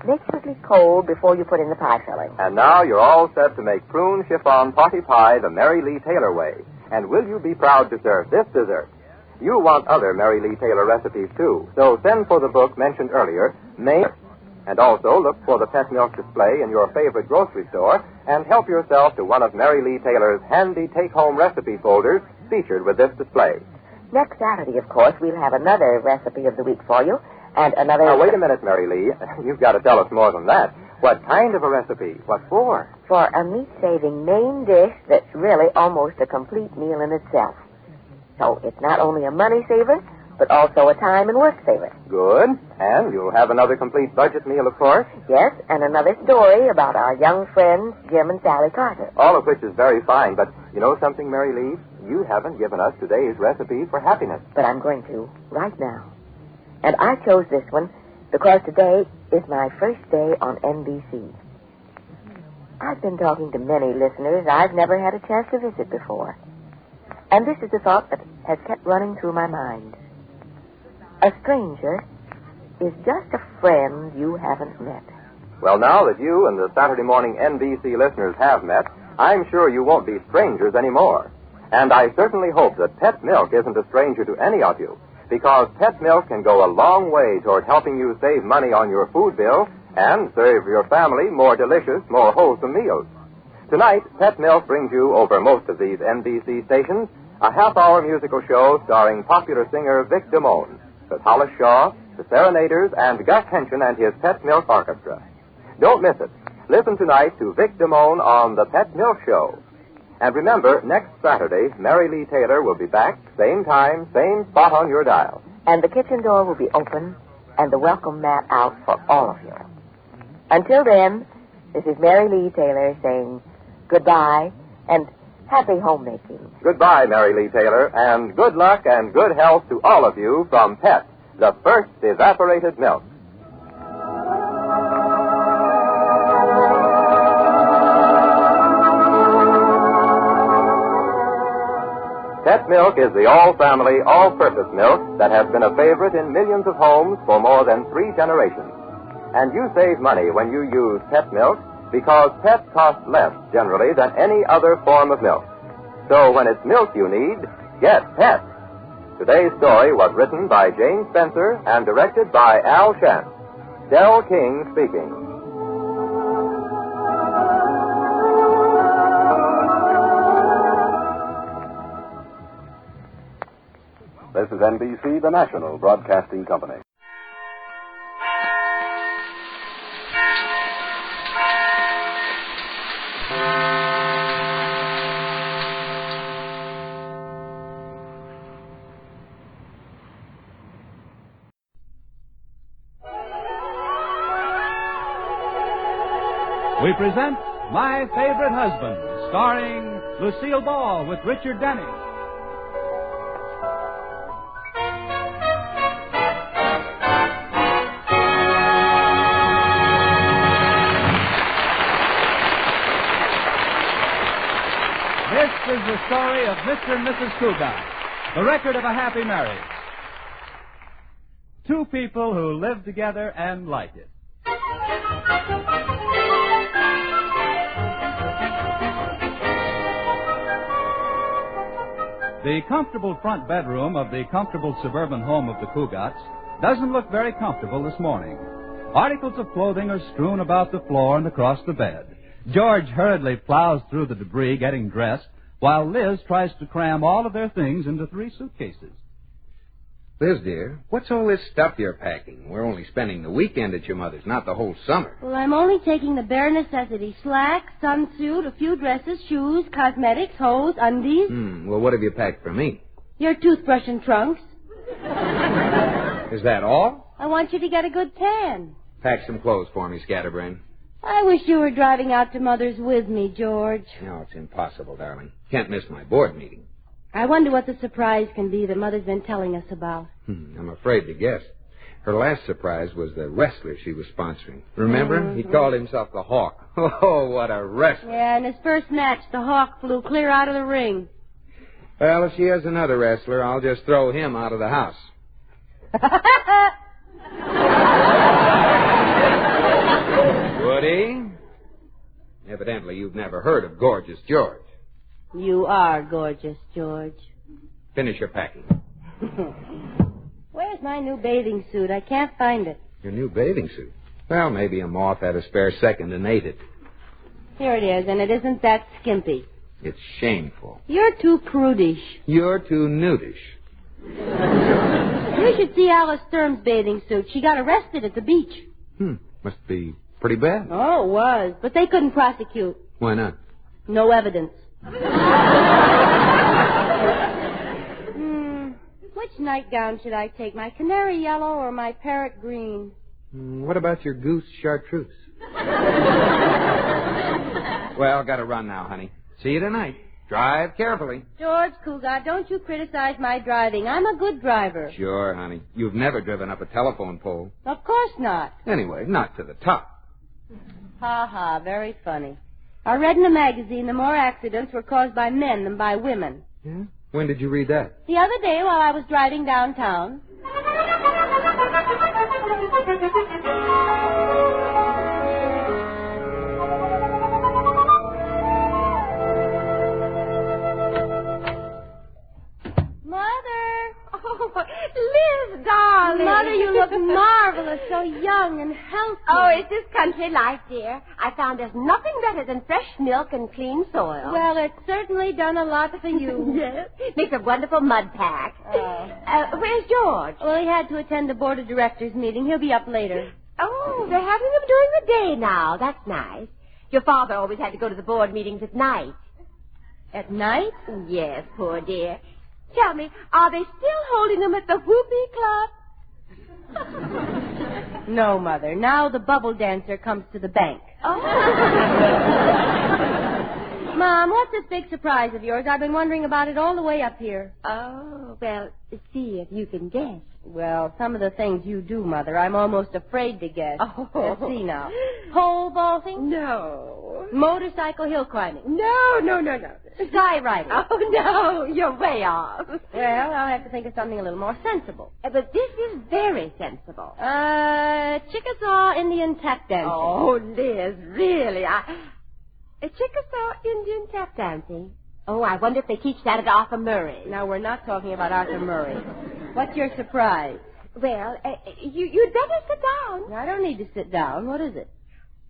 make sure it's cold before you put in the pie filling. And now you're all set to make prune chiffon potty pie the Mary Lee Taylor way. And will you be proud to serve this dessert? You'll want other Mary Lee Taylor recipes, too. So send for the book mentioned earlier, and also look for the pet milk display in your favorite grocery store, and help yourself to one of Mary Lee Taylor's handy take-home recipe folders featured with this display. Next Saturday, of course, we'll have another recipe of the week for you, and another... Now, wait a minute, Mary Lee. You've got to tell us more than that. What kind of a recipe? What for? For a meat-saving main dish that's really almost a complete meal in itself. So it's not only a money saver, but also a time and work saver. Good. And you'll have another complete budget meal, of course. Yes, and another story about our young friends, Jim and Sally Carter. All of which is very fine, but you know something, Mary Lee? You haven't given us today's recipe for happiness. But I'm going to right now. And I chose this one because today is my first day on NBC. I've been talking to many listeners I've never had a chance to visit before. And this is the thought that has kept running through my mind. A stranger is just a friend you haven't met. Well, now that you and the Saturday morning NBC listeners have met, I'm sure you won't be strangers anymore. And I certainly hope that Pet Milk isn't a stranger to any of you, because Pet Milk can go a long way toward helping you save money on your food bill and serve your family more delicious, more wholesome meals. Tonight, Pet Milk brings you, over most of these NBC stations, a half-hour musical show starring popular singer Vic Damone, with Hollis Shaw, the Serenaders, and Gus Henson and his Pet Milk Orchestra. Don't miss it. Listen tonight to Vic Damone on the Pet Milk Show. And remember, next Saturday, Mary Lee Taylor will be back, same time, same spot on your dial. And the kitchen door will be open and the welcome mat out for all of you. Until then, this is Mary Lee Taylor saying goodbye, and Happy homemaking. Goodbye, Mary Lee Taylor, and good luck and good health to all of you from Pet, the first evaporated milk. Pet milk is the all-family, all-purpose milk that has been a favorite in millions of homes for more than 3 generations. And you save money when you use Pet milk because Pet costs less, generally, than any other form of milk. So when it's milk you need, get Pet. Today's story was written by Jane Spencer and directed by Al Shant. Del King speaking. This is NBC, the national broadcasting company. We present My Favorite Husband, starring Lucille Ball with Richard Denning. This is the story of Mr. and Mrs. Cougat, the record of a happy marriage. 2 people who live together and like it. The comfortable front bedroom of the comfortable suburban home of the Cougats doesn't look very comfortable this morning. Articles of clothing are strewn about the floor and across the bed. George hurriedly plows through the debris getting dressed, while Liz tries to cram all of their things into 3 suitcases. Liz, dear, what's all this stuff you're packing? We're only spending the weekend at your mother's, not the whole summer. Well, I'm only taking the bare necessities. Slacks, sunsuit, a few dresses, shoes, cosmetics, hose, undies. Well, what have you packed for me? Your toothbrush and trunks. Is that all? I want you to get a good tan. Pack some clothes for me, Scatterbrain. I wish you were driving out to Mother's with me, George. No, it's impossible, darling. Can't miss my board meeting. I wonder what the surprise can be that Mother's been telling us about. I'm afraid to guess. Her last surprise was the wrestler she was sponsoring. Remember? Mm-hmm. He called himself the Hawk. Oh, what a wrestler. Yeah, in his first match, the Hawk flew clear out of the ring. Well, if she has another wrestler, I'll just throw him out of the house. Woody? Evidently, you've never heard of Gorgeous George. You are gorgeous, George. Finish your packing. Where's my new bathing suit? I can't find it. Your new bathing suit? Well, maybe a moth had a spare second and ate it. Here it is, and it isn't that skimpy. It's shameful. You're too prudish. You're too nudish. You should see Alice Sturm's bathing suit. She got arrested at the beach. Must be pretty bad. Oh, it was. But they couldn't prosecute. Why not? No evidence. Which nightgown should I take? My canary yellow or my parrot green? What about your goose chartreuse? Well, gotta run now, honey. See you tonight. Drive carefully. George Cougat, don't you criticize my driving. I'm a good driver. Sure, honey. You've never driven up a telephone pole. Of course not. Anyway, not to the top. Ha ha, very funny. I read in a magazine that more accidents were caused by men than by women. Yeah? When did you read that? The other day while I was driving downtown. Liz, darling. Mother, you look marvelous, so young and healthy. Oh, it's this country life, dear. I found there's nothing better than fresh milk and clean soil. Well, it's certainly done a lot for you. Yes. Makes a wonderful mud pack. Where's George? Well, he had to attend the board of directors meeting. He'll be up later. Oh, they're having them during the day now. That's nice. Your father always had to go to the board meetings at night. At night? Yes, poor dear. Tell me, are they still holding them at the Whoopee Club? No, Mother. Now the bubble dancer comes to the bank. Oh. Mom, what's this big surprise of yours? I've been wondering about it all the way up here. Oh, well, see if you can guess. Well, some of the things you do, Mother, I'm almost afraid to guess. Oh. Let's see now. Pole vaulting? No. Motorcycle hill climbing? No. Skywriting? Oh, no, you're way off. Well, I'll have to think of something a little more sensible. But this is very sensible. Chickasaw Indian tap dancing. Oh, Liz, really? Chickasaw Indian tap dancing? Oh, I wonder if they teach that at Arthur Murray. Now, we're not talking about Arthur Murray. What's your surprise? Well, you'd better sit down. I don't need to sit down. What is it?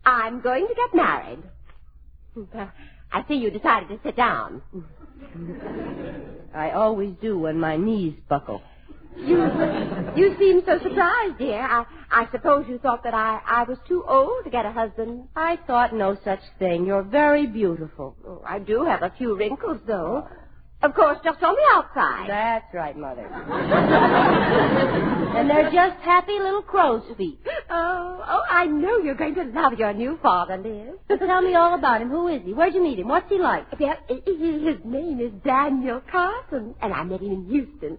I'm going to get married. I see you decided to sit down. I always do when my knees buckle. You seem so surprised, dear. I suppose you thought that I was too old to get a husband. I thought no such thing. You're very beautiful. Oh, I do have a few wrinkles, though. Of course, just on the outside. That's right, Mother. And they're just happy little crow's feet. Oh, I know you're going to love your new father, Liz. Tell me all about him. Who is he? Where'd you meet him? What's he like? Well, his name is Daniel Carson, and I met him in Houston.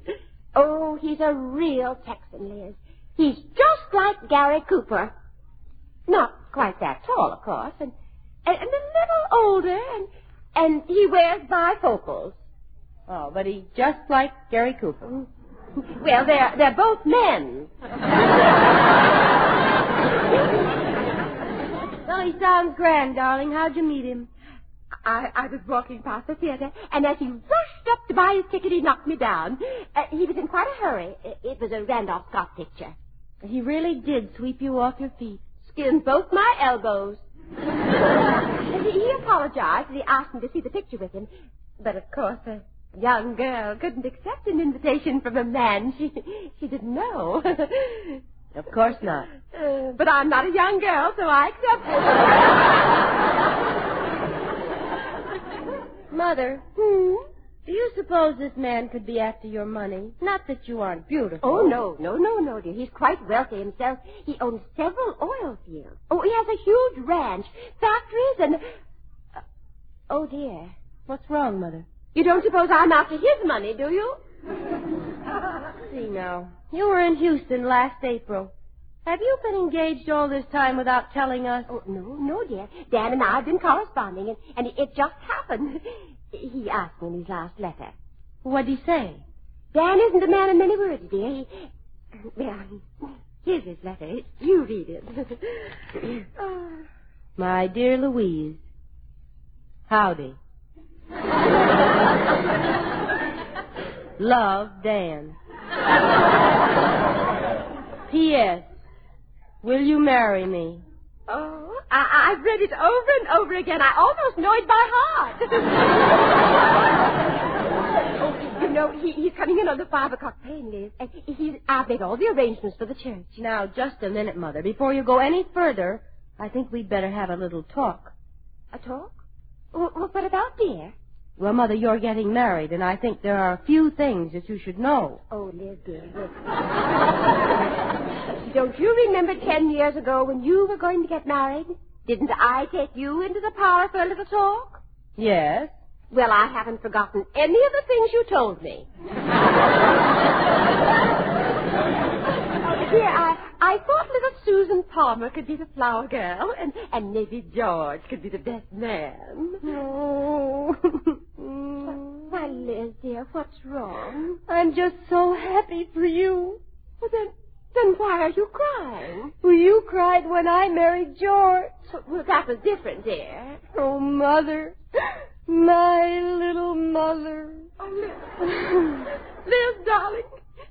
Oh, he's a real Texan, Liz. He's just like Gary Cooper. Not quite that tall, of course, and a little older, and he wears bifocals. Oh, but he's just like Gary Cooper. Well, they're both men. Well, he sounds grand, darling. How'd you meet him? I was walking past the theater, and as he rushed up to buy his ticket, he knocked me down. He was in quite a hurry. It was a Randolph Scott picture. He really did sweep you off your feet. Skinned both my elbows. He apologized, and he asked me to see the picture with him. But, of course, a young girl couldn't accept an invitation from a man she didn't know. Of course not. But I'm not a young girl, so I accept. Mother, do you suppose this man could be after your money? Not that you aren't beautiful. Oh, no, dear. He's quite wealthy himself. He owns several oil fields. Oh, he has a huge ranch, factories, and... oh, dear. What's wrong, Mother? You don't suppose I'm after his money, do you? See now. You were in Houston last April. Have you been engaged all this time without telling us? Oh, no, dear. Dan and I have been corresponding, and it just happened. He asked me in his last letter. What'd he say? Dan isn't a man of many words, dear. Well, here's his letter. You read it. My dear Louise, howdy. Love, Dan. P.S. Will you marry me? Oh, I've read it over and over again. I almost know it by heart. Oh, you know, he's coming in on the 5 o'clock train, Liz. And I've made all the arrangements for the church. Now, just a minute, Mother. Before you go any further, I think we'd better have a little talk. A talk? Well, what about, dear? Well, Mother, you're getting married, and I think there are a few things that you should know. Oh, Liz, dear, Liz. Don't you remember 10 years ago when you were going to get married? Didn't I take you into the parlor for a little talk? Yes. Well, I haven't forgotten any of the things you told me. Dear, I thought little Susan Palmer could be the flower girl, and maybe George could be the best man. Oh. Why, Liz, dear, what's wrong? I'm just so happy for you. Well, then why are you crying? Well, you cried when I married George. Well, that was different, dear. Oh, Mother. My little mother. Oh, Liz, darling.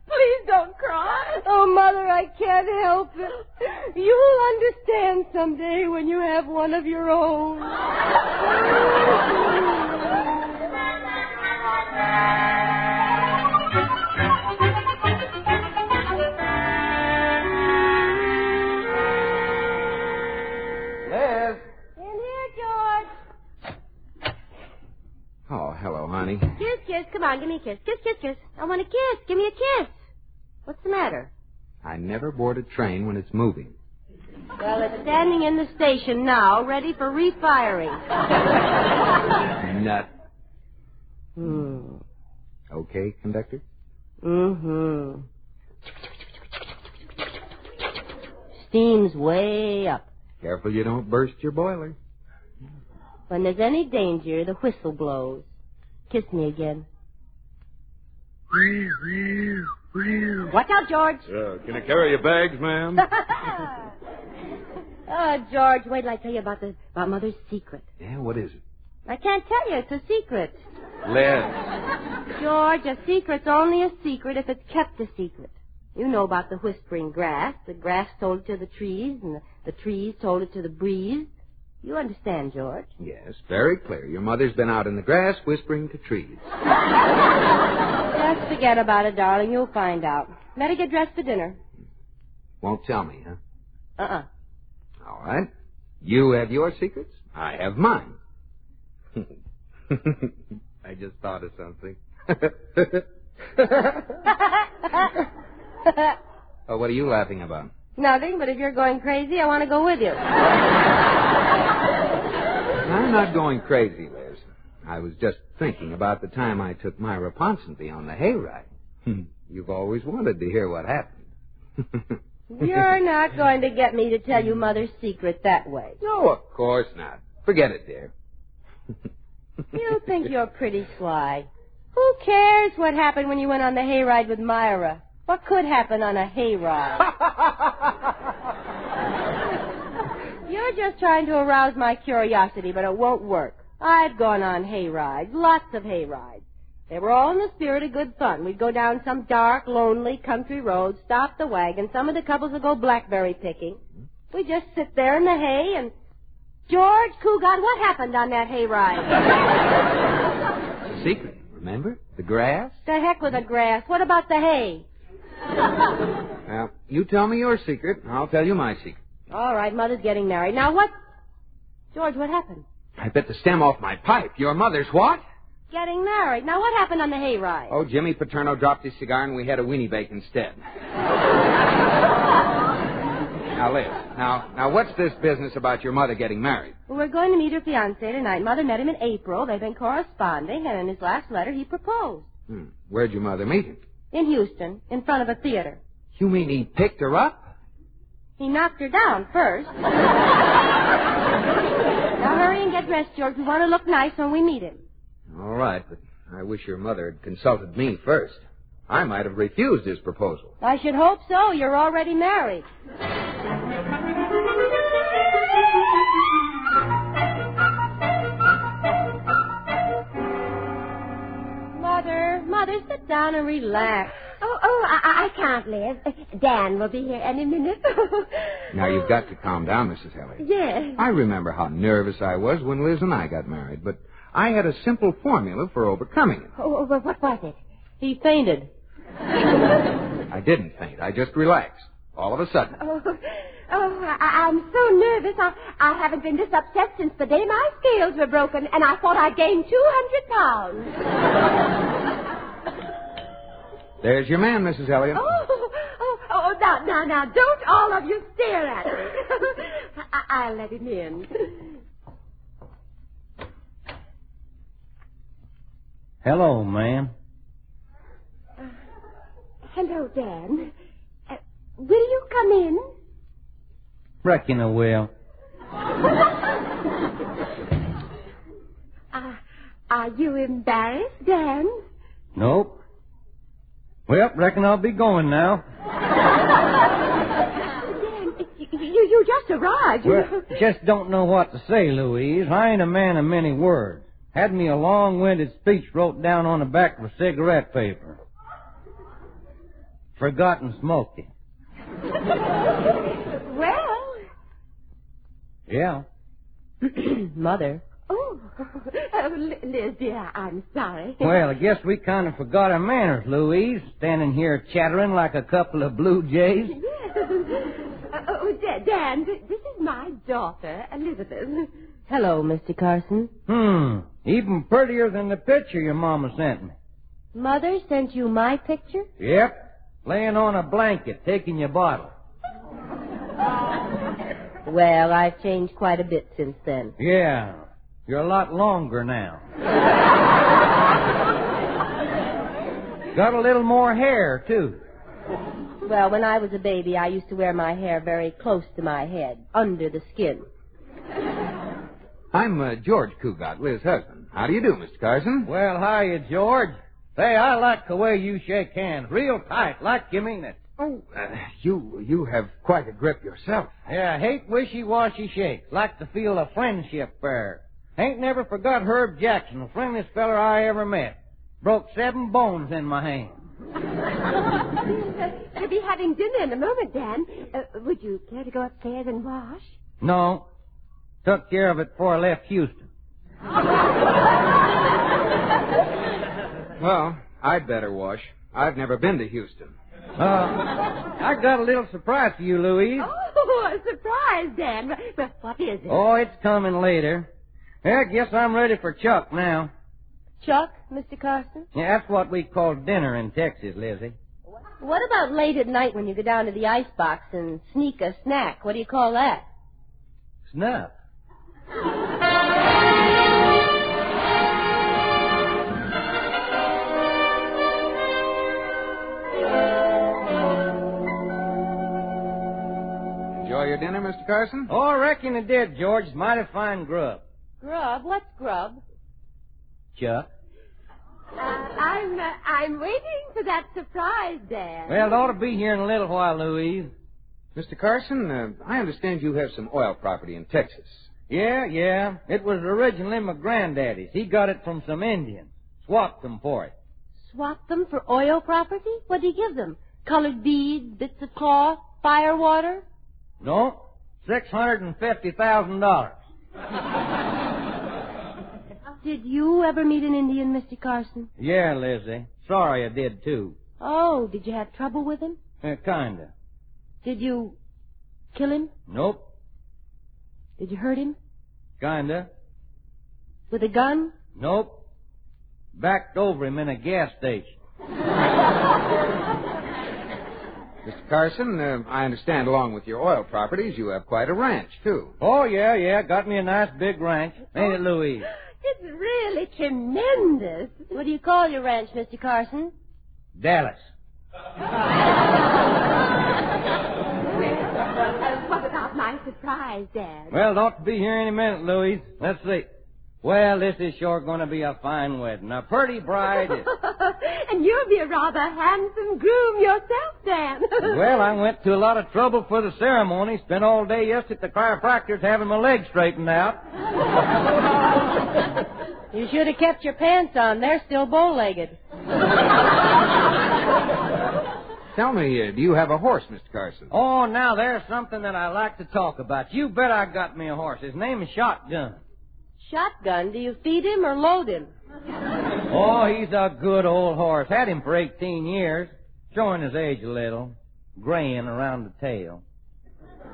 Please don't cry. Oh, Mother, I can't help it. You'll understand someday when you have one of your own. Liz. In here, George. Oh, hello, honey. Kiss. Come on, give me a kiss. Kiss. I want a kiss. Give me a kiss. What's the matter? I never board a train when it's moving. Well, it's standing in the station now, ready for refiring. Nut. Okay, conductor? Mm-hmm. Steam's way up. Careful you don't burst your boiler. When there's any danger, the whistle blows. Kiss me again. Watch out, George. Can I carry your bags, ma'am? Oh, George, wait till I tell you about Mother's secret. Yeah, what is it? I can't tell you. It's a secret. Les. George, a secret's only a secret if it's kept a secret. You know about the whispering grass. The grass told it to the trees, and the trees told it to the breeze. You understand, George? Yes, very clear. Your mother's been out in the grass whispering to trees. Just forget about it, darling. You'll find out. Better get dressed for dinner. Won't tell me, huh? Uh-uh. All right. You have your secrets. I have mine. I just thought of something. Oh, what are you laughing about? Nothing, but if you're going crazy, I want to go with you. I'm not going crazy, Liz. I was just thinking about the time I took Myra Ponsonby on the hayride. You've always wanted to hear what happened. You're not going to get me to tell you Mother's secret that way. No, of course not. Forget it, dear. You think you're pretty sly. Who cares what happened when you went on the hayride with Myra? What could happen on a hayride? You're just trying to arouse my curiosity, but it won't work. I've gone on hayrides, lots of hayrides. They were all in the spirit of good fun. We'd go down some dark, lonely country road, stop the wagon. Some of the couples would go blackberry picking. We'd just sit there in the hay and... George, Cougat, what happened on that hayride? It's a secret, remember? The grass? The heck with the grass. What about the hay? Well, you tell me your secret, and I'll tell you my secret. All right, Mother's getting married. Now what... George, what happened? I bit the stem off my pipe. Your mother's what? Getting married. Now what happened on the hayride? Oh, Jimmy Paterno dropped his cigar and we had a weenie bake instead. Now, Liz, now what's this business about your mother getting married? Well, we're going to meet her fiancé tonight. Mother met him in April. They've been corresponding, and in his last letter he proposed. Where'd your mother meet him? In Houston, in front of a theater. You mean he picked her up? He knocked her down first. Now hurry and get dressed, George. We want to look nice when we meet him. All right, but I wish your mother had consulted me first. I might have refused his proposal. I should hope so. You're already married. Mother, sit down and relax. I can't, Liz. Dan will be here any minute. Now, you've got to calm down, Mrs. Elliott. Yes. I remember how nervous I was when Liz and I got married, but I had a simple formula for overcoming it. What was it? He fainted. I didn't faint. I just relaxed. All of a sudden. I'm so nervous. I haven't been this upset since the day my scales were broken, and I thought I gained 200 pounds. There's your man, Mrs. Elliott. Now, don't all of you stare at me. I'll let him in. Hello, ma'am. Hello, Dan. Will you come in? Reckon I will. Are you embarrassed, Dan? Nope. Well, reckon I'll be going now. Dan, you just arrived. Well, just don't know what to say, Louise. I ain't a man of many words. Had me a long-winded speech wrote down on the back of cigarette paper. Forgot and smoked it. Well. Yeah. Mother. Oh, Liz, dear, I'm sorry. Well, I guess we kind of forgot our manners, Louise, standing here chattering like a couple of blue jays. Yes. Dan, this is my daughter, Elizabeth. Hello, Mr. Carson. Even prettier than the picture your mama sent me. Mother sent you my picture? Yep. Laying on a blanket, taking your bottle. Well, I've changed quite a bit since then. Yeah. You're a lot longer now. Got a little more hair, too. Well, when I was a baby, I used to wear my hair very close to my head, under the skin. I'm George Cougat, Liz's husband. How do you do, Mr. Carson? Well, hiya, George. Say, I like the way you shake hands. Real tight, like you mean it. Oh, you have quite a grip yourself. Yeah, hate wishy-washy shakes. Like to feel a friendship there. Ain't never forgot Herb Jackson, the friendliest feller I ever met. Broke 7 bones in my hand. We'll be having dinner in a moment, Dan. Would you care to go upstairs and wash? No. Took care of it before I left Houston. Well, I'd better wash. I've never been to Houston. I got a little surprise for you, Louise. Oh, a surprise, Dan. Well, what is it? Oh, it's coming later. I guess I'm ready for Chuck now. Chuck, Mr. Carson? Yeah, that's what we call dinner in Texas, Lizzie. What about late at night when you go down to the icebox and sneak a snack? What do you call that? Snuff. Enjoy your dinner, Mr. Carson? Oh, I reckon it did, George. It's mighty fine grub. Grub? What's grub? Chuck. I'm waiting for that surprise, Dan. Well, it ought to be here in a little while, Louise. Mr. Carson, I understand you have some oil property in Texas. Yeah. It was originally my granddaddy's. He got it from some Indians. Swapped them for it. Swapped them for oil property? What did he give them? Colored beads, bits of cloth, fire water? No, $650,000. Did you ever meet an Indian, Mr. Carson? Yeah, Lizzie. Sorry I did, too. Oh, did you have trouble with him? Kinda. Did you kill him? Nope. Did you hurt him? Kinda. With a gun? Nope. Backed over him in a gas station. Mr. Carson, I understand along with your oil properties, you have quite a ranch, too. Oh, yeah. Got me a nice big ranch. Ain't it, Louise? It's really tremendous. What do you call your ranch, Mr. Carson? Dallas. What about my surprise, Dan? Well, it ought to be here any minute, Louise. Let's see. Well, this is sure going to be a fine wedding. A pretty bride. And you'll be a rather handsome groom yourself, Dan. Well, I went to a lot of trouble for the ceremony. Spent all day yesterday at the chiropractor's having my legs straightened out. You should have kept your pants on. They're still bow-legged. Tell me, do you have a horse, Mr. Carson? Oh, now there's something that I like to talk about. You bet I got me a horse. His name is Shotgun. Shotgun? Do you feed him or load him? Oh, he's a good old horse. Had him for 18 years. Showing his age a little. Graying around the tail.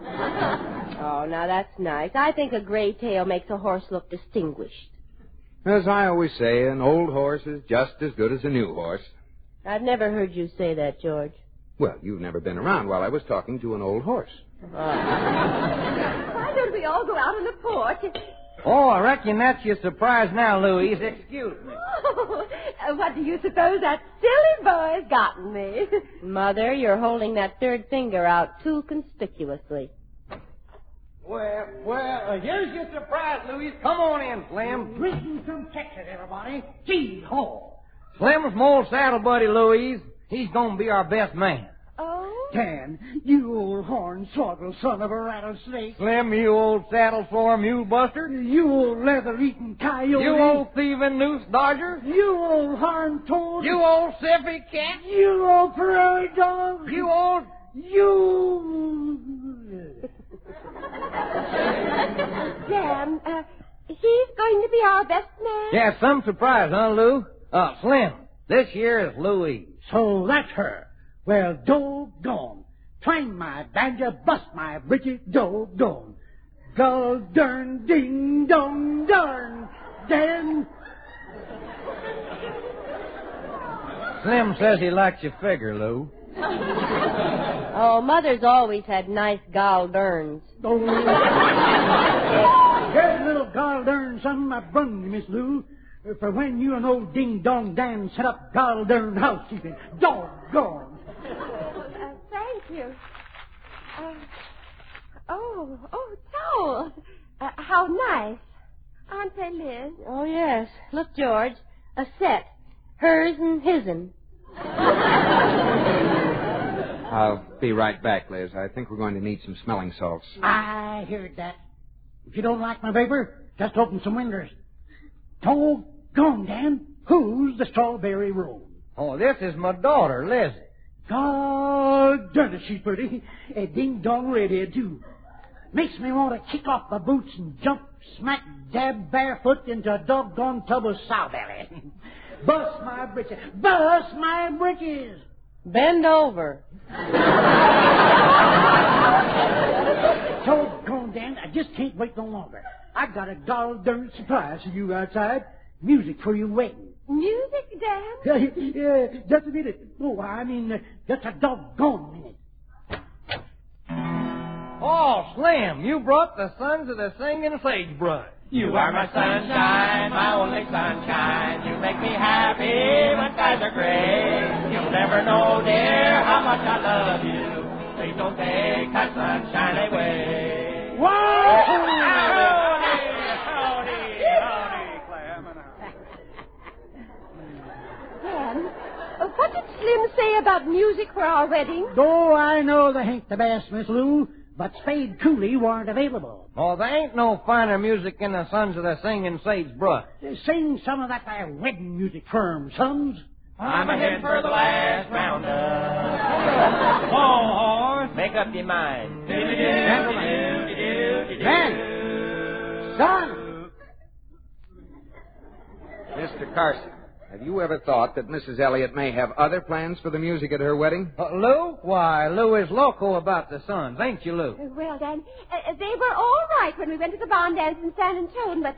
Oh, now that's nice. I think a gray tail makes a horse look distinguished. As I always say, an old horse is just as good as a new horse. I've never heard you say that, George. Well, you've never been around while I was talking to an old horse. Why don't we all go out on the porch? Oh, I reckon that's your surprise now, Louise. Excuse me. Oh, what do you suppose that silly boy's gotten me? Mother, you're holding that third finger out too conspicuously. Well, here's your surprise, Louise. Come on in, Slim. Greetings from Texas, everybody. Gee, ho. Slim's my old saddle buddy, Louise. He's going to be our best man. Oh? Dan, you old hornswoggle son of a rattlesnake. Slim, you old saddle sore mule buster. You old leather-eating coyote. You old thieving noose dodger. You old horn toad. You old siffy cat. You old prairie dog. You old... Dan, he's going to be our best man? Yeah, some surprise, huh, Lou? Slim, this year is Louise. So that's her. Well, doggone. Twang my banjo, bust my bridget, doggone. Gull dern, ding, dong, darn. Dan. Slim says he likes your figure, Lou. Oh, Mother's always had nice Goldbergs. Here's a little Goldern something I brung you, Miss Lou, for when you and old Ding Dong Dan set up Goldern housekeeping. Doggone. Thank you. Towels. How nice. Aren't they, Liz? Oh, yes. Look, George, a set. Hers and his'n. I'll be right back, Liz. I think we're going to need some smelling salts. I heard that. If you don't like my vapor, just open some windows. Doggone, Dan. Who's the strawberry roll? Oh, this is my daughter, Liz. God darn it, she's pretty. A ding-dong redhead, too. Makes me want to kick off my boots and jump smack dab barefoot into a doggone tub of sowbelly. Bust my britches. Bust my britches. Bend over. Doggone, Dan, I just can't wait no longer. I got a darn surprise for you outside. Music for your wedding. Music, Dan? Yeah, just a minute. Oh, I mean, just a doggone minute. Oh, Slim, you brought the Sons of the Singing Sagebrush. You are my sunshine, my only sunshine. You make me happy when skies are gray. You'll never know, dear, how much I love you. Please don't take that sunshine away. Whoa! Howdy, Clem. Dan, what did Slim say about music for our wedding? Oh, I know they ain't the best, Miss Lou, but Spade Cooley weren't available. Oh, there ain't no finer music in the Sons of the Singing Sagebrush. Sing some of that there wedding music for 'em, sons. I'm ahead for the last roundup. Oh, horse, make up your mind. Ben! Son! Mr. Carson, have you ever thought that Mrs. Elliott may have other plans for the music at her wedding? Lou? Why, Lou is loco about the Sons, ain't you, Lou? Well, Dan, they were all right when we went to the barn dance in San Antone, but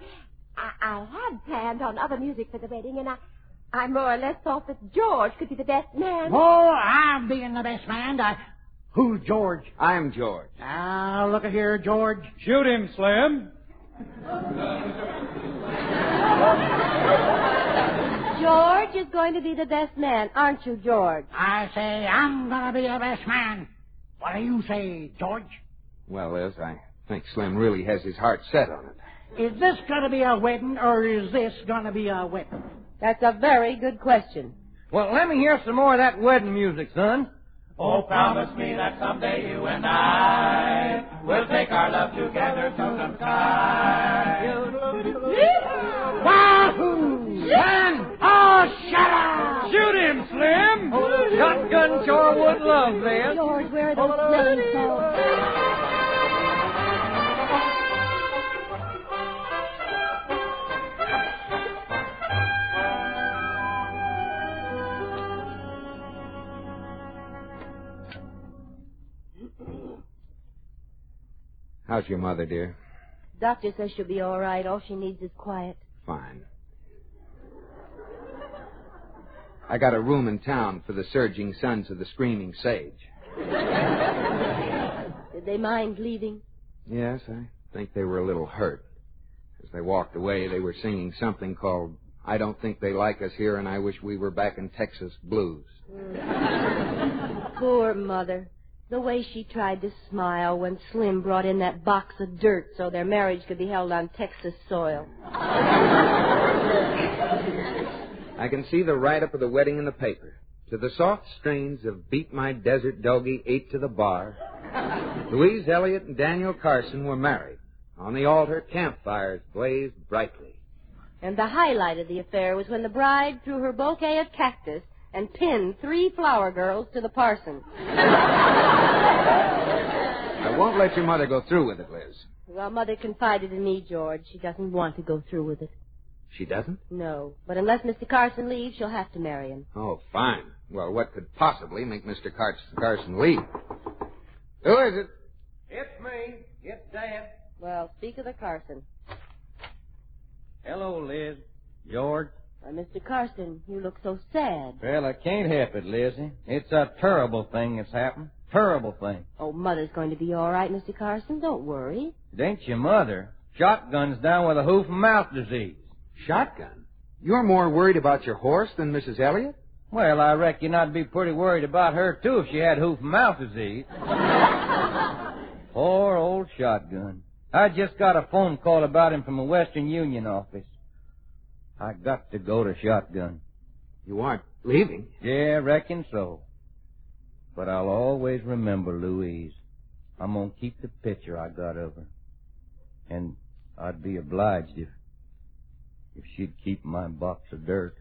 I had planned on other music for the wedding, and I more or less thought that George could be the best man. Oh, I'm being the best man. Who's George? I'm George. Now, look at here, George. Shoot him, Slim. George is going to be the best man, aren't you, George? I say I'm going to be the best man. What do you say, George? Well, Liz, I think Slim really has his heart set on it. Is this going to be a wedding, or is this going to be a wedding? That's a very good question. Well, let me hear some more of that wedding music, son. Oh, promise me that someday you and I will take our love together to the sky. Wahoo! Son! Oh, shut up! Shoot him, Slim! Shotgun sure would love this. George, where are those flames going? How's your mother, dear? Doctor says she'll be all right. All she needs is quiet. Fine. I got a room in town for the surging Sons of the Screaming Sage. Did they mind leaving? Yes, I think they were a little hurt. As they walked away, they were singing something called I Don't Think They Like Us Here and I Wish We Were Back in Texas Blues. Poor Mother. The way she tried to smile when Slim brought in that box of dirt so their marriage could be held on Texas soil. I can see the write-up of the wedding in the paper. To the soft strains of Beat My Desert Doggie 8 to the Bar, Louise Elliott and Daniel Carson were married. On the altar, campfires blazed brightly. And the highlight of the affair was when the bride threw her bouquet of cactus and pinned 3 flower girls to the parson. I won't let your mother go through with it, Liz. Well, Mother confided in me, George. She doesn't want to go through with it. She doesn't? No. But unless Mr. Carson leaves, she'll have to marry him. Oh, fine. Well, what could possibly make Mr. Carson leave? Who is it? It's me. It's Dad. Well, speak of the Carson. Hello, Liz. George. Why, Mr. Carson, you look so sad. Well, I can't help it, Lizzie. It's a terrible thing that's happened. Terrible thing. Oh, Mother's going to be all right, Mr. Carson. Don't worry. It ain't your mother. Shotgun's down with a hoof and mouth disease. Shotgun? You're more worried about your horse than Mrs. Elliot? Well, I reckon I'd be pretty worried about her, too, if she had hoof and mouth disease. Poor old Shotgun. I just got a phone call about him from the Western Union office. I got to go to Shotgun. You aren't leaving? Yeah, reckon so. But I'll always remember Louise. I'm going to keep the picture I got of her. And I'd be obliged if she'd keep my box of dirt.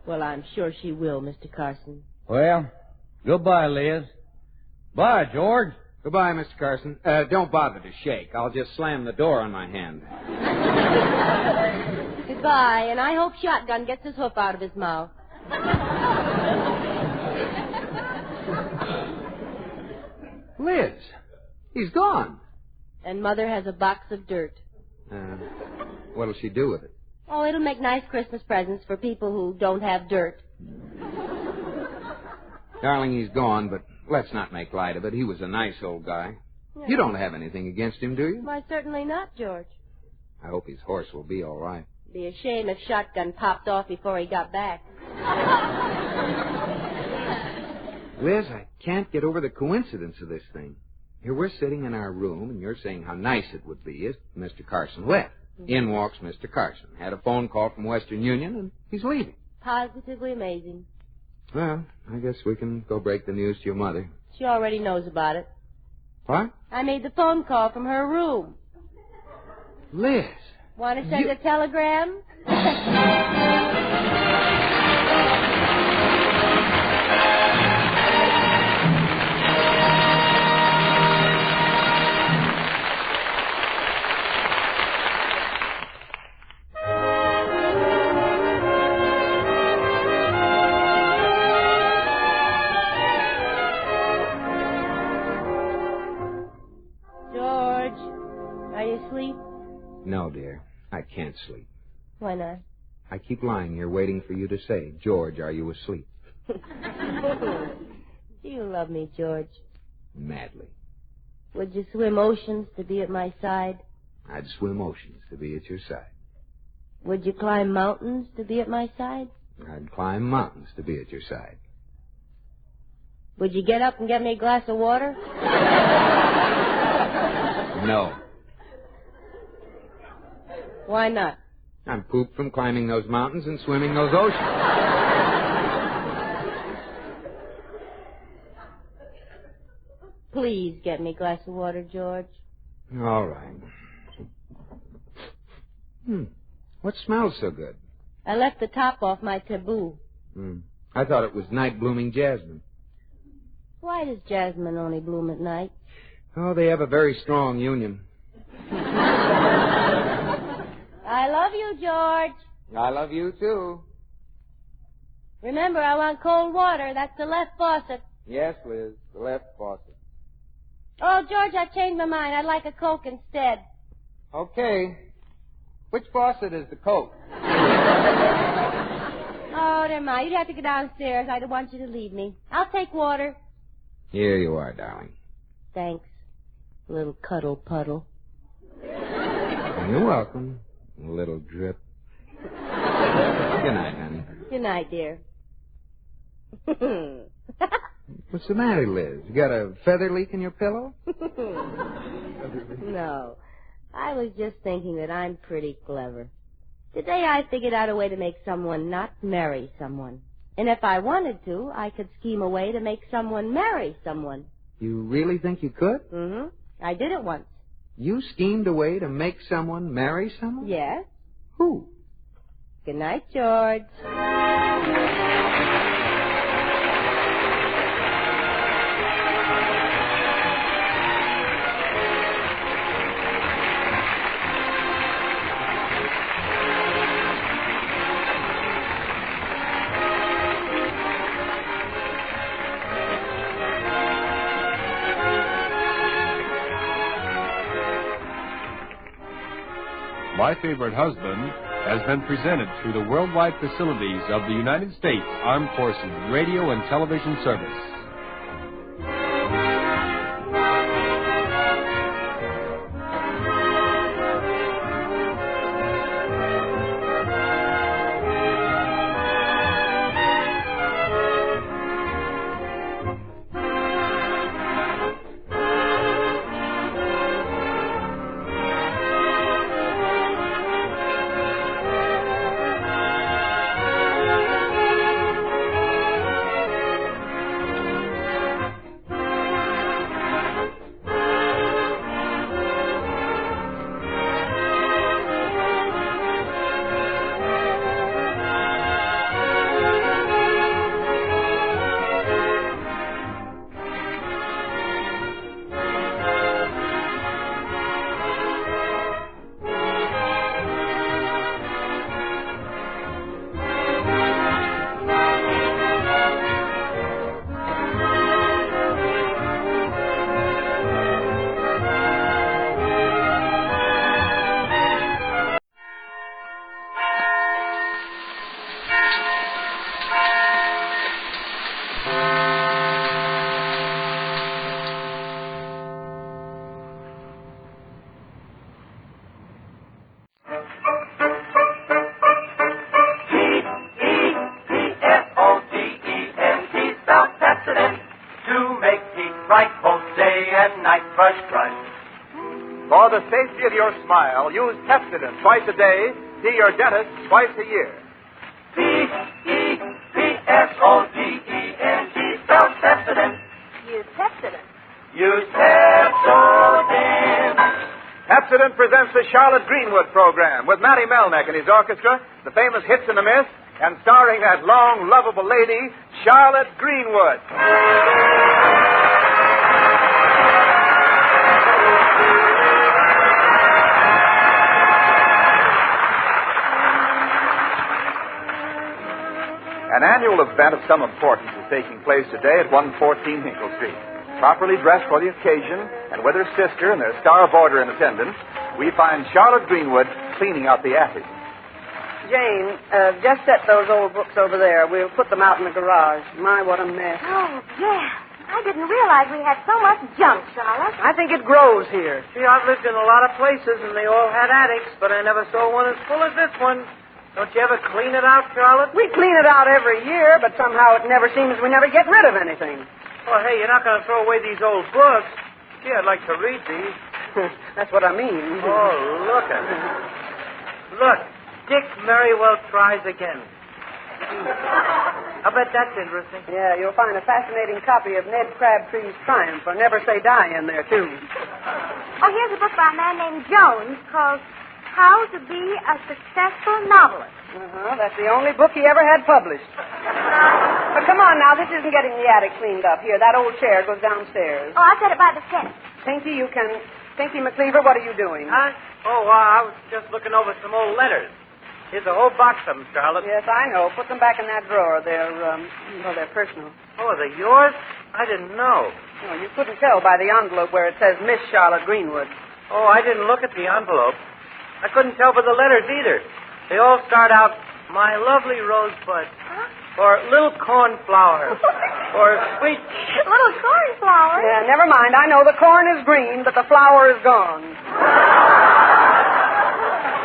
Well, I'm sure she will, Mr. Carson. Well, goodbye, Liz. Bye, George. Goodbye, Mr. Carson. Don't bother to shake. I'll just slam the door on my hand. Goodbye, and I hope Shotgun gets his hoof out of his mouth. Liz, he's gone. And Mother has a box of dirt. What'll she do with it? Oh, it'll make nice Christmas presents for people who don't have dirt. Darling, he's gone, but let's not make light of it. He was a nice old guy. Yeah. You don't have anything against him, do you? Why, certainly not, George. I hope his horse will be all right. Be a shame if Shotgun popped off before he got back. Liz, I can't get over the coincidence of this thing. Here we're sitting in our room, and you're saying how nice it would be if Mr. Carson left. Mm-hmm. In walks Mr. Carson. Had a phone call from Western Union, and he's leaving. Positively amazing. Well, I guess we can go break the news to your mother. She already knows about it. What? I made the phone call from her room. Liz. Want to send a telegram? No, dear. I can't sleep. Why not? I keep lying here waiting for you to say, George, are you asleep? Do you love me, George? Madly. Would you swim oceans to be at my side? I'd swim oceans to be at your side. Would you climb mountains to be at my side? I'd climb mountains to be at your side. Would you get up and get me a glass of water? No. Why not? I'm pooped from climbing those mountains and swimming those oceans. Please get me a glass of water, George. All right. What smells so good? I left the top off my taboo. I thought it was night-blooming jasmine. Why does jasmine only bloom at night? Oh, they have a very strong union. I love you, George. I love you, too. Remember, I want cold water. That's the left faucet. Yes, Liz, the left faucet. Oh, George, I've changed my mind. I'd like a Coke instead. Okay. Which faucet is the Coke? Oh, never mind. You'd have to go downstairs. I don't want you to leave me. I'll take water. Here you are, darling. Thanks, little cuddle puddle. You're welcome, little drip. Good night, honey. Good night, dear. What's the matter, Liz? You got a feather leak in your pillow? No. I was just thinking that I'm pretty clever. Today I figured out a way to make someone not marry someone. And if I wanted to, I could scheme a way to make someone marry someone. You really think you could? Mm-hmm. I did it once. You schemed a way to make someone marry someone? Yes. Who? Good night, George. My Favorite Husband has been presented through the worldwide facilities of the United States Armed Forces Radio and Television Service. For the safety of your smile, use Pepsodent twice a day. See your dentist twice a year. P-E-P-S-O-D-E-N-T, spelled Pepsodent. Use Pepsodent. Use Pepsodent. Pepsodent presents the Charlotte Greenwood program with Matty Melnick and his orchestra, the famous Hits in the Mist, and starring that long, lovable lady, Charlotte Greenwood. An annual event of some importance is taking place today at 114 Hinkle Street. Properly dressed for the occasion, and with her sister and their star boarder in attendance, we find Charlotte Greenwood cleaning out the attic. Jane, just set those old books over there. We'll put them out in the garage. My, what a mess. Oh, yeah. I didn't realize we had so much junk, Charlotte. I think it grows here. See, I've lived in a lot of places, and they all had attics, but I never saw one as full as this one. Don't you ever clean it out, Charlotte? We clean it out every year, but somehow it never seems we never get rid of anything. Well, hey, you're not going to throw away these old books. Gee, I'd like to read these. That's what I mean. Oh, look at it. Look, Dick Merriwell tries again. I bet that's interesting. Yeah, you'll find a fascinating copy of Ned Crabtree's Triumph or Never Say Die in there, too. Oh, here's a book by a man named Jones called How to Be a Successful Novelist. That's the only book he ever had published. But come on now, this isn't getting the attic cleaned up. Here, that old chair goes downstairs. Oh, I set it by the sink. Pinky, Pinky McCleaver, what are you doing? Huh? Oh, I was just looking over some old letters. Here's a whole box of them, Charlotte. Yes, I know. Put them back in that drawer. They're personal. Oh, are they yours? I didn't know. No, you couldn't tell by the envelope where it says Miss Charlotte Greenwood. Oh, I didn't look at the envelope. I couldn't tell by the letters either. They all start out, My Lovely Rosebud, or Little Cornflower, or Sweet... Little Cornflower? Yeah, never mind. I know the corn is green, but the flower is gone.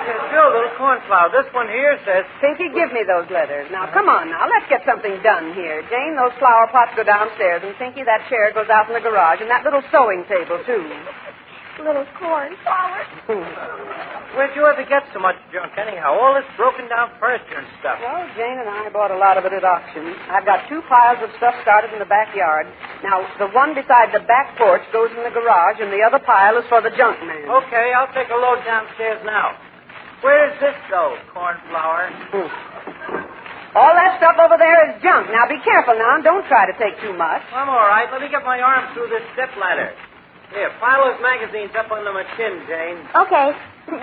Yeah, sure, Little Cornflower. This one here says... Pinky, give me those letters. Now, come on now. Let's get something done here. Jane, those flower pots go downstairs, and Pinky, that chair goes out in the garage, and that little sewing table, too. Little Cornflower. Where'd you ever get so much junk, anyhow? All this broken down furniture and stuff. Well, Jane and I bought a lot of it at auction. I've got 2 piles of stuff started in the backyard. Now, the one beside the back porch goes in the garage, and the other pile is for the junk man. Okay, I'll take a load downstairs now. Where does this go, Cornflower? All that stuff over there is junk. Now, be careful now, and don't try to take too much. I'm all right. Let me get my arm through this step ladder. Here, pile those magazines up under my chin, Jane. Okay.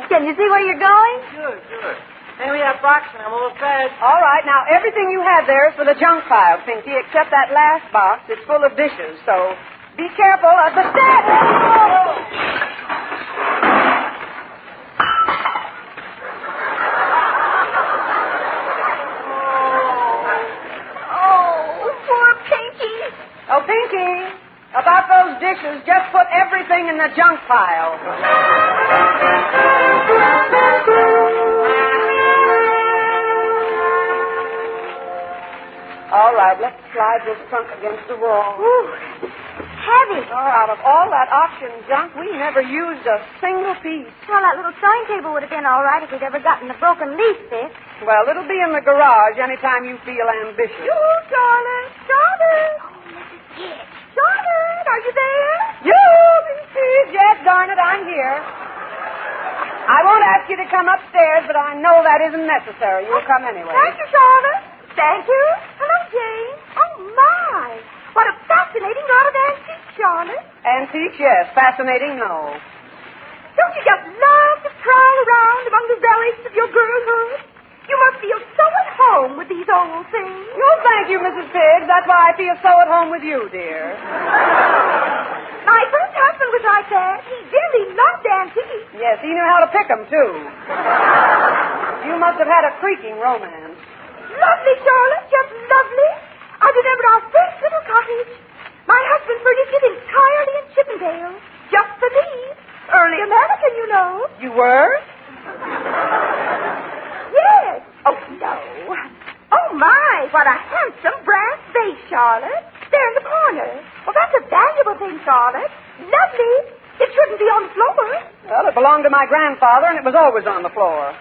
Can you see where you're going? Sure. Hand me that box and I'm a little fed. All right, now, everything you have there is for the junk pile, Pinky, except that last box. It's full of dishes, so be careful of the steps. Pinky, about those dishes, just put everything in the junk pile. All right, let's slide this trunk against the wall. Ooh, heavy. Oh, out of all that auction junk, we never used a single piece. Well, that little sewing table would have been all right if we'd ever gotten the broken leaf fixed. Well, it'll be in the garage anytime you feel ambitious. Oh, Charlotte, Charlotte. Oh, Mrs. Kidd. Charlotte, are you there? You, Mrs. Yes, darn it, I'm here. I won't ask you to come upstairs, but I know that isn't necessary. You'll come anyway. Thank you, Charlotte. Thank you. Hello, Jane. Oh, my. What a fascinating lot of antiques, Charlotte. Antiques, yes. Fascinating, no. Don't you just love to prowl around among the relics of your girlhood? You must feel so at home with these old things. Oh, thank you, Mrs. Biggs. That's why I feel so at home with you, dear. My first husband was like that. He really loved antiques. Yes, he knew how to pick them, too. You must have had a creaking romance. Lovely, Charlotte, just lovely. I remember our first little cottage. My husband furnished it entirely in Chippendale. Just for me. Early American, you know. You were? Yes. Oh, no. Oh, my, what a handsome brass vase, Charlotte. There in the corner. Well, that's a valuable thing, Charlotte. Lovely. It shouldn't be on the floor. Well, it belonged to my grandfather, and it was always on the floor.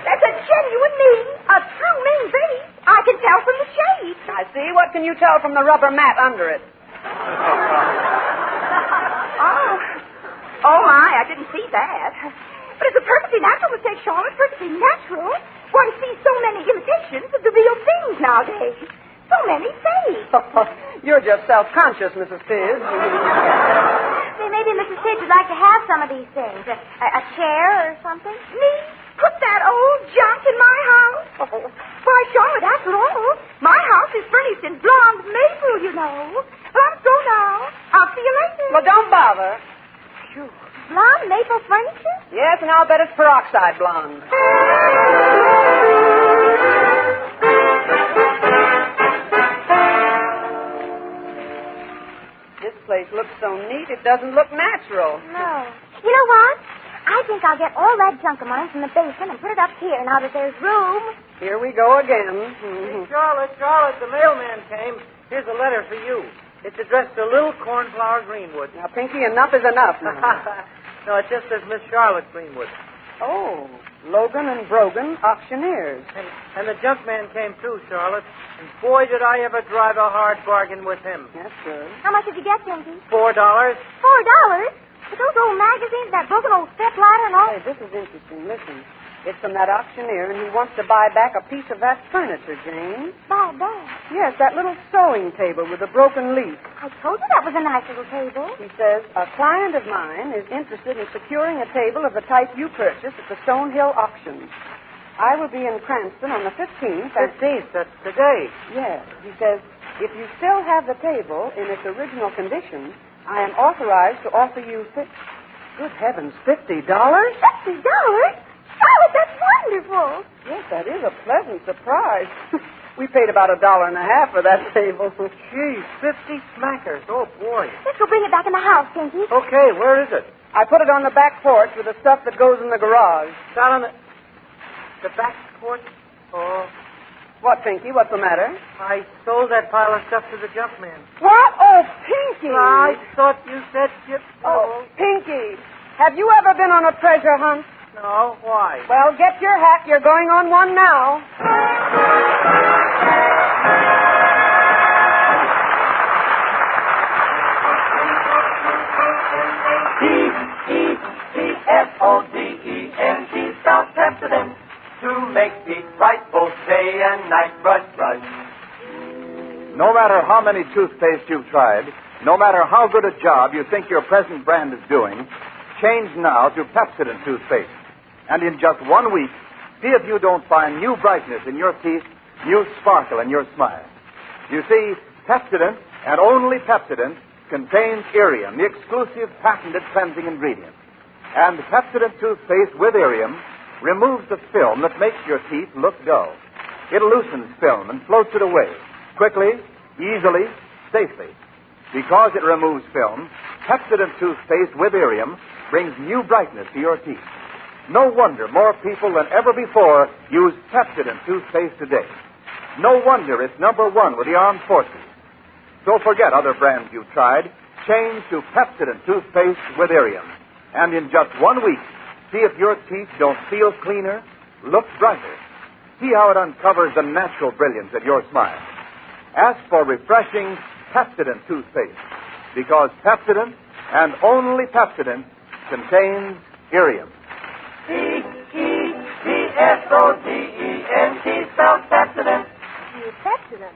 That's a genuine Ming, a true Ming vase. I can tell from the shape. I see. What can you tell from the rubber mat under it? Oh, my, I didn't see that. But it's a perfectly natural mistake, Charlotte, perfectly natural. One sees so many imitations of the real things nowadays. So many fakes. You're just self-conscious, Mrs. Fizz. Say, maybe Mrs. Fizz would like to have some of these things. A chair or something. Me? Put that old junk in my house? Why, Charlotte, after all, my house is furnished in blonde maple, you know. Well, I'm so now. I'll see you later. Well, don't bother. Phew. Blonde maple furniture? Yes, and I'll bet it's peroxide blonde. This place looks so neat, it doesn't look natural. No. You know what? I think I'll get all that junk of mine from the basement and put it up here now that there's room. Here we go again. Hey, Charlotte, the mailman came. Here's a letter for you. It's addressed to Little Cornflower Greenwood. Now, Pinky, enough is enough now. No, it just says Miss Charlotte Greenwood. Oh, Logan and Brogan, auctioneers. And the junk man came too, Charlotte. And boy, did I ever drive a hard bargain with him. That's good. How much did you get, Pinky? $4. $4? With those old magazines, that broken old step ladder and all? Hey, this is interesting. Listen. It's from that auctioneer, and he wants to buy back a piece of that furniture, Jane. Buy back? Yes, that little sewing table with a broken leaf. I told you that was a nice little table. He says, a client of mine is interested in securing a table of the type you purchased at the Stonehill auction. I will be in Cranston on the 15th. 15th? That's today. Yes. He says, if you still have the table in its original condition, I am authorized to offer you good heavens, $50? $50? Charlotte, that's wonderful. Yes, that is a pleasant surprise. We paid about $1.50 for that table. Gee, 50 smackers. Oh, boy. Let's go bring it back in the house, Pinky. Okay, where is it? I put it on the back porch with the stuff that goes in the garage. It's out on the back porch? Oh. What, Pinky? What's the matter? I sold that pile of stuff to the junk man. What? Oh, Pinky! I thought you said Chip. Oh, Pinky, have you ever been on a treasure hunt? No, why? Well, get your hat. You're going on one now. P-E-P-F-O-D-E-N-T, spell Pepsodent. To make teeth right both day and night, brush, brush. No matter how many toothpaste you've tried, no matter how good a job you think your present brand is doing, change now to Pepsodent toothpaste. And in just 1 week, see if you don't find new brightness in your teeth, new sparkle in your smile. You see, Pepsodent, and only Pepsodent, contains Irium, the exclusive patented cleansing ingredient. And Pepsodent toothpaste with Irium removes the film that makes your teeth look dull. It loosens film and floats it away, quickly, easily, safely. Because it removes film, Pepsodent toothpaste with Irium brings new brightness to your teeth. No wonder more people than ever before use Pepsodent toothpaste today. No wonder it's number one with the armed forces. So forget other brands you've tried. Change to Pepsodent toothpaste with Irium. And in just 1 week, see if your teeth don't feel cleaner, look brighter. See how it uncovers the natural brilliance of your smile. Ask for refreshing Pepsodent toothpaste, because Pepsodent, and only Pepsodent, contains Irium. Pepsodent, spelled Pepsodent. Use Pepsodent.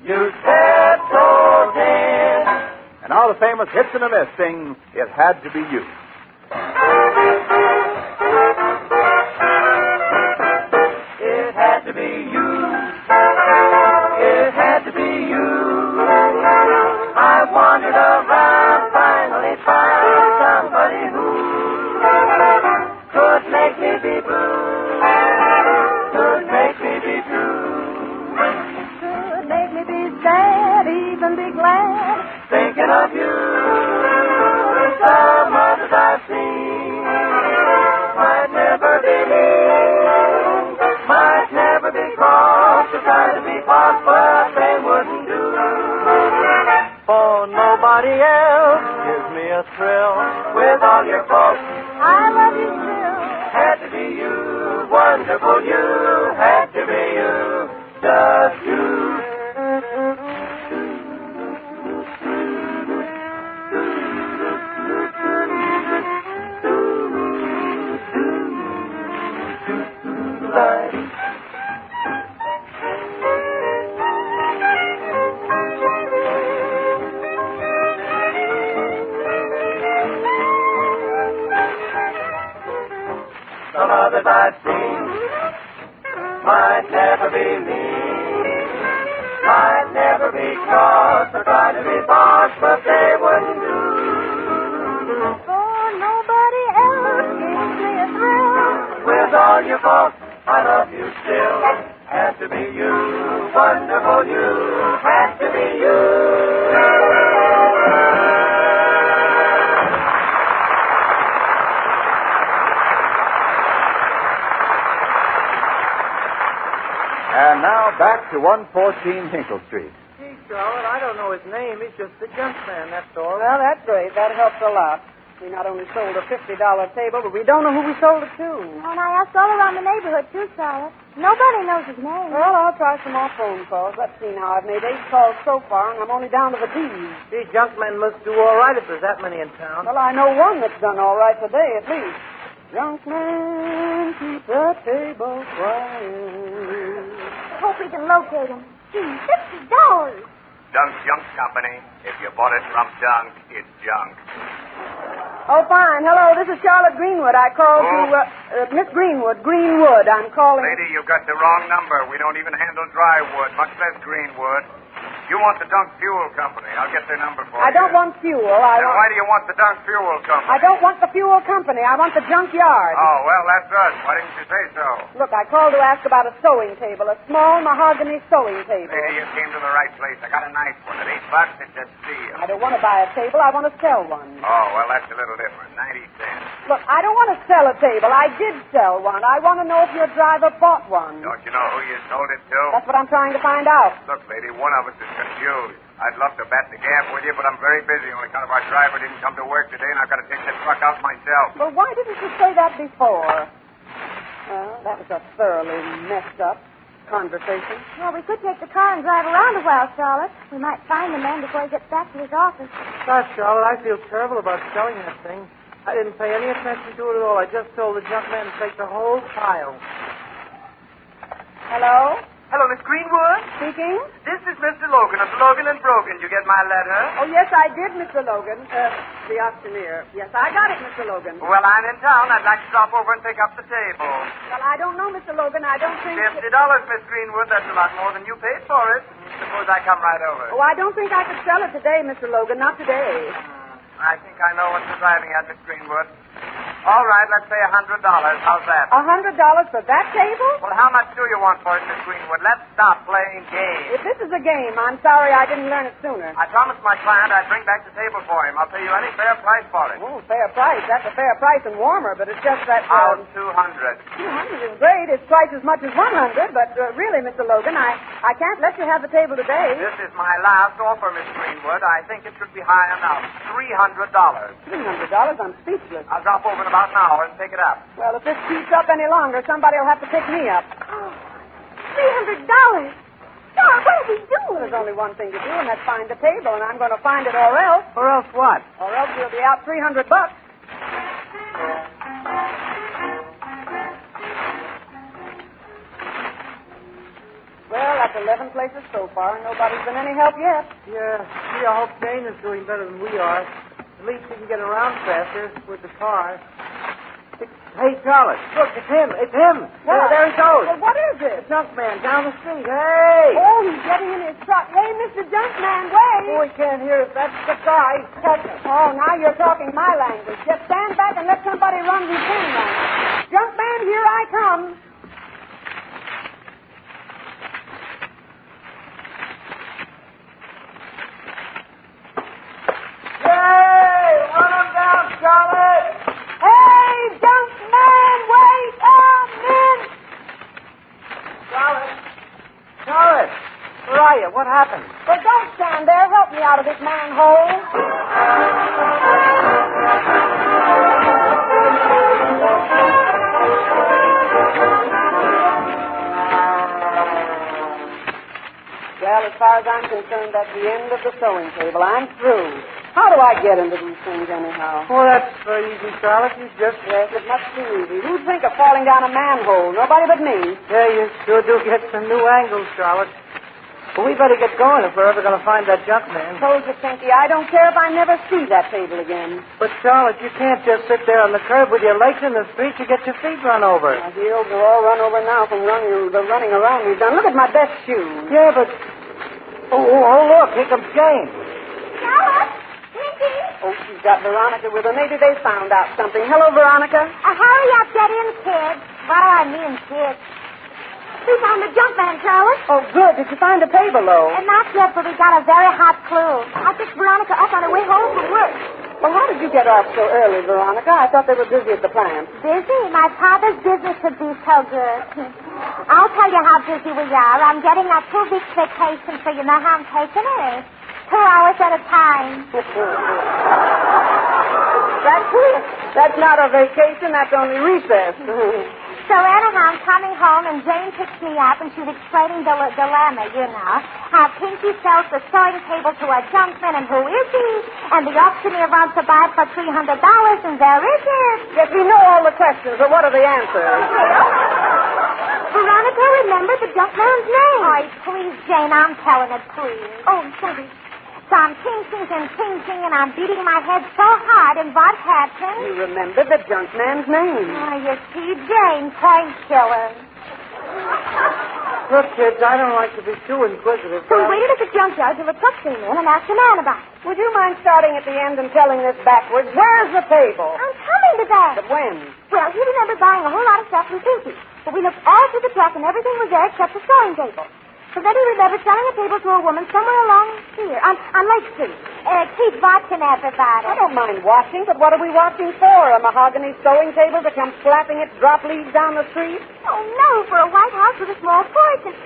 Use Pepsodent. And now the famous Hits and a Miss sing It Had to Be You. It had to be you. It had to be you. I wandered around, finally found somebody who could make me be blue, could make me be true, Could make me be sad, even be glad. thinking of you. Some others I've seen might never be mean, might never be cross, to try to be false, but they wouldn't do. For nobody else gives me a thrill. With all your faults, I love you still. had to be you, wonderful you, had to be you, just you. Some others I've seen might never be mean, might never be cross, or try to be boss, but they wouldn't do. For nobody else gives me a thrill. With all your faults, I love you still. Had to be you, wonderful you, had to be you. And now back to 114 Hinkle Street. Gee, Charlotte, I don't know his name. He's just the junk man, that's all. Well, that's great. That helps a lot. We not only sold a $50 table, but we don't know who we sold it to. Oh, and I asked all around the neighborhood, too, Charlotte. Nobody knows his name. Well, I'll try some more phone calls. Let's see now. I've made 8 calls so far, and I'm only down to the D's. Gee, junk men must do all right if there's that many in town. Well, I know one that's done all right today, at least. Junk man, keep the table quiet. I hope we can locate him. Gee, $50. Dunk Junk Company. If you bought it from Dunk, it's junk. Oh, fine. Hello, this is Charlotte Greenwood. I called to, Miss Greenwood. Greenwood, I'm calling. Lady, you got the wrong number. We don't even handle dry wood, much less green wood. You want the Dunk Fuel Company. I'll get their number for you. I don't want fuel. Then why do you want the Dunk Fuel Company? I don't want the fuel company. I want the junkyard. Oh, well, that's us. Why didn't you say so? Look, I called to ask about a sewing table, a small mahogany sewing table. Lady, you came to the right place. I got a nice one. At $8, it's a steal. I don't want to buy a table. I want to sell one. Oh, well, that's a little different. 90 cents. Look, I don't want to sell a table. I did sell one. I want to know if your driver bought one. Don't you know who you sold it to? That's what I'm trying to find out. Look, lady, one of us is confused. I'd love to bat the gap with you, but I'm very busy on account of our driver didn't come to work today, and I've got to take this truck out myself. Well, why didn't you say that before? Well, that was a thoroughly messed up conversation. Well, we could take the car and drive around a while, Charlotte. We might find the man before he gets back to his office. Gosh, Charlotte, I feel terrible about selling that thing. I didn't pay any attention to it at all. I just told the junk man to take the whole pile. Hello? Hello, Miss Greenwood? Speaking? This is Mr. Logan of Logan & Brogan. Did you get my letter? Oh, yes, I did, Mr. Logan. The auctioneer. Yes, I got it, Mr. Logan. Well, I'm in town. I'd like to stop over and pick up the table. Well, I don't know, Mr. Logan. I don't think... $50, Miss Greenwood. That's a lot more than you paid for it. Suppose I come right over. Oh, I don't think I could sell it today, Mr. Logan. Not today. I think I know what you're driving at, Miss Greenwood. All right, let's say $100. How's that? $100 for that table? Well, how much do you want for it, Miss Greenwood? Let's stop playing games. If this is a game, I'm sorry I didn't learn it sooner. I promised my client I'd bring back the table for him. I'll pay you any fair price for it. Oh, fair price. That's a fair price and warmer, but it's just that... How's 200? 200 is great. It's twice as much as 100, but really, Mr. Logan, I can't let you have the table today. This is my last offer, Miss Greenwood. I think it should be high enough. $300. $300? I'm speechless. I'll drop over in about an hour and pick it up. Well, if this keeps up any longer, somebody will have to pick me up. $300? George, what are we doing? There's only one thing to do, and that's find the table, and I'm going to find it or else. Or else what? Or else we'll be out $300. Well, that's 11 places so far, and nobody's been any help yet. Yeah, gee, I hope Jane is doing better than we are. At least we can get around faster with the car. Hey, Charlotte, look, it's him. It's him. What? There he goes. Well, what is it? The junk man down the street. Hey! Oh, he's getting in his truck. Hey, Mr. Junkman, wait. Oh, he can't hear us. That's the guy. Catch him. Oh, now you're talking my language. Just stand back and let somebody run his thing right. Junkman, here I come. Hey! Run him down, Charlotte! Hey, Junkman, wait a minute! Charlotte! Where are you? What happened? Well, don't stand there. Help me out of this manhole. Well, as far as I'm concerned, that's the end of the sewing table. I'm through. How do I get into these things anyhow? Well, that's very easy, Charlotte. You just... Yes, it must be easy. Who'd think of falling down a manhole? Nobody but me. Yeah, you sure do get some new angles, Charlotte. But we better get going if we're ever going to find that junk man. Told you, Pinky, I don't care if I never see that table again. But, Charlotte, you can't just sit there on the curb with your legs in the street. You get your feet run over. My heels are all run over now from the running around we've done. Look at my best shoes. Yeah, but... Oh, look, here comes Jane. Charlotte? Pinky? Oh, she's got Veronica with her. Maybe they found out something. Hello, Veronica. Hurry up, get in, kids. What do I mean, kids? We found the junk man, Charlotte. Oh, good. Did you find a table, though? And not yet, but we got a very hot clue. I picked Veronica up on her way home from work. Well, how did you get off so early, Veronica? I thought they were busy at the plant. Busy? My father's business would be so good. I'll tell you how busy we are. I'm getting a 2-week vacation, so you know how I'm taking it. 2 hours at a time. That's not a vacation. That's only recess. So anyhow, I'm coming home, and Jane picks me up, and she's explaining the dilemma, you know. How Pinky sells the sewing table to a junkman, and who is he? And the auctioneer wants to buy it for $300, and there it is. Yes, we know all the questions, but what are the answers? Veronica, remember the junkman's name. Oh, please, Jane, I'm telling it, please. Oh, sorry. So I'm ting-ting and ting-ting, and I'm beating my head so hard, and what happened? You remember the junk man's name. Oh, you see, Jane, point killer. Look, kids, I don't like to be too inquisitive. So we waited at the junkyard till the truck came in and asked the man about it. Would you mind starting at the end and telling this backwards? Where's the table? I'm coming to that. But when? Well, he remembered buying a whole lot of stuff from Pinky. But we looked all through the truck, and everything was there except the sewing table. So then he remembered selling a table to a woman somewhere along here, on Lake Street. Keep watching, everybody. I don't mind watching, but what are we watching for? A mahogany sewing table to come slapping its drop leaves down the street? Oh, no, for a white house with a small porch. And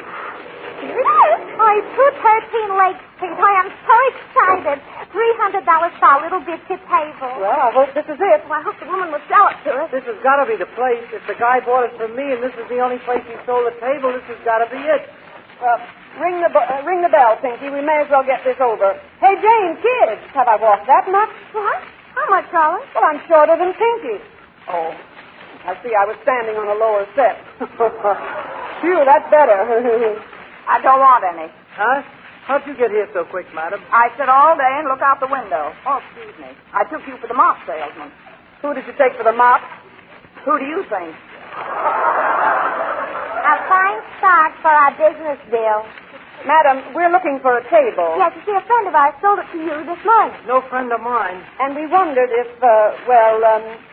here it is. Oh, 213 Lake Street. Oh, I'm so excited. $300 for a little biscuit table. Well, I hope this is it. Well, I hope the woman will sell it to us. This has got to be the place. If the guy bought it from me and this is the only place he sold the table, this has got to be it. Well, ring the bell, Pinky. We may as well get this over. Hey, Jane, kids, have I walked that much? What? How much, Charlotte? Well, I'm shorter than Pinky. Oh, I see. I was standing on a lower step. Phew, that's better. I don't want any. Huh? How'd you get here so quick, madam? I sit all day and look out the window. Oh, excuse me. I took you for the mop salesman. Who did you take for the mop? Who do you think? A fine start for our business deal. Madam, we're looking for a table. Yes, you see, a friend of ours sold it to you this morning. No friend of mine. And we wondered if,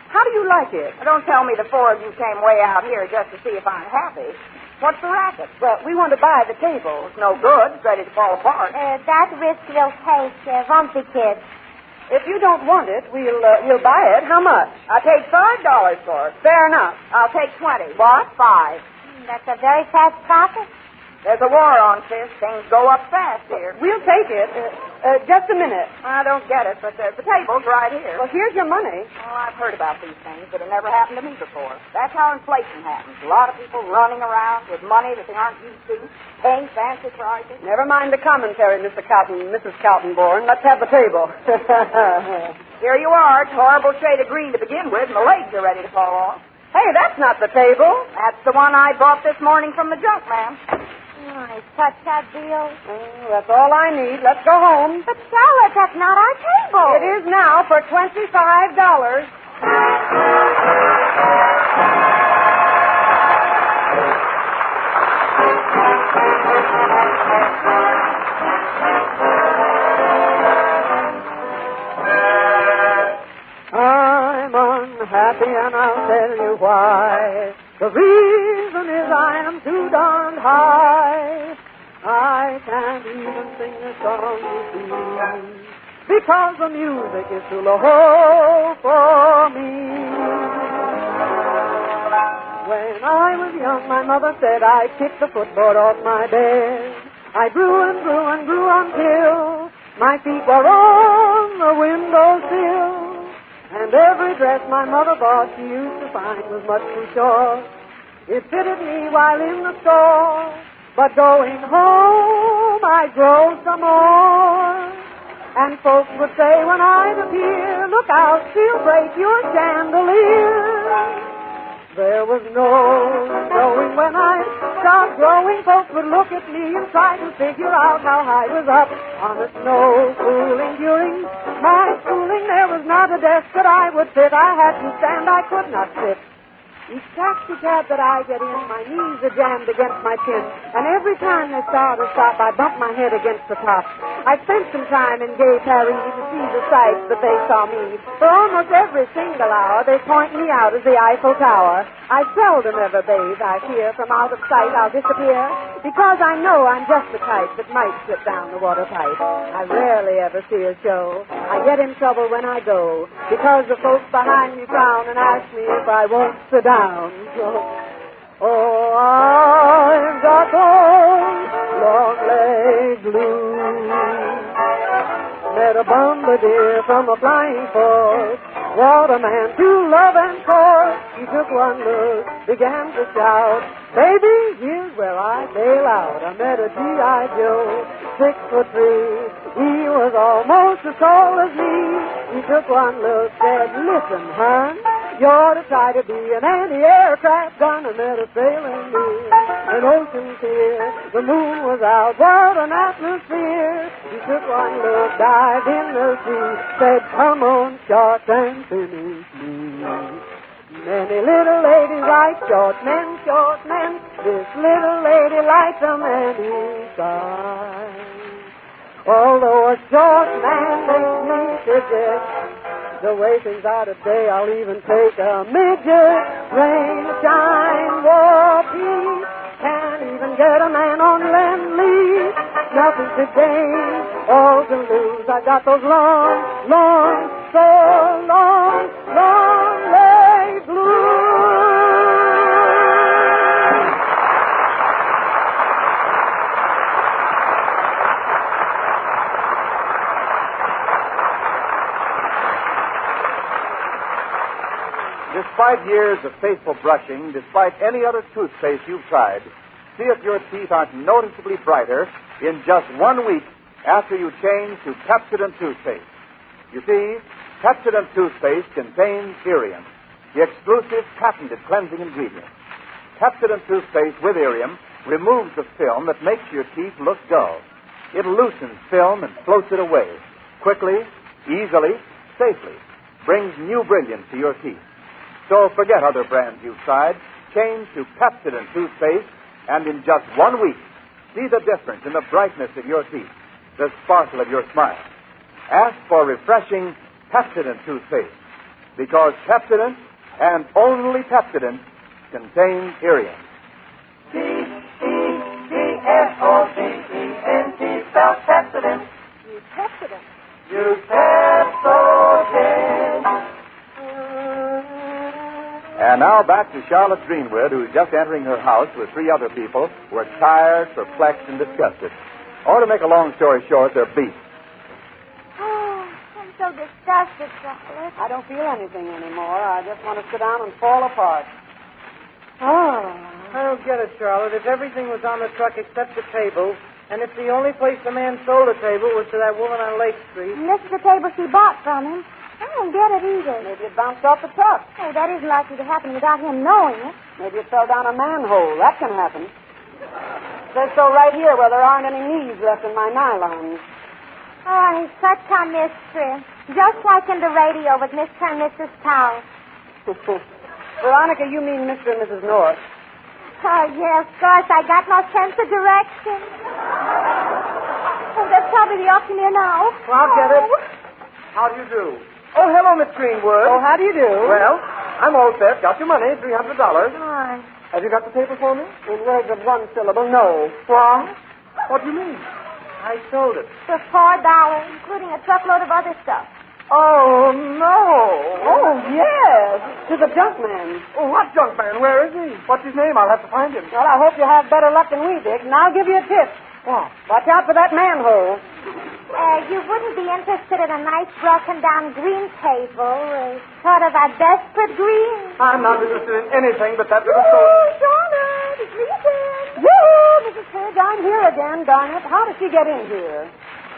How do you like it? Don't tell me the four of you came way out here just to see if I'm happy. What's the racket? Well, we want to buy the table. It's no good. It's ready to fall apart. That risk we'll take, won't we, kids? If you don't want it, we'll buy it. How much? I paid $5 for it. Fair enough. I'll take 20. What? 5. That's a very fast profit. There's a war on, sis. Things go up fast here. We'll take it. Just a minute. I don't get it, but the table's right here. Well, here's your money. Well, I've heard about these things, but it never happened to me before. That's how inflation happens. A lot of people running around with money that they aren't used to, paying fancy prices. Never mind the commentary, Mrs. Kaltenborn. Let's have the table. Here you are. It's a horrible shade of green to begin with, and the legs are ready to fall off. Hey, that's not the table. That's the one I bought this morning from the junk man. My, such a deal. That's all I need. Let's go home. But, Charlotte, that's not our table. It is now for $25. I'm unhappy, and I'll tell you why. The reason is I am too darned high. I can't even sing a song you see, because the music is too low for me. When I was young, my mother said I'd kick the footboard off my bed. I grew and grew and grew until my feet were on the windowsill. And every dress my mother bought she used to find was much too short. It fitted me while in the store, but going home I'd grow some more. And folks would say when I'd appear, look out, she'll break your chandelier. There was no knowing when I'd start growing. Folks would look at me and try to figure out how I was up on the snow schooling. During my schooling, there was not a desk that I would fit. I had to stand, I could not sit. Each taxi cab that I get in, my knees are jammed against my chin. And every time they start or stop, I bump my head against the top. I spent some time in gay Paris to see the sights that they saw me. For almost every single hour, they point me out as the Eiffel Tower. I seldom ever bathe. I fear from out of sight I'll disappear, because I know I'm just the type that might slip down the water pipe. I rarely ever see a show. I get in trouble when I go, because the folks behind me frown and ask me if I won't sit down. Oh, I've got those long legs loose. Met a bombardier from a flying force. What a man to love and court. He took one look, began to shout, baby, here's where I bail out. I met a G.I. Joe, 6'3". He was almost as tall as me. He took one look, said, listen, hon, you ought to try to be an anti-aircraft gun. I met a sailing near an ocean clear. The moon was out, what an atmosphere. He took one look, dived in the sea, said, come on, short and finish me. Many little ladies like short men. This little lady likes them any size. Although a short man makes me fidget, the way things are today, I'll even take a midget. Rain, shine, war, peace. Can't even get a man on Lend-Lease. Nothing to gain, all to lose. I got those long leg blues. Despite years of faithful brushing, despite any other toothpaste you've tried, see if your teeth aren't noticeably brighter in just 1 week after you change to Pepsodent toothpaste. You see, Pepsodent toothpaste contains Irium, the exclusive patented cleansing ingredient. Pepsodent toothpaste with Irium removes the film that makes your teeth look dull. It loosens film and floats it away, quickly, easily, safely, brings new brilliance to your teeth. So forget other brands you've tried. Change to Pepsodent toothpaste, and in just 1 week, see the difference in the brightness of your teeth, the sparkle of your smile. Ask for refreshing Pepsodent toothpaste. because Pepsodent, and only Pepsodent, contains Irium. P-E-P-S-O-D-E-N-T spells Pepsodent. Use Pepsodent. Use Pepsodent. And now back to Charlotte Greenwood, who's just entering her house with 3 other people who are tired, perplexed, and disgusted. Or to make a long story short, they're beat. Oh, I'm so disgusted, Charlotte. I don't feel anything anymore. I just want to sit down and fall apart. Oh. I don't get it, Charlotte. If everything was on the truck except the table, and if the only place the man sold a table was to that woman on Lake Street. And this is the table she bought from him. I don't get it either. Maybe it bounced off the truck. Oh, that isn't likely to happen without him knowing it. Maybe it fell down a manhole. That can happen. It says so right here where there aren't any knees left in my nylons. Oh, he's such a mystery. Just like in the radio with Mr. and Mrs. Powell. Veronica, you mean Mr. and Mrs. North. Oh, yes, of course. I got no sense of direction. Oh, they're probably off to me now. Well, I'll get it. How do you do? Oh, hello, Miss Greenwood. Oh, how do you do? Well, I'm all set. Got your money, $300. Oh. Have you got the table for me? In words of one syllable, no. What? What do you mean? I sold it. For $4, including a truckload of other stuff. Oh, no. Oh, yes. To the junk man. Oh, what junk man? Where is he? What's his name? I'll have to find him. Well, I hope you have better luck than we did, and I'll give you a tip. What? Watch out for that manhole. You wouldn't be interested in a nice broken-down green table, sort of a desperate green. I'm not interested in anything but that little Oh, soul. Charlotte, it's Ethan. Yoo-hoo, Mrs. Pidge, I'm here again, darn it. How did she get in here?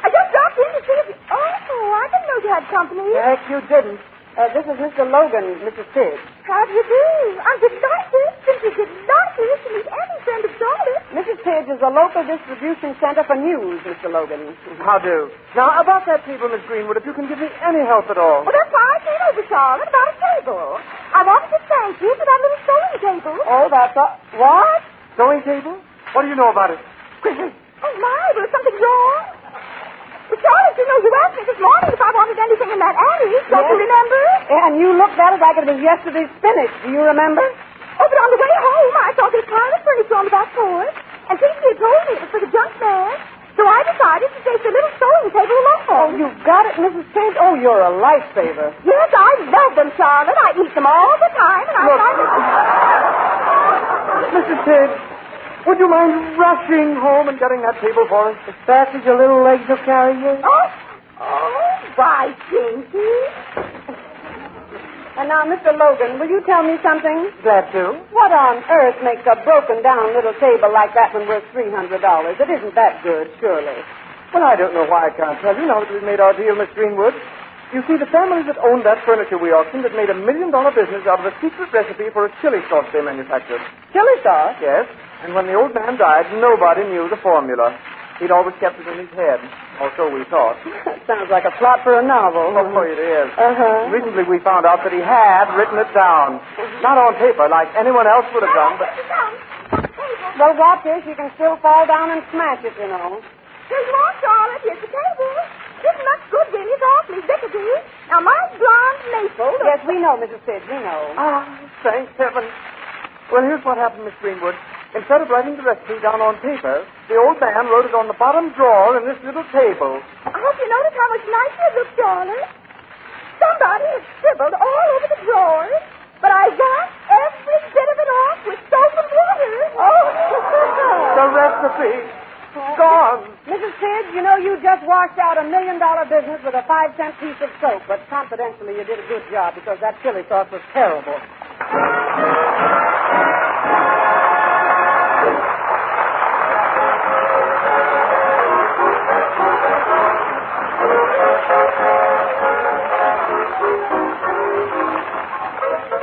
I just dropped in to see if... Oh, I didn't know you had company. Heck, you didn't. This is Mr. Logan, Mrs. Pidge. How do you do? I'm delighted, simply delighted to meet any friend of Charlotte. Mrs. Pidge is a local distribution center for news, Mr. Logan. How do? Now, about that table, Miss Greenwood, if you can give me any help at all. Well, that's why I came over, Charlotte, about a table. I wanted to thank you for that little sewing table. Oh, that's a... What? Sewing table? What do you know about it? Quickly. Oh, my, was something wrong? Well, Charlotte, you know, you asked me this morning if I wanted anything in that alley. Don't you remember? And you looked at it like it was yesterday's spinach. Do you remember? Oh, but on the way home, I saw this pile of furniture on the back porch. And Pinky had told me it was for the junk man. So I decided to take the little sewing table along. Oh, you've got it, Mrs. Pidge? Oh, you're a lifesaver. Yes, I love them, Charlotte. I eat them all the time, and I find them... Mrs. Pidge, would you mind rushing home and getting that table for us as fast as your little legs will carry you? Oh, bye, Pinky. And now, Mr. Logan, will you tell me something? Glad to. What on earth makes a broken-down little table like that one worth $300? It isn't that good, surely. Well, I don't know why I can't tell you now that we've made our deal, Miss Greenwood. You see, the family that owned that furniture we auctioned had made $1 million business out of a secret recipe for a chili sauce they manufactured. Chili sauce? Yes. And when the old man died, nobody knew the formula. He'd always kept it in his head. Or so we thought. Sounds like a plot for a novel. Oh, it is. Uh-huh. Recently we found out that he had written it down. Not on paper like anyone else would have done, but... Well, watch this. You can still fall down and smash it, you know. Here's more, Charlotte. Here's the table. Isn't that good, Winnie? It's awfully rickety. Now, mine's blonde maple. Yes, we know, Mrs. Pidge. We know. Ah, thank heaven. Well, here's what happened, Miss Greenwood. Instead of writing the recipe down on paper, the old man wrote it on the bottom drawer in this little table. I hope you notice how much nicer it looks, Charlotte. Somebody has scribbled all over the drawers, but I washed every bit of it off with soap and water. Oh! The recipe. Gone. Mrs. Pidge, you know you just washed out $1 million business with a 5-cent piece of soap, but confidentially you did a good job because that chili sauce was terrible.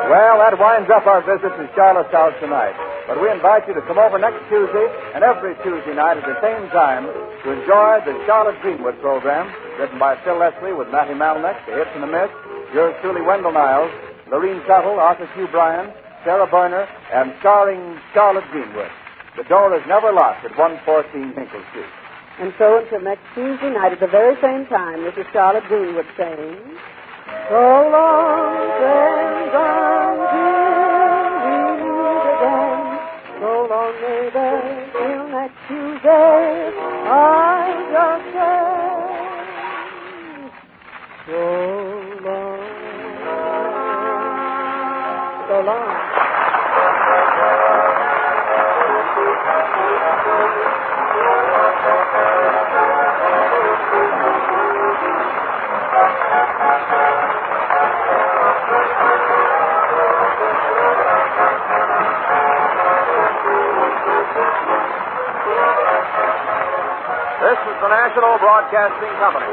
Well, that winds up our visit to Charlotte's house tonight. But we invite you to come over next Tuesday and every Tuesday night at the same time to enjoy the Charlotte Greenwood program, written by Phil Leslie with Matty Malnick, the hits and the miss, yours truly, Wendell Niles, Lorene Tuttle, Arthur Q. Bryan, Sarah Berner, and starring Charlotte Greenwood. The door is never locked at 114 Hinkle Street. And so until next Tuesday night at the very same time, this is Charlotte Greenwood saying... So long, friends, until we meet again. So long, neighbor, till next Tuesday. I'll just say so long. So long. This is the National Broadcasting Company.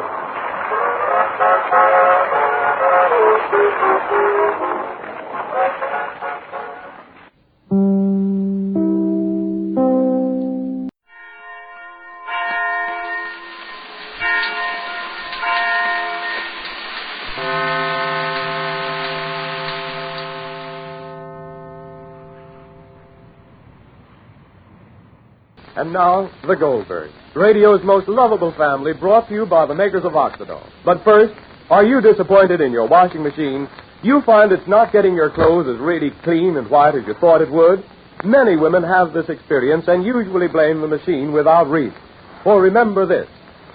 And now, the Goldbergs, radio's most lovable family, brought to you by the makers of Oxidol. But first, are you disappointed in your washing machine? You find it's not getting your clothes as really clean and white as you thought it would? Many women have this experience and usually blame the machine without reason. For remember this,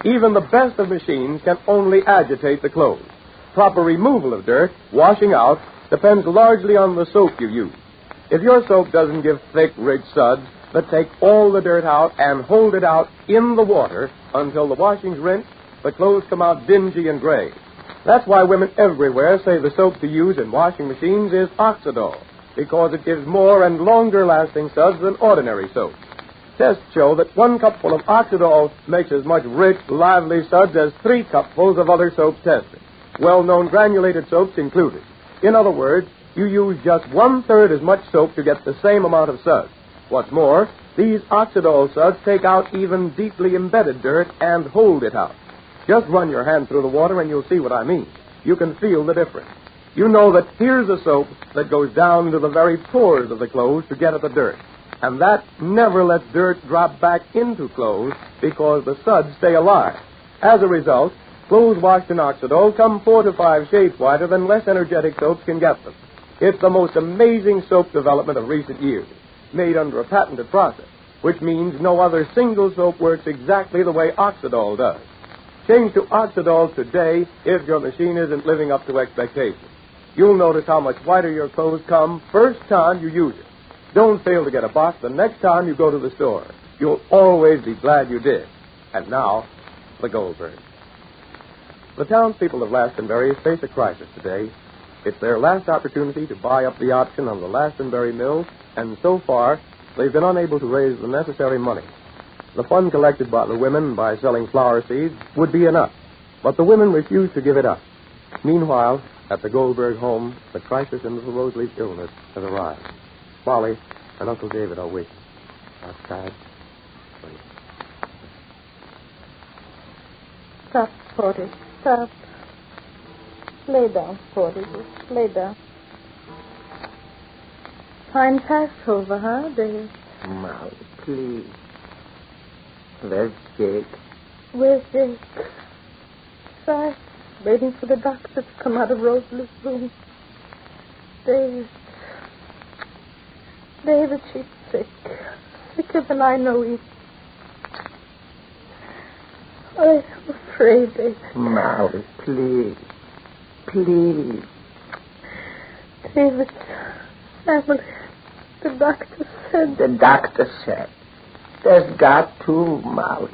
even the best of machines can only agitate the clothes. Proper removal of dirt, washing out, depends largely on the soap you use. If your soap doesn't give thick, rich suds, but take all the dirt out and hold it out in the water until the washing's rinsed, the clothes come out dingy and gray. That's why women everywhere say the soap to use in washing machines is Oxidol, because it gives more and longer-lasting suds than ordinary soap. Tests show that 1 cupful of Oxidol makes as much rich, lively suds as 3 cupfuls of other soaps tested, well-known granulated soaps included. In other words, you use just 1/3 as much soap to get the same amount of suds. What's more, these Oxidol suds take out even deeply embedded dirt and hold it out. Just run your hand through the water and you'll see what I mean. You can feel the difference. You know that here's a soap that goes down into the very pores of the clothes to get at the dirt. And that never lets dirt drop back into clothes because the suds stay alive. As a result, clothes washed in Oxidol come 4 to 5 shades whiter than less energetic soaps can get them. It's the most amazing soap development of recent years, made under a patented process, which means no other single soap works exactly the way Oxidol does. Change to Oxidol today if your machine isn't living up to expectations. You'll notice how much whiter your clothes come first time you use it. Don't fail to get a box the next time you go to the store. You'll always be glad you did. And now, the Goldbergs. The townspeople of Lastonbury face a crisis today. It's their last opportunity to buy up the option on the Lastonbury mill, and so far, they've been unable to raise the necessary money. The fund collected by the women by selling flower seeds would be enough, but the women refuse to give it up. Meanwhile, at the Goldberg home, the crisis in little Rosalie's illness has arrived. Molly and Uncle David are waiting outside. Stop, Porter. Stop. Lay down, Porter. Just lay down. Fine Passover, huh, Dave? Molly, please. Where's Jake? Where's Jake? Sorry. Waiting for the doctor to come out of Rosalie's room. David, she's sick. Sicker than I know even. I'm afraid, David. Molly, please. Please. David, Emily, the doctor said... The doctor said. There's got to, Molly.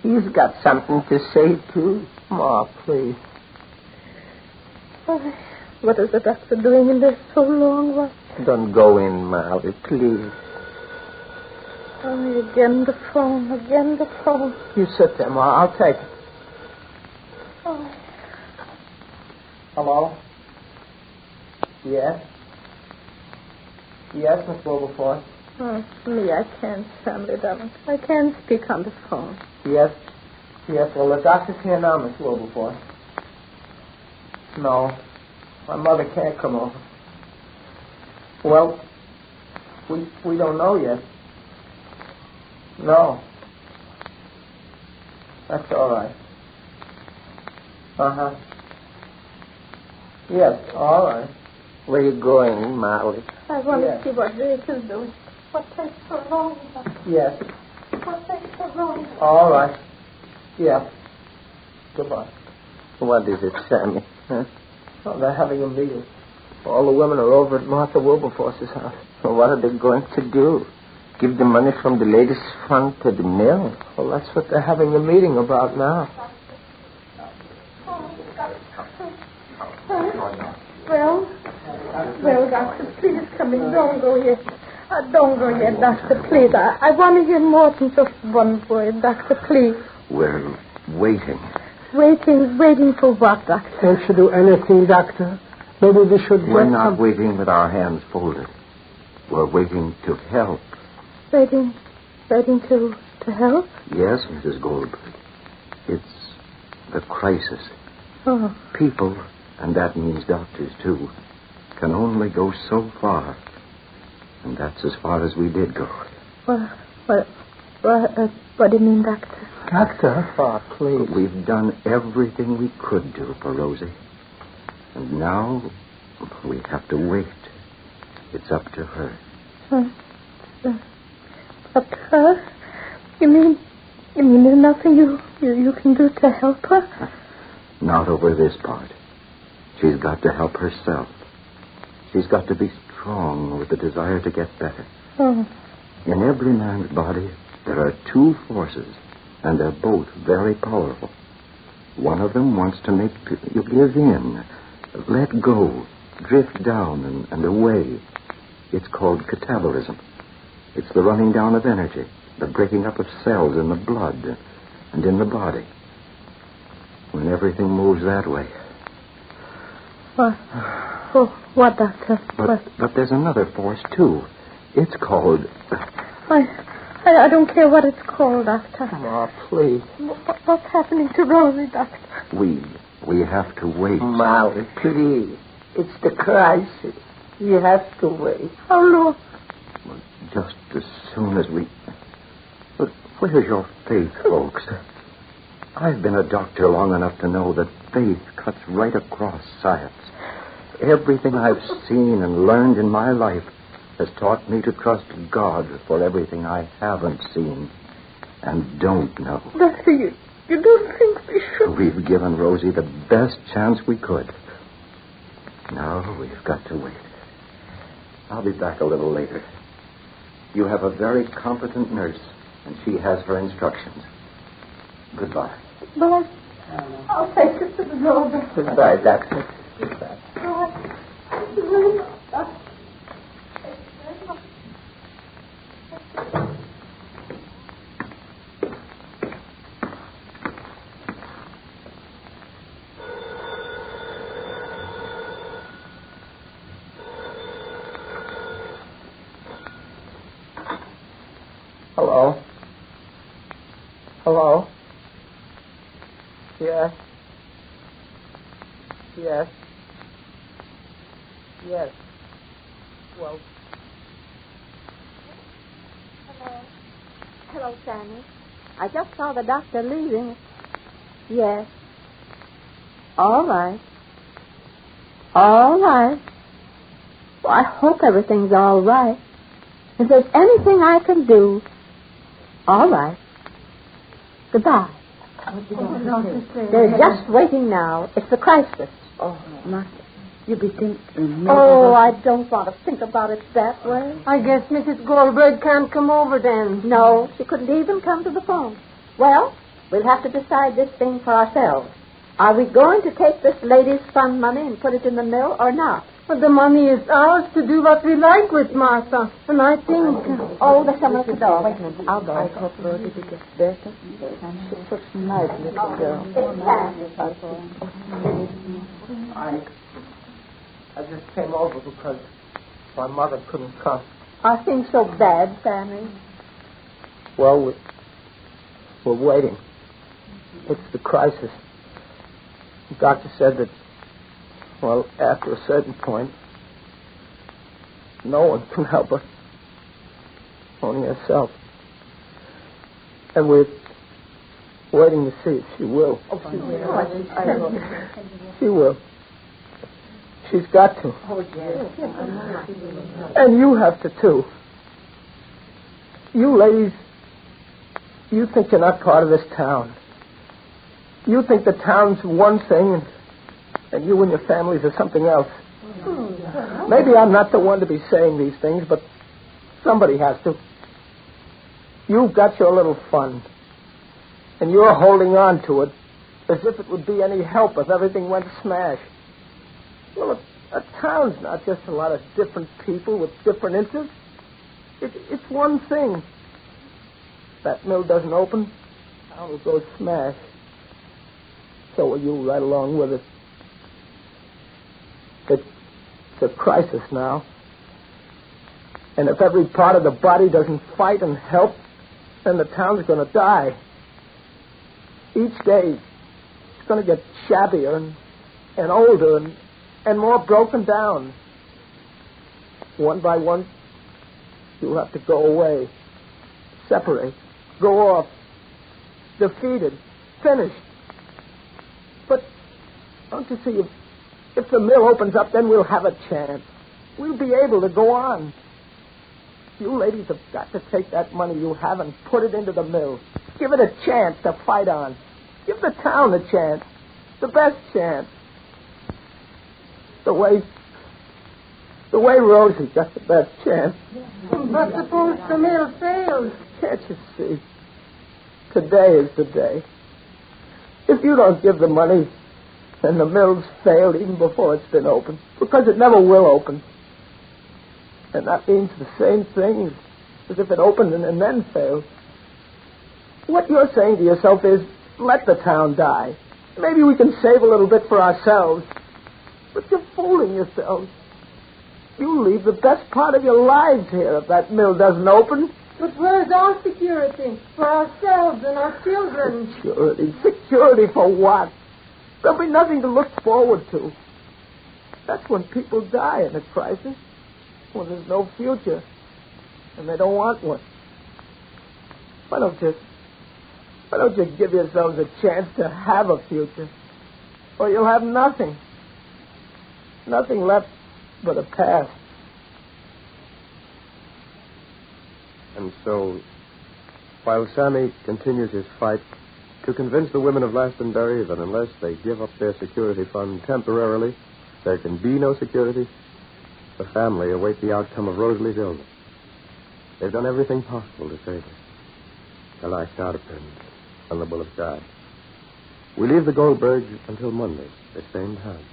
He's got something to say, too. Ma, please. Oh, what is the doctor doing in there so long? What? Don't go in, Molly, please. Oh, again the phone. You sit there, Ma. I'll take it. Oh. Hello? Yes? Yes, Miss Wilberforce? Oh, me, I can't, Emily, darling. I can't speak on the phone. Yes? Yes, well, the doctor's here now, Miss Wilberforce. No, my mother can't come over. Well, we don't know yet. No. That's all right. Uh-huh. Yes, all right. Where you going, Molly? I want to see what Rachel's doing. What takes so long? Yes. What takes so long? All right. Yeah. Goodbye. What is it, Sammy? Huh? Oh, they're having a meeting. All the women are over at Martha Wilberforce's house. Well, what are they going to do? Give the money from the latest fund to the mill? Well, that's what they're having the meeting about now. Well, Doctor, please come in. Don't go yet. Don't go yet, Doctor, please. I want to hear more than just one word, Doctor, please. We're waiting. Waiting for what, Doctor? Can't you do anything, Doctor? Maybe we should We're not waiting with our hands folded. We're waiting to help. Waiting to help? Yes, Mrs. Goldberg. It's the crisis. Oh. People, and that means doctors too, can only go so far. And that's as far as we did go. What do you mean, Doctor? Doctor? Oh, please. We've done everything we could do for Rosie. And now we have to wait. It's up to her. Up to her? You mean there's nothing you can do to help her? Not over this part. She's got to help herself. She's got to be strong with the desire to get better. Oh. In every man's body, there are two forces, and they're both very powerful. One of them wants to make you give in, let go, drift down and away. It's called catabolism. It's the running down of energy, the breaking up of cells in the blood and in the body. When everything moves that way. What, Doctor? But there's another force, too. It's called... I don't care what it's called, Doctor. Oh, please. What's happening to Rosie, Doctor? We have to wait. Molly, please. It's the crisis. You have to wait. How long? Just as soon as we... But where's your faith, folks? I've been a doctor long enough to know that faith cuts right across science. Everything I've seen and learned in my life has taught me to trust God for everything I haven't seen and don't know. Doctor, you don't think we should... We've given Rosie the best chance we could. Now we've got to wait. I'll be back a little later. You have a very competent nurse, and she has her instructions. Goodbye. Well, I'll take it to the door. Goodbye, Doctor. Goodbye. Hello? Hello? Yes? Yes? Yes. Well... Hello, Sammy. I just saw the doctor leaving. Yes. All right. All right. Well, I hope everything's all right. If there's anything I can do, all right. Goodbye. They're just waiting now. It's the crisis. Oh, Martha, you be thinking... Oh, I don't want to think about it that way. I guess Mrs. Goldberg can't come over then. No, she couldn't even come to the phone. Well, we'll have to decide this thing for ourselves. Are we going to take this lady's fund money and put it in the mill or not? But the money is ours to do what we like with, Martha. And I think... Oh, there's someone at the door. Wait a minute. I'll go. I hope Rosie will get better. She's such a nice little girl. I just came over because my mother couldn't come. Are things so bad, Sammy? Well, we're waiting. It's the crisis. The doctor said that, well, after a certain point, no one can help her. Only herself. And we're waiting to see if she will. Oh, she will. She will. She's got to. Oh, yes. And you have to, too. You ladies, you think you're not part of this town. You think the town's one thing, and you and your families are something else. Maybe I'm not the one to be saying these things, but somebody has to. You've got your little fund, and you're holding on to it as if it would be any help if everything went smash. Well, a town's not just a lot of different people with different interests. It's one thing. That mill doesn't open, town will go smash. So will you right along with it. It's a crisis now. And if every part of the body doesn't fight and help, then the town's going to die. Each day, it's going to get shabbier and older and more broken down. One by one, you'll have to go away, separate, go off, defeated, finished. But don't you see, if the mill opens up, then we'll have a chance. We'll be able to go on. You ladies have got to take that money you have and put it into the mill. Give it a chance to fight on. Give the town a chance. The best chance. The way Rosie got the best chance. But suppose the mill fails? Can't you see? Today is the day. If you don't give the money, then the mill's failed even before it's been opened, because it never will open. And that means the same thing as if it opened and then failed. What you're saying to yourself is, let the town die. Maybe we can save a little bit for ourselves. But you're fooling yourselves. You'll leave the best part of your lives here if that mill doesn't open. But where's our security? For ourselves and our children. Security? Security for what? There'll be nothing to look forward to. That's when people die in a crisis. When there's no future. And they don't want one. Why don't you give yourselves a chance to have a future? Or you'll have nothing. Nothing left but a past. And so, while Sammy continues his fight to convince the women of Glastonbury that unless they give up their security fund temporarily, there can be no security, the family await the outcome of Rosalie's illness. They've done everything possible to save her. Her last now depends on the will of God. We leave the Goldbergs until Monday, the same time.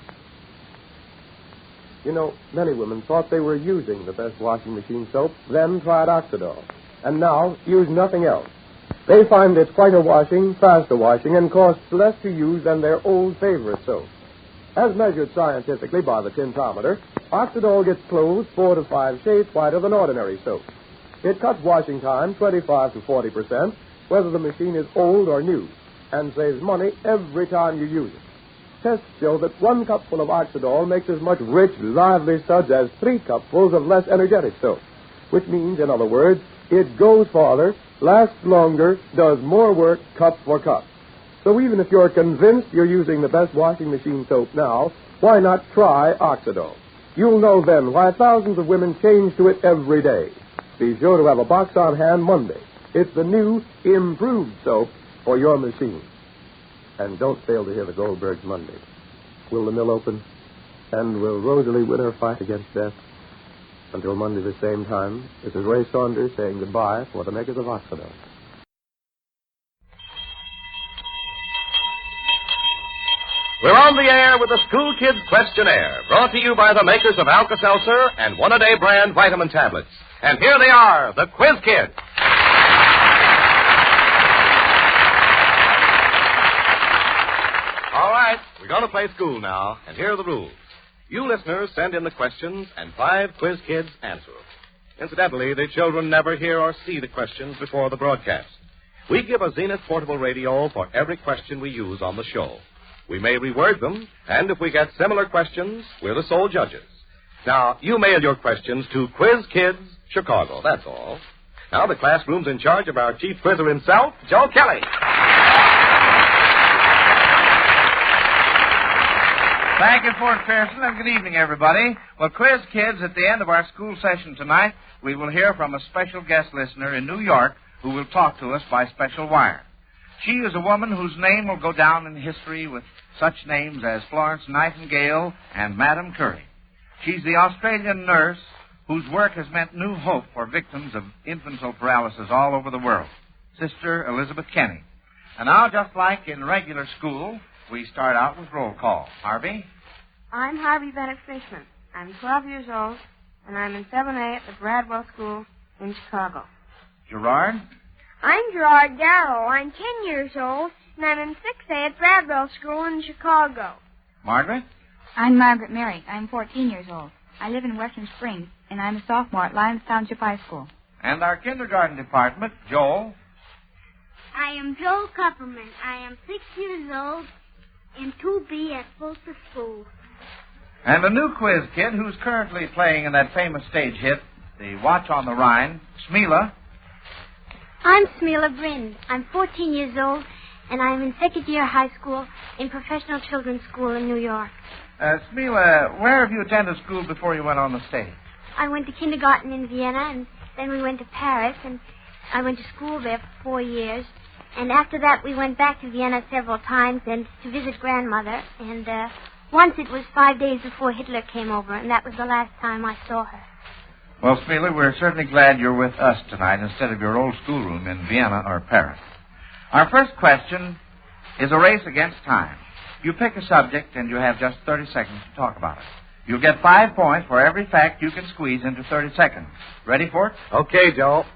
You know, many women thought they were using the best washing machine soap, then tried Oxidol, and now use nothing else. They find it's quieter washing, faster washing, and costs less to use than their old favorite soap. As measured scientifically by the tintometer, Oxidol gets clothes 4 to 5 shades whiter than ordinary soap. It cuts washing time 25 to 40%, whether the machine is old or new, and saves money every time you use it. Tests show that 1 cupful of Oxidol makes as much rich, lively suds as 3 cupfuls of less energetic soap, which means, in other words, it goes farther, lasts longer, does more work cup for cup. So even if you're convinced you're using the best washing machine soap now, why not try Oxidol? You'll know then why thousands of women change to it every day. Be sure to have a box on hand Monday. It's the new, improved soap for your machine. And don't fail to hear the Goldbergs Monday. Will the mill open? And will Rosalie win her fight against death? Until Monday the same time, this is Ray Saunders saying goodbye for the makers of Oxidol. We're on the air with the School Kids Questionnaire, brought to you by the makers of Alka-Seltzer and One-A-Day brand vitamin tablets. And here they are, the Quiz Kids. All right, we're going to play school now, and here are the rules. You listeners send in the questions, and 5 Quiz Kids answer them. Incidentally, the children never hear or see the questions before the broadcast. We give a Zenith portable radio for every question we use on the show. We may reword them, and if we get similar questions, we're the sole judges. Now, you mail your questions to Quiz Kids, Chicago, that's all. Now, the classroom's in charge of our chief quizzer himself, Joe Kelly. Thank you, Fort Pearson, and good evening, everybody. Well, Quiz Kids, at the end of our school session tonight, we will hear from a special guest listener in New York who will talk to us by special wire. She is a woman whose name will go down in history with such names as Florence Nightingale and Madame Curie. She's the Australian nurse whose work has meant new hope for victims of infantile paralysis all over the world, Sister Elizabeth Kenny. And now, just like in regular school, we start out with roll call. Harvey? I'm Harvey Bennett Fishman. I'm 12 years old, and I'm in 7A at the Bradwell School in Chicago. Gerard? I'm Gerard Darrow. I'm 10 years old, and I'm in 6A at Bradwell School in Chicago. Margaret? I'm Margaret Mary. I'm 14 years old. I live in Western Springs, and I'm a sophomore at Lyons Township High School. And our kindergarten department, Joel? I am Joel Kupperman. I am 6 years old in 2B at Fulton School. And a new quiz kid who's currently playing in that famous stage hit, The Watch on the Rhine, Smila. I'm Smila Brind. I'm 14 years old, and I'm in second year high school in Professional Children's School in New York. Smila, where have you attended school before you went on the stage? I went to kindergarten in Vienna, and then we went to Paris, and I went to school there for 4 years. And after that, we went back to Vienna several times and to visit grandmother. And once it was 5 days before Hitler came over, and that was the last time I saw her. Well, Smila, we're certainly glad you're with us tonight instead of your old schoolroom in Vienna or Paris. Our first question is a race against time. You pick a subject, and you have just 30 seconds to talk about it. You'll get 5 points for every fact you can squeeze into 30 seconds. Ready for it? Okay, Joe.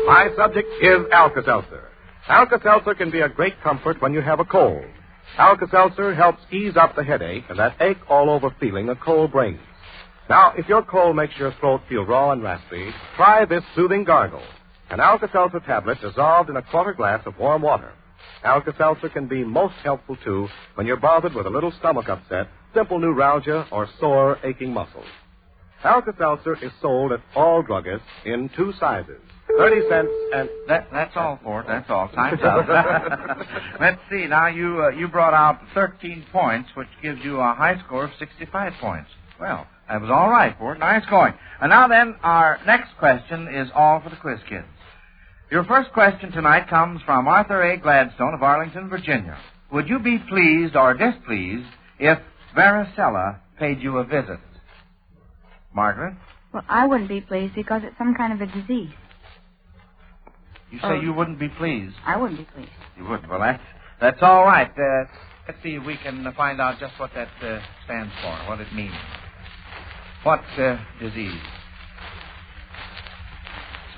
My subject is Alka-Seltzer. Alka-Seltzer can be a great comfort when you have a cold. Alka-Seltzer helps ease up the headache and that ache all over feeling a cold brings. Now, if your cold makes your throat feel raw and raspy, try this soothing gargle. An Alka-Seltzer tablet dissolved in a quarter glass of warm water. Alka-Seltzer can be most helpful, too, when you're bothered with a little stomach upset, simple neuralgia, or sore, aching muscles. Alka-Seltzer is sold at all druggists in 2 sizes. 30 cents and... That's all, Fort. That's all. Time's up. Let's see. Now, you brought out 13 points, which gives you a high score of 65 points. Well, that was all right, Fort. Nice going. And now then, our next question is all for the quiz kids. Your first question tonight comes from Arthur A. Gladstone of Arlington, Virginia. Would you be pleased or displeased if varicella paid you a visit? Margaret? Well, I wouldn't be pleased because it's some kind of a disease. You say you wouldn't be pleased? I wouldn't be pleased. You wouldn't. Well, that's all right. Let's see if we can find out just what that stands for, what it means. What disease?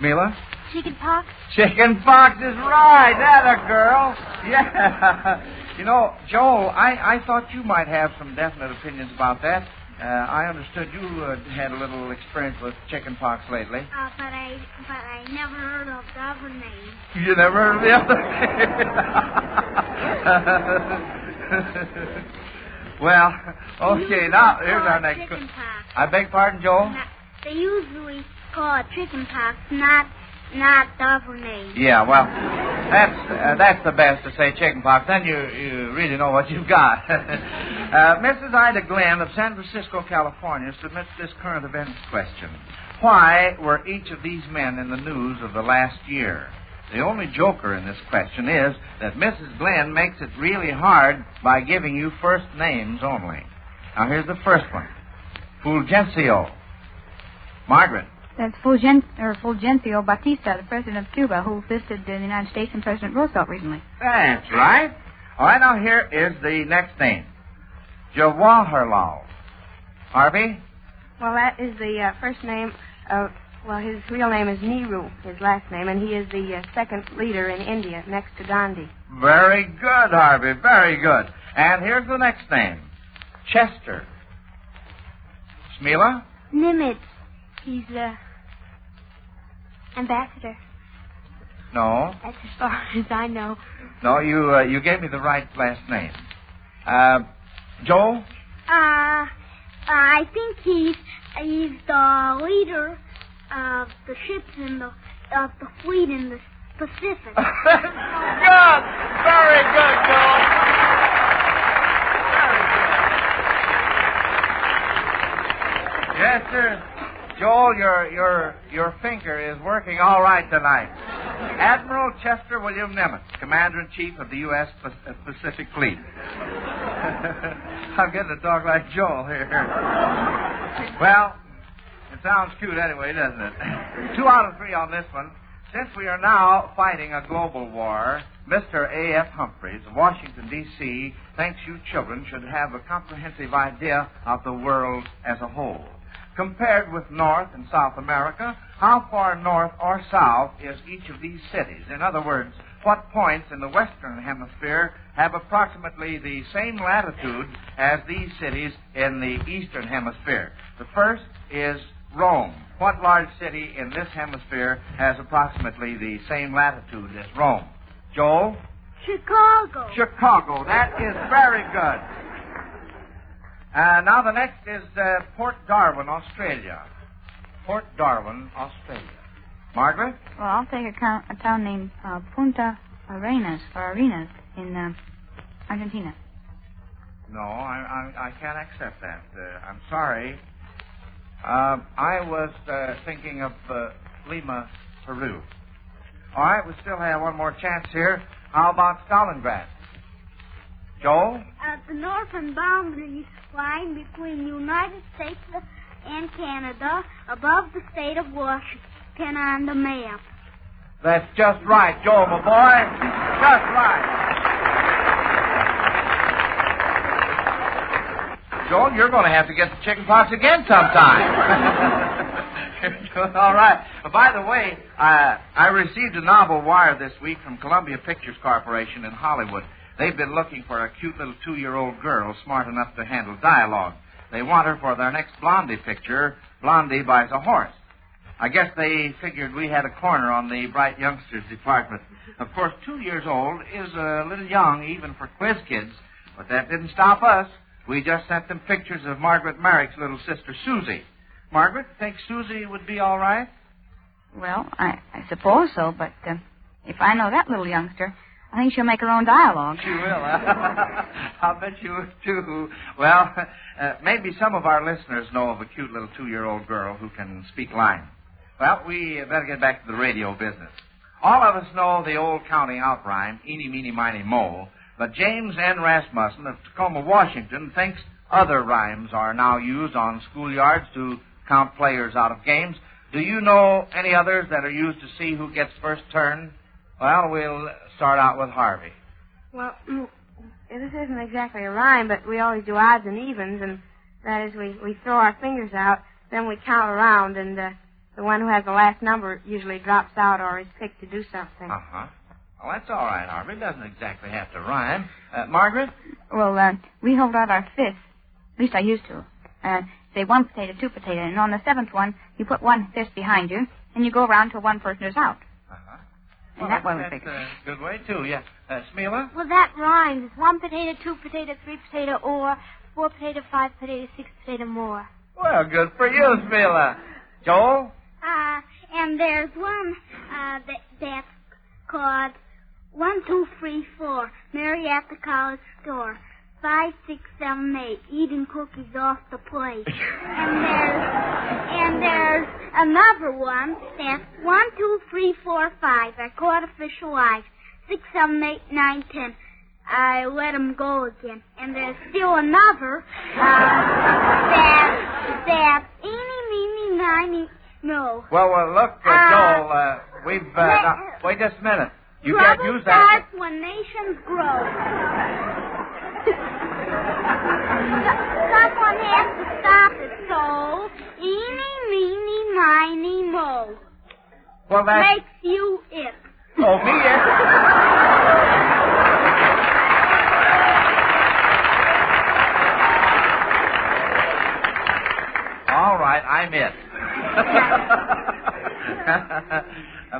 Smila? Chicken pox? Chicken pox is right. That a girl. Yeah. You know, Joel, I thought you might have some definite opinions about that. I understood you had a little experience with chicken pox lately. But I never heard of the other name. You never heard of the other name? Well, okay, now here's our next question. I beg pardon, Joel? They usually call it chicken pox, not the other name. Yeah, well, that's the best to say chicken pox. Then you really know what you've got. Mrs. Ida Glenn of San Francisco, California, submits this current events question. Why were each of these men in the news of the last year? The only joker in this question is that Mrs. Glenn makes it really hard by giving you first names only. Now, here's the first one. Fulgencio. Margaret. That's Fulgencio Batista, the president of Cuba, who visited the United States and President Roosevelt recently. That's right. All right, now here is the next name. Jawaharlal. Harvey? Well, that is the first name of... Well, his real name is Nehru, his last name, and he is the second leader in India, next to Gandhi. Very good, Harvey, very good. And here's the next name. Chester. Smila? Nimitz. He's ambassador. No. That's as far as I know. No, you gave me the right last name. Joel? I think he's the leader of the ships of the fleet in the Pacific. Good! Very good, Joel. Chester, Joel, your finger is working all right tonight. Admiral Chester William Nimitz, Commander-in-Chief of the U.S. Pacific Fleet. I'm getting to talk like Joel here. Well, it sounds cute anyway, doesn't it? 2 out of 3 on this one. Since we are now fighting a global war, Mr. A.F. Humphreys of Washington, D.C., thinks you children should have a comprehensive idea of the world as a whole. Compared with North and South America, how far north or south is each of these cities? In other words, what points in the Western Hemisphere have approximately the same latitude as these cities in the Eastern Hemisphere? The first is Rome. What large city in this hemisphere has approximately the same latitude as Rome? Joel? Chicago. Chicago. That is very good. Now the next is Port Darwin, Australia. Port Darwin, Australia. Margaret? Well, I'll take a town named Punta Arenas, in Argentina. No, I can't accept that. I'm sorry. I was thinking of Lima, Peru. All right, we still have one more chance here. How about Stalingrad? Joel? The northern boundary line between the United States and Canada above the state of Washington on the map. That's just right, Joel, my boy. Just right. Joel, you're going to have to get the chicken pox again sometime. All right. By the way, I received a novel wire this week from Columbia Pictures Corporation in Hollywood. They've been looking for a cute little 2-year-old girl smart enough to handle dialogue. They want her for their next Blondie picture, Blondie Buys a Horse. I guess they figured we had a corner on the bright youngsters department. Of course, 2 years old is a little young even for quiz kids, but that didn't stop us. We just sent them pictures of Margaret Merrick's little sister, Susie. Margaret, think Susie would be all right? Well, I suppose so, but if I know that little youngster, I think she'll make her own dialogue. She will. I'll bet you would, too. Well, maybe some of our listeners know of a cute little 2-year-old girl who can speak lines. Well, we better get back to the radio business. All of us know the old counting out rhyme, eeny, meeny, miny, mo, but James N. Rasmussen of Tacoma, Washington, thinks other rhymes are now used on schoolyards to count players out of games. Do you know any others that are used to see who gets first turn? Well, we'll start out with Harvey. Well, this isn't exactly a rhyme, but we always do odds and evens, and that is we throw our fingers out, then we count around, and the one who has the last number usually drops out or is picked to do something. Uh-huh. Well, that's all right, Harvey. It doesn't exactly have to rhyme. Margaret? Well, we hold out our fists. At least I used to. Say 1 potato, 2 potato, and on the 7th one, you put one fist behind you, and you go around till one person is out. Uh-huh. And that way we figure. That's a good way, too, yeah. Smeela? Well, that rhymes. It's 1 potato, 2 potato, 3 potato, or 4 potato, 5 potato, 6 potato more. Well, good for you, Smeela. Joel? And there's one that's called 1, 2, 3, 4. Mary at the college store. 5, 6, 7, 8. Eating cookies off the plate. and there's another one that's 1, 2, 3, 4, 5. I caught a fish alive. 6, 7, 8, 9, 10. I let him go again. And there's still another that's eeny, meeny, miny. No. Well, look, Joel, we've... wait just a minute. You can't use that. Trouble starts when nations grow. Someone has to stop it, so... Eeny, meeny, miny, mo. Well, that... Makes you it. Oh, me it? All right, I'm it.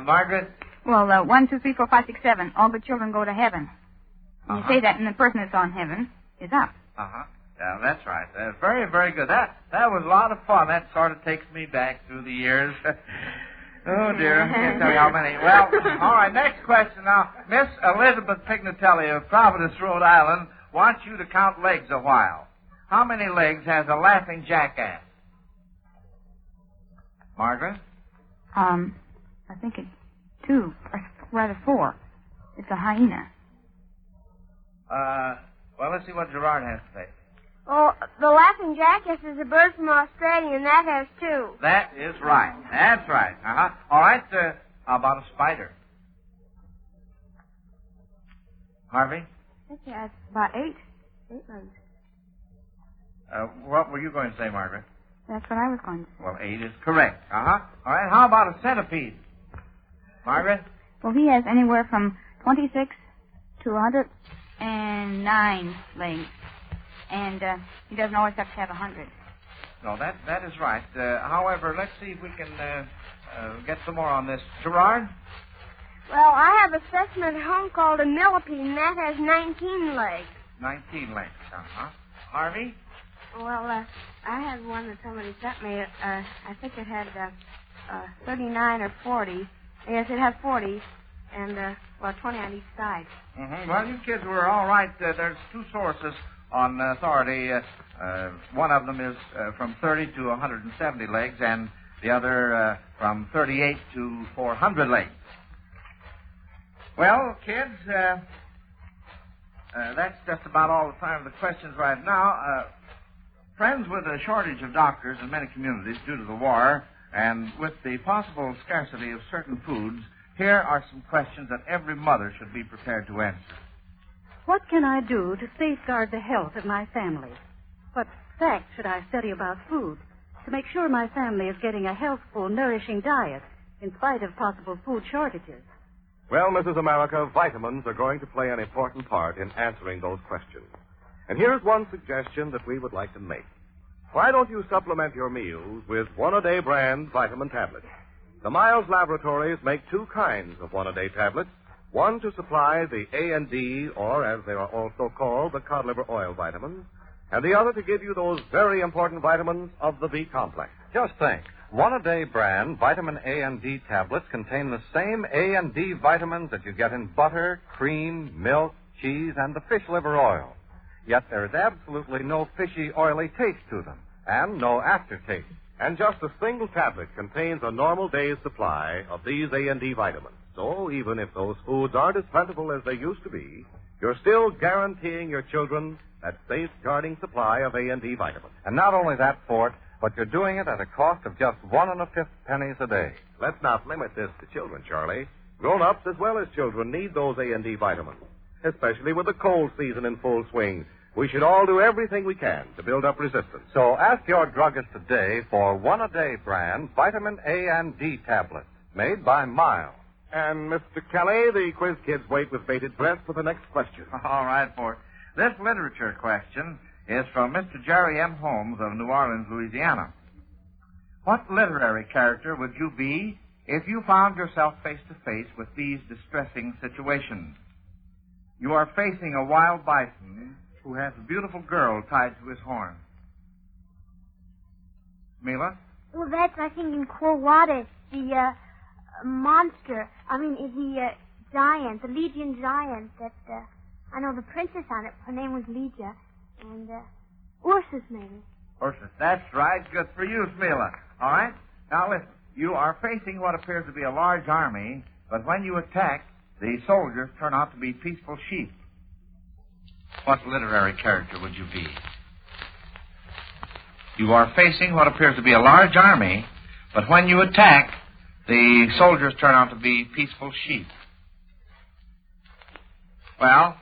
Margaret? Well, 1, 2, 3, 4, 5, 6, 7. All good children go to heaven. And you say that, and the person that's on heaven is up. Uh-huh. Yeah, that's right. Very, very good. That was a lot of fun. That sort of takes me back through the years. Oh, dear. I can't tell you how many. Well, all right, next question now. Miss Elizabeth Pignatelli of Providence, Rhode Island, wants you to count legs a while. How many legs has a laughing jackass? Margaret? I think it's 2, or rather 4. It's a hyena. Well, let's see what Gerard has to say. Oh, the laughing jackass is a bird from Australia, and that has 2. That is right. That's right. Uh-huh. All right, how about a spider? Harvey? I think it's about 8. 8 legs. What were you going to say, Margaret? That's what I was going to say. Well, 8 is correct. Uh-huh. All right, how about a centipede? Margaret? Well, he has anywhere from 26 to 109 legs. And he doesn't always have to have 100. No, that is right. However, let's see if we can get some more on this. Gerard? Well, I have a specimen at home called a millipede, and that has 19 legs. 19 legs. Uh-huh. Harvey? Well, I had one that somebody sent me. I think it had 39 or 40. Yes, it has 40, and 20 on each side. Mm-hmm. Well, you kids were all right. There's 2 sources on authority. One of them is from 30 to 170 legs, and the other from 38 to 400 legs. Well, kids, that's just about all the time for the questions right now. Friends, with a shortage of doctors in many communities due to the war, and with the possible scarcity of certain foods, here are some questions that every mother should be prepared to answer. What can I do to safeguard the health of my family? What facts should I study about food to make sure my family is getting a healthful, nourishing diet in spite of possible food shortages? Well, Mrs. America, vitamins are going to play an important part in answering those questions. And here's one suggestion that we would like to make. Why don't you supplement your meals with one-a-day brand vitamin tablets? The Miles Laboratories make 2 kinds of one-a-day tablets. One to supply the A and D, or as they are also called, the cod liver oil vitamins, and the other to give you those very important vitamins of the B complex. Just think. One-a-day brand vitamin A and D tablets contain the same A and D vitamins that you get in butter, cream, milk, cheese, and the fish liver oil. Yet there is absolutely no fishy, oily taste to them, and no aftertaste. And just a single tablet contains a normal day's supply of these A and D vitamins. So even if those foods aren't as plentiful as they used to be, you're still guaranteeing your children that safeguarding supply of A and D vitamins. And not only that, Fort, but you're doing it at a cost of just 1 1/5 pennies a day. Let's not limit this to children, Charlie. Grown-ups as well as children need those A and D vitamins, especially with the cold season in full swing. We should all do everything we can to build up resistance. So ask your druggist today for one-a-day brand vitamin A and D tablets made by Miles. And, Mr. Kelly, the quiz kids wait with bated breath for the next question. All right, Fort. This literature question is from Mr. Jerry M. Holmes of New Orleans, Louisiana. What literary character would you be if you found yourself face to face with these distressing situations? You are facing a wild bison who has a beautiful girl tied to his horn. Mila? Well, that's, I think, in Quo Vadis, the monster. I mean, the giant, the Legion giant that, I know the princess on it, her name was Legia, and Ursus, maybe. Ursus, that's right. Good for you, Mila. All right? Now, listen. You are facing what appears to be a large army, but when you attack, the soldiers turn out to be peaceful sheep. What literary character would you be? You are facing what appears to be a large army, but when you attack, the soldiers turn out to be peaceful sheep. Well,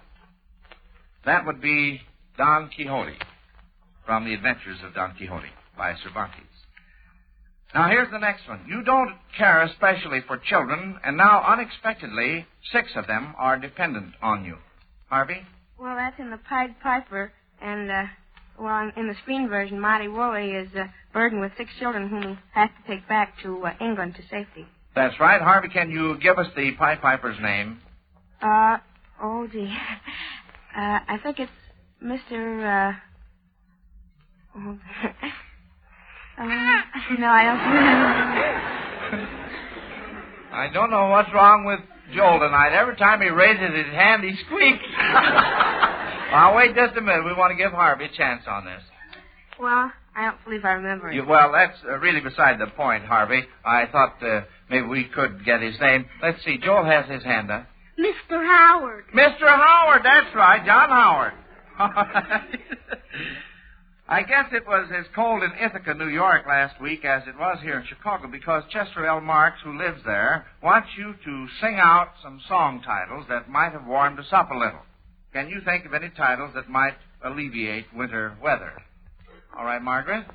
that would be Don Quixote from The Adventures of Don Quixote by Cervantes. Now, here's the next one. You don't care especially for children, and now, unexpectedly, 6 of them are dependent on you. Harvey? Well, that's in the Pied Piper, and, in the screen version, Monty Woolley is burdened with 6 children whom he has to take back to England to safety. That's right. Harvey, can you give us the Pied Piper's name? I think it's Mr. No, I don't. I don't know what's wrong with Joel tonight. Every time he raises his hand, he squeaks. Now, wait just a minute. We want to give Harvey a chance on this. Well, I don't believe I remember it. Well, that's really beside the point, Harvey. I thought maybe we could get his name. Let's see. Joel has his hand up. Mr. Howard. Mr. Howard, that's right. John Howard. I guess it was as cold in Ithaca, New York last week as it was here in Chicago because Chester L. Marks, who lives there, wants you to sing out some song titles that might have warmed us up a little. Can you think of any titles that might alleviate winter weather? All right, Margaret?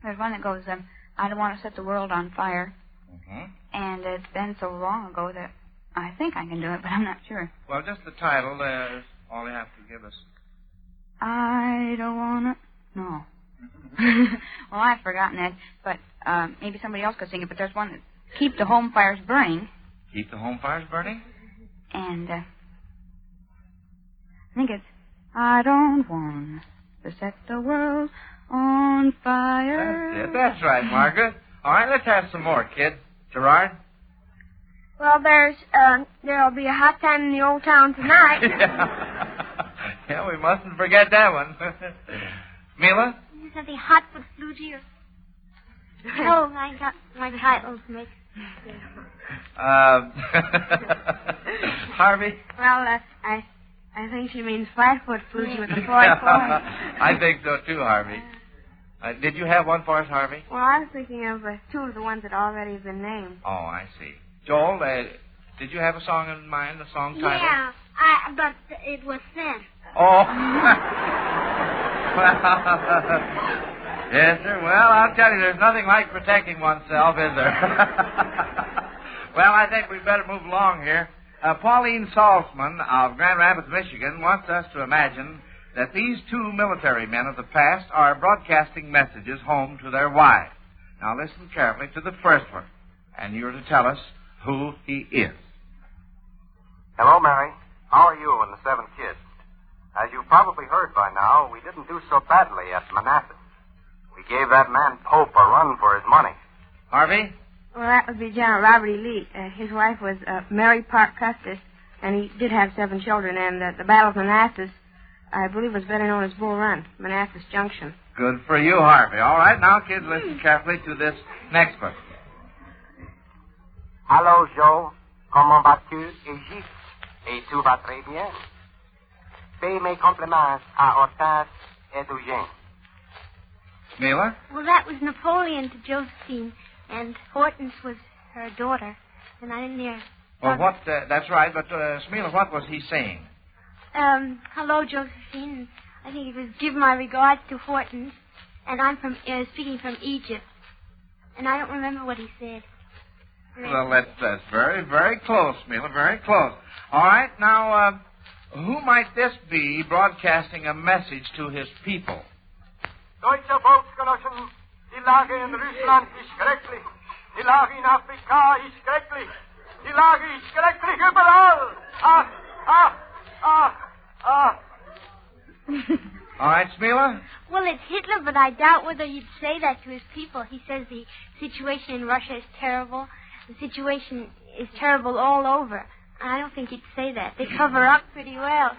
There's one that goes, I don't want to set the world on fire. Mm-hmm. And it's been so long ago that I think I can do it, but I'm not sure. Well, just the title is all you have to give us. I don't want to... No. Well, I've forgotten that, but maybe somebody else could sing it, but there's one that Keep the Home Fires Burning. Keep the Home Fires Burning? And I think it's I don't want to set the world on fire. That's it. That's right, Margaret. All right, let's have some more, kid. Gerard? Well, there'll be a hot time in the old town tonight. Yeah, we mustn't forget that one. Mila? Something hot but fluty or... Oh, I got my titles mixed. Harvey? Well, I think she means Flatfoot Flutie with a Floyd. I think so, too, Harvey. Did you have one for us, Harvey? Well, I was thinking of two of the ones that already have been named. Oh, I see. Joel, did you have a song in mind, a song title? Yeah, but it was thin. Oh. Yes, sir. Well, I'll tell you, there's nothing like protecting oneself, is there? Well, I think we'd better move along here. Pauline Saltzman of Grand Rapids, Michigan, wants us to imagine that these two military men of the past are broadcasting messages home to their wives. Now, listen carefully to the first one, and you're to tell us who he is. Hello, Mary. How are you and the 7 kids? As you've probably heard by now, we didn't do so badly at Manassas. We gave that man Pope a run for his money. Harvey? Well, that would be General Robert E. Lee. His wife was Mary Park Custis, and he did have 7 children. And the Battle of Manassas, I believe, was better known as Bull Run, Manassas Junction. Good for you, Harvey. All right, now, kids, listen carefully to this next one. Allô, Joe. Comment vas-tu, Égypte? Et tout va très bien. Pay mes compliments à Hortense et Eugène. Mila? Well, that was Napoleon to Josephine, and Hortense was her daughter, and I didn't hear. Well, that's right, but, Smila, what was he saying? Hello, Josephine. I think it was give my regards to Hortense, and I'm speaking from Egypt, and I don't remember what he said. Well, that's very, very close, Mila, very close. All right, now, who might this be broadcasting a message to his people? Deutsche Volksgenossen, die Lage in Russland ist schrecklich. Die Lage in Afrika ist schrecklich. Die Lage ist schrecklich überall. Ach, ach, ach, ach. All right, Smila? Well, it's Hitler, but I doubt whether he'd say that to his people. He says the situation in Russia is terrible. The situation is terrible all over. I don't think he'd say that. They cover up pretty well.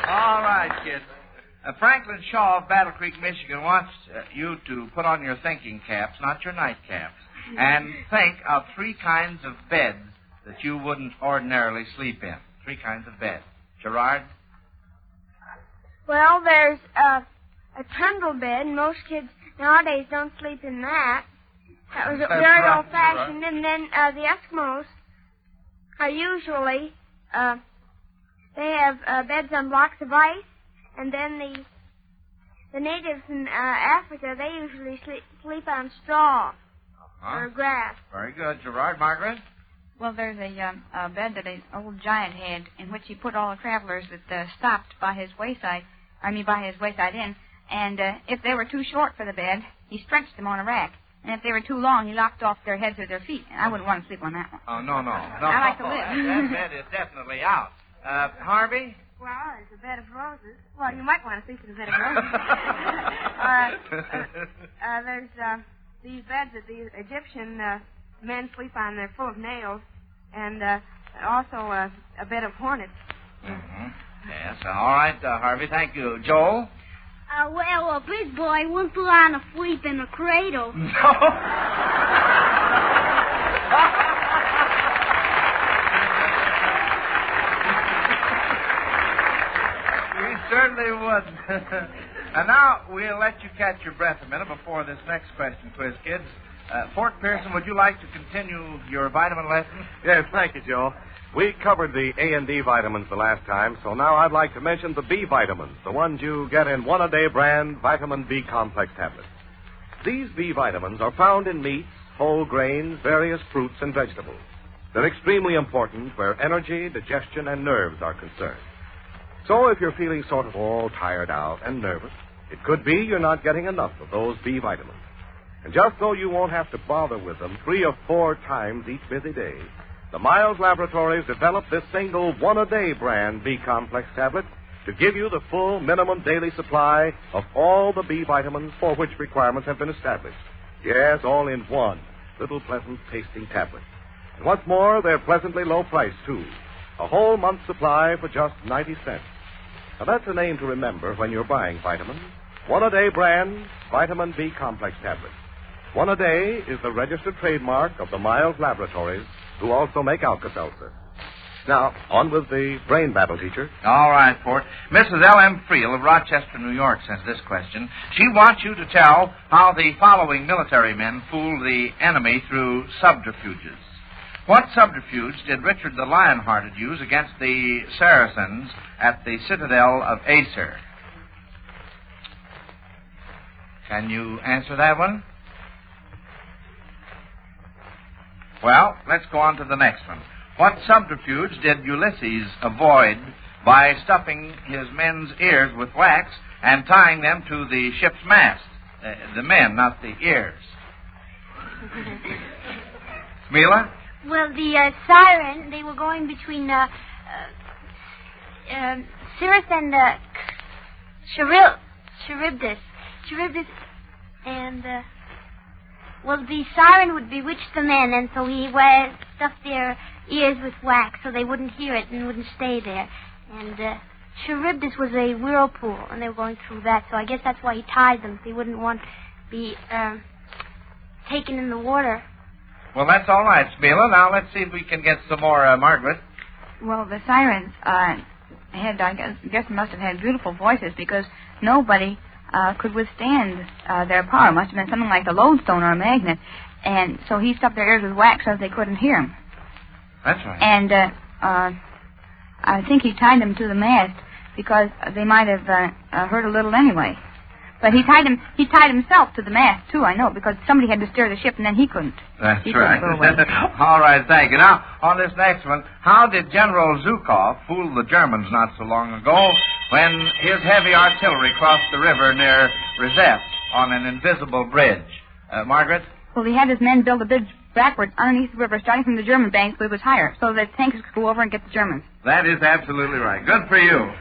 All right, kids. Franklin Shaw of Battle Creek, Michigan wants you to put on your thinking caps, not your nightcaps, and think of 3 kinds of beds that you wouldn't ordinarily sleep in. 3 kinds of beds. Gerard? Well, there's a trundle bed. Most kids nowadays don't sleep in that. That was very right, old-fashioned. Right. And then the Eskimos are usually, they have beds on blocks of ice. And then the natives in Africa, they usually sleep on straw or grass. Very good. Gerard, Margaret? Well, there's a bed that an old giant had in which he put all the travelers that stopped by his wayside inn. And if they were too short for the bed, he stretched them on a rack. And if they were too long, he locked off their heads with their feet. And I wouldn't want to sleep on that one. Oh, no. I like to live. That bed is definitely out. Harvey? Well, there's a bed of roses. Well, you might want to sleep in a bed of roses. There's these beds that the Egyptian men sleep on. They're full of nails. And Also, a bed of hornets. Mm-hmm. Yes. All right, Harvey. Thank you. Joel? Well, a big boy wouldn't put on a sleep in a cradle. No. We certainly would. And now we'll let you catch your breath a minute before this next question, quiz kids. Fort Pearson, would you like to continue your vitamin lesson? Yes, thank you, Joe. We covered the A and D vitamins the last time, so now I'd like to mention the B vitamins, the ones you get in one-a-day brand vitamin B complex tablets. These B vitamins are found in meats, whole grains, various fruits, and vegetables. They're extremely important where energy, digestion, and nerves are concerned. So if you're feeling sort of all tired out and nervous, it could be you're not getting enough of those B vitamins. And just so you won't have to bother with them 3 or 4 times each busy day, the Miles Laboratories developed this single one-a-day brand B-complex tablet to give you the full minimum daily supply of all the B vitamins for which requirements have been established. Yes, all in one little pleasant-tasting tablet. And what's more, they're pleasantly low priced, too. A whole month's supply for just 90 cents. Now, that's a name to remember when you're buying vitamins. One-a-day brand vitamin B-complex tablets. One-a-day is the registered trademark of the Miles Laboratories, who also make Alka-Seltzer. Now, on with the brain battle, teacher. All right, Fort. Mrs. L.M. Friel of Rochester, New York, sends this question. She wants you to tell how the following military men fooled the enemy through subterfuges. What subterfuge did Richard the Lionhearted use against the Saracens at the citadel of Acer? Can you answer that one? Well, let's go on to the next one. What subterfuge did Ulysses avoid by stuffing his men's ears with wax and tying them to the ship's mast? The men, not the ears. Smila? Well, the siren, they were going between Cirrus and Charybdis. Charybdis and... Well, the siren would bewitch the men, and so he stuffed their ears with wax so they wouldn't hear it and wouldn't stay there. And Charybdis was a whirlpool, and they were going through that, so I guess that's why he tied them, so he wouldn't want to be taken in the water. Well, that's all right, Smila. Now let's see if we can get some more, Margaret. Well, the sirens I guess must have had beautiful voices because nobody could withstand their power. Must have been something like a lodestone or a magnet. And so he stuffed their ears with wax so they couldn't hear him. That's right. And I think he tied them to the mast because they might have heard a little anyway. But he tied himself to the mast, too, I know, because somebody had to steer the ship and then he couldn't. That's he right. Couldn't go away. All right, thank you. Now, on this next one, how did General Zhukov fool the Germans not so long ago when his heavy artillery crossed the river near Rzhev on an invisible bridge? Margaret? Well, he had his men build a bridge backwards underneath the river, starting from the German bank so it was higher, so that tanks could go over and get the Germans. That is absolutely right. Good for you.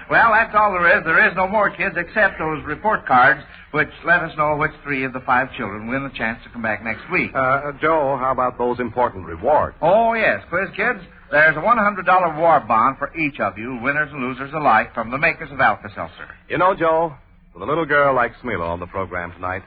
Well, that's all there is. There is no more, kids, except those report cards, which let us know which 3 of the 5 children win the chance to come back next week. Joe, how about those important rewards? Oh, yes. Quiz kids, there's a $100 war bond for each of you, winners and losers alike, from the makers of Alka-Seltzer. You know, Joe, with a little girl like Smila on the program tonight,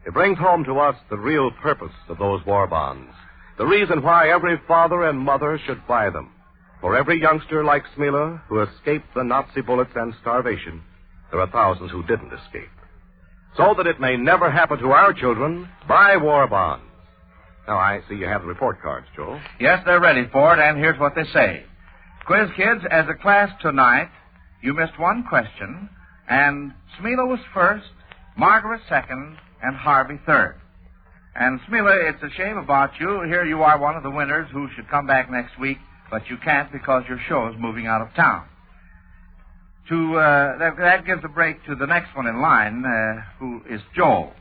it brings home to us the real purpose of those war bonds. The reason why every father and mother should buy them. For every youngster like Smila who escaped the Nazi bullets and starvation, there are thousands who didn't escape. So that it may never happen to our children, buy war bonds. Now, I see you have the report cards, Joe. Yes, they're ready for it, and here's what they say. Quiz kids, as a class tonight, you missed 1 question, and Smila was first, Margaret second, and Harvey third. And Smila, it's a shame about you. Here you are, one of the winners who should come back next week, but you can't because your show is moving out of town. That gives a break to the next one in line, who is Joel.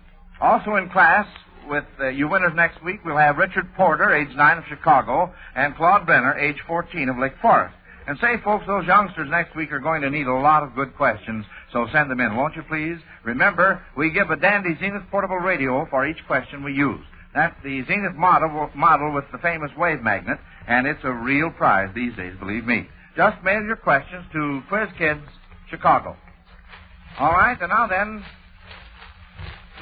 Also in class with you winners next week, we'll have Richard Porter, age 9 of Chicago, and Claude Brenner, age 14 of Lake Forest. And say, folks, those youngsters next week are going to need a lot of good questions, so send them in, won't you, please? Remember, we give a dandy Zenith portable radio for each question we use. That's the Zenith model with the famous wave magnet, and it's a real prize these days, believe me. Just mail your questions to Quiz Kids, Chicago. All right, and now then,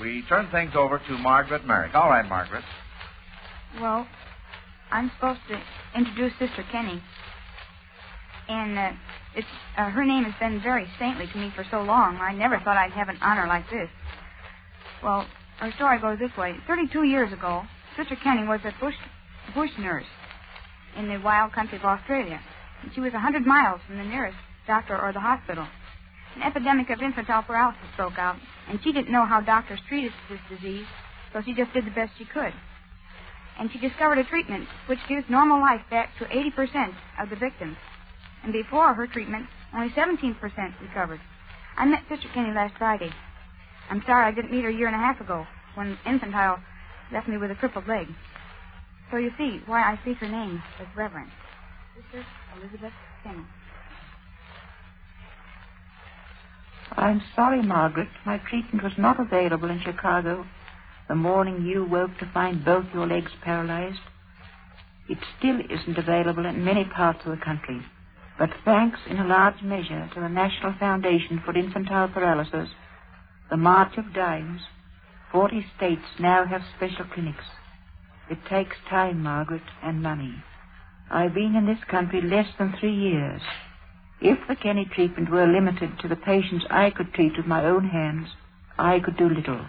we turn things over to Margaret Merrick. All right, Margaret. Well, I'm supposed to introduce Sister Kenny. And her name has been very saintly to me for so long. I never thought I'd have an honor like this. Well, our story goes this way. 32 years ago, Sister Kenny was a bush nurse in the wild country of Australia. And she was 100 miles from the nearest doctor or the hospital. An epidemic of infantile paralysis broke out, and she didn't know how doctors treated this disease, so she just did the best she could. And she discovered a treatment which gives normal life back to 80% of the victims. And before her treatment, only 17% recovered. I met Sister Kenny last Friday. I'm sorry I didn't meet her a year and a half ago, when infantile left me with a crippled leg. So you see why I speak her name with reverence. Sister Elizabeth Kenny. I'm sorry, Margaret. My treatment was not available in Chicago the morning you woke to find both your legs paralyzed. It still isn't available in many parts of the country. But thanks in a large measure to the National Foundation for Infantile Paralysis, the March of Dimes, 40 states now have special clinics. It takes time, Margaret, and money. I've been in this country less than 3 years. If the Kenny treatment were limited to the patients I could treat with my own hands, I could do little.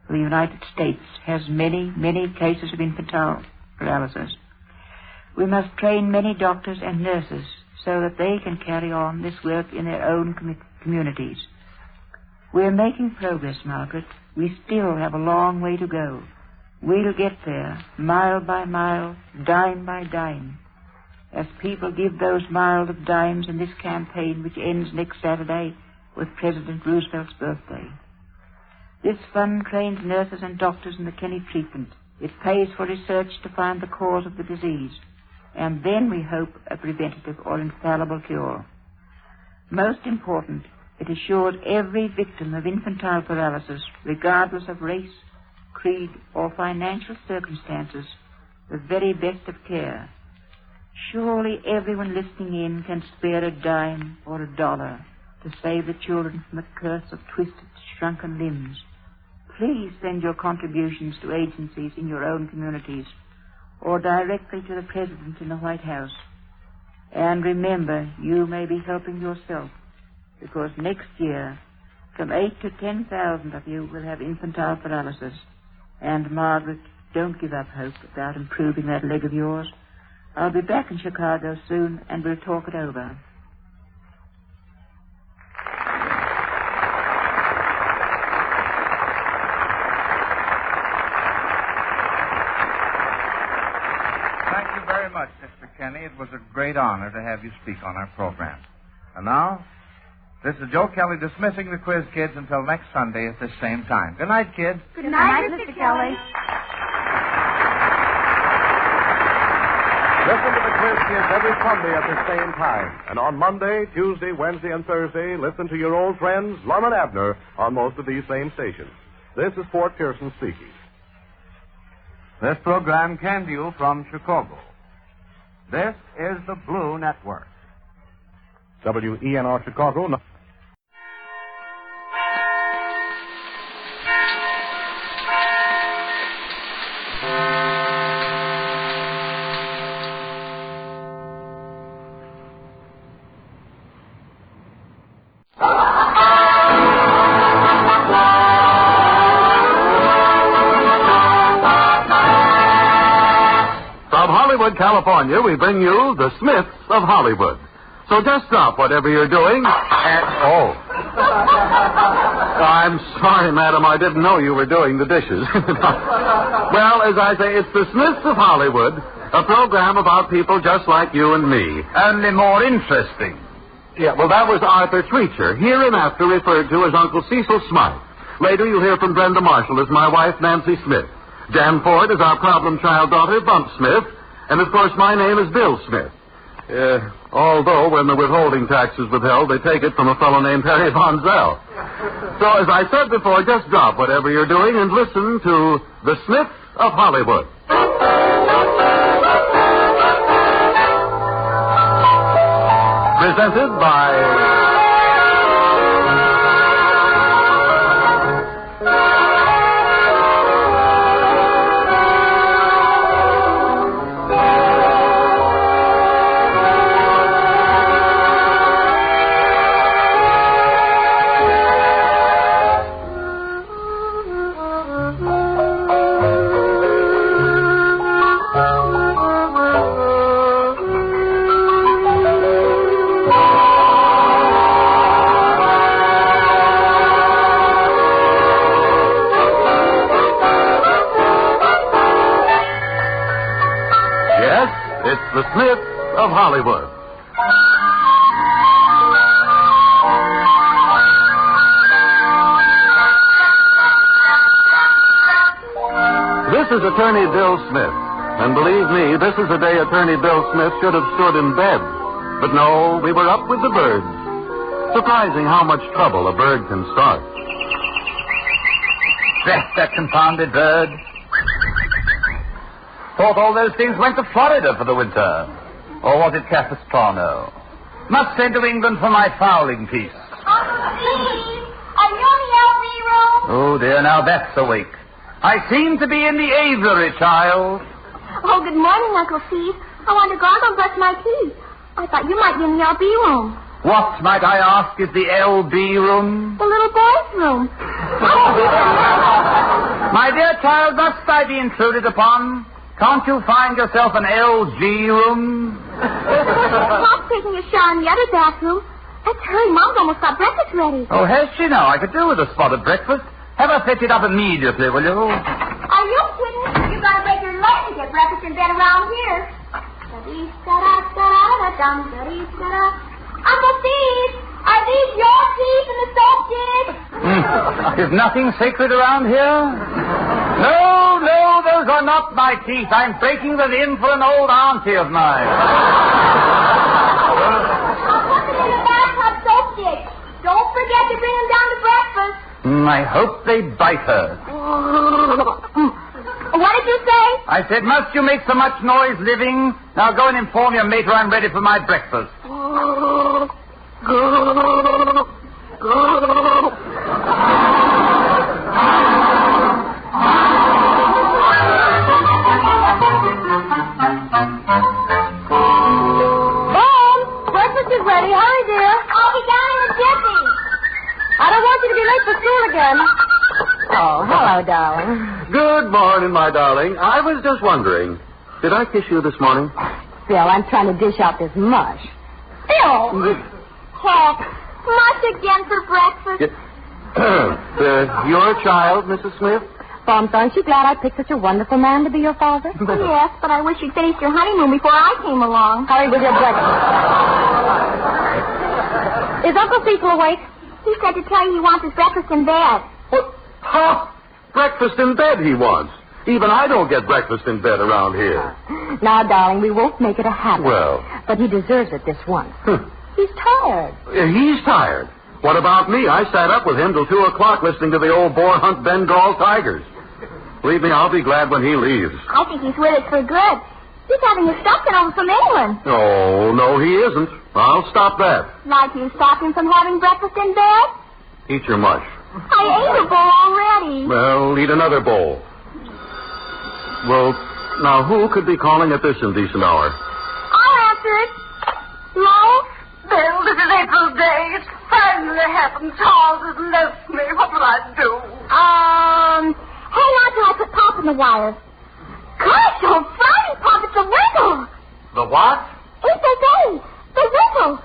The United States has many, many cases of infantile paralysis. We must train many doctors and nurses so that they can carry on this work in their own communities. We're making progress, Margaret. We still have a long way to go. We'll get there, mile by mile, dime by dime, as people give those miles of dimes in this campaign which ends next Saturday with President Roosevelt's birthday. This fund trains nurses and doctors in the Kenny treatment. It pays for research to find the cause of the disease. And then we hope a preventative or infallible cure. Most important, it assures every victim of infantile paralysis, regardless of race, creed, or financial circumstances, the very best of care. Surely everyone listening in can spare a dime or a dollar to save the children from the curse of twisted, shrunken limbs. Please send your contributions to agencies in your own communities, or directly to the President in the White House. And remember, you may be helping yourself, because next year, from 8 to 10,000 of you will have infantile paralysis. And, Margaret, don't give up hope about improving that leg of yours. I'll be back in Chicago soon, and we'll talk it over. Sister Kenny, it was a great honor to have you speak on our program. And now, this is Joe Kelly dismissing the Quiz Kids until next Sunday at this same time. Good night, kids. Good night, Mr. Kelly. Listen to the Quiz Kids every Sunday at the same time. And on Monday, Tuesday, Wednesday, and Thursday, listen to your old friends, Lum and Abner, on most of these same stations. This is Fort Pearson speaking. This program came to you from Chicago. This is the Blue Network. WENR Chicago. California, we bring you the Smiths of Hollywood. So just stop whatever you're doing and... Oh. I'm sorry, madam. I didn't know you were doing the dishes. Well, as I say, it's the Smiths of Hollywood, a program about people just like you and me. Only more interesting. Yeah, well, that was Arthur Treacher, hereinafter referred to as Uncle Cecil Smythe. Later, you'll hear from Brenda Marshall as my wife, Nancy Smith. Jan Ford is our problem child daughter, Bump Smith. And, of course, my name is Bill Smith. Although, when the withholding tax is withheld, they take it from a fellow named Harry Von Zell. So, as I said before, just drop whatever you're doing and listen to the Smiths of Hollywood. Presented by... The Smiths of Hollywood. This is Attorney Bill Smith. And believe me, this is the day Attorney Bill Smith should have stood in bed. But no, we were up with the birds. Surprising how much trouble a bird can start. Bless that confounded bird. Thought all those things went to Florida for the winter. Or was it Capistrano? Must send to England for my fowling piece. Uncle Steve, are you in the LB room? Oh, dear, now that's awake. I seem to be in the aviary, child. Oh, good morning, Uncle Steve. I wanted to go out and brush my teeth. I thought you might be in the LB room. What, might I ask, is the LB room? The little boy's room. My dear child, must I be intruded upon? Can't you find yourself an LG room? Pop's taking a shower in the other bathroom. Let's hurry. Mom's almost got breakfast ready. Oh, has she now? I could do with a spot of breakfast. Have her fetch it up immediately, will you? Are you kidding? You gotta break your leg to get breakfast in bed around here. Uncle Steve, are these your teeth in the soap dish? Is nothing sacred around here? No, those are not my teeth. I'm breaking them in for an old auntie of mine. I'll put them in the bathtub soap dish. Don't forget to bring them down to breakfast. I hope they bite her. What did you say? I said, must you make so much noise living? Now go and inform your mater I'm ready for my breakfast. Breakfast is ready. Hurry, dear. I'll be down in a jiffy. I don't want you to be late for school again. Oh, hello, darling. Good morning, my darling. I was just wondering, did I kiss you this morning? Phil, I'm trying to dish out this mush. Phil! Heck, much again for breakfast. Your child, Mrs. Smith? Bombs, aren't you glad I picked such a wonderful man to be your father? Yes, but I wish you'd finished your honeymoon before I came along. Hurry with your breakfast. Is Uncle Cecil awake? He said to tell you he wants his breakfast in bed. What? Huh? Breakfast in bed he wants. Even I don't get breakfast in bed around here. Now, darling, we won't make it a habit. Well. But he deserves it this once. He's tired. He's tired. What about me? I sat up with him till 2 o'clock listening to the old boar hunt Bengal tigers. Believe me, I'll be glad when he leaves. I think he's with us for good. He's having his stuff sent over from England. Oh, no, he isn't. I'll stop that. Like you stopped him from having breakfast in bed? Eat your mush. I ate a bowl already. Well, eat another bowl. Well, now, who could be calling at this indecent hour? I'll answer it. Hello? Bill, this is April Day. It's finally happened. Charles has left me. What will I do? Hang on till I put Pop in the wire. Gosh, oh, Friday, Pop, it's a whistle. The what? It's the whistle.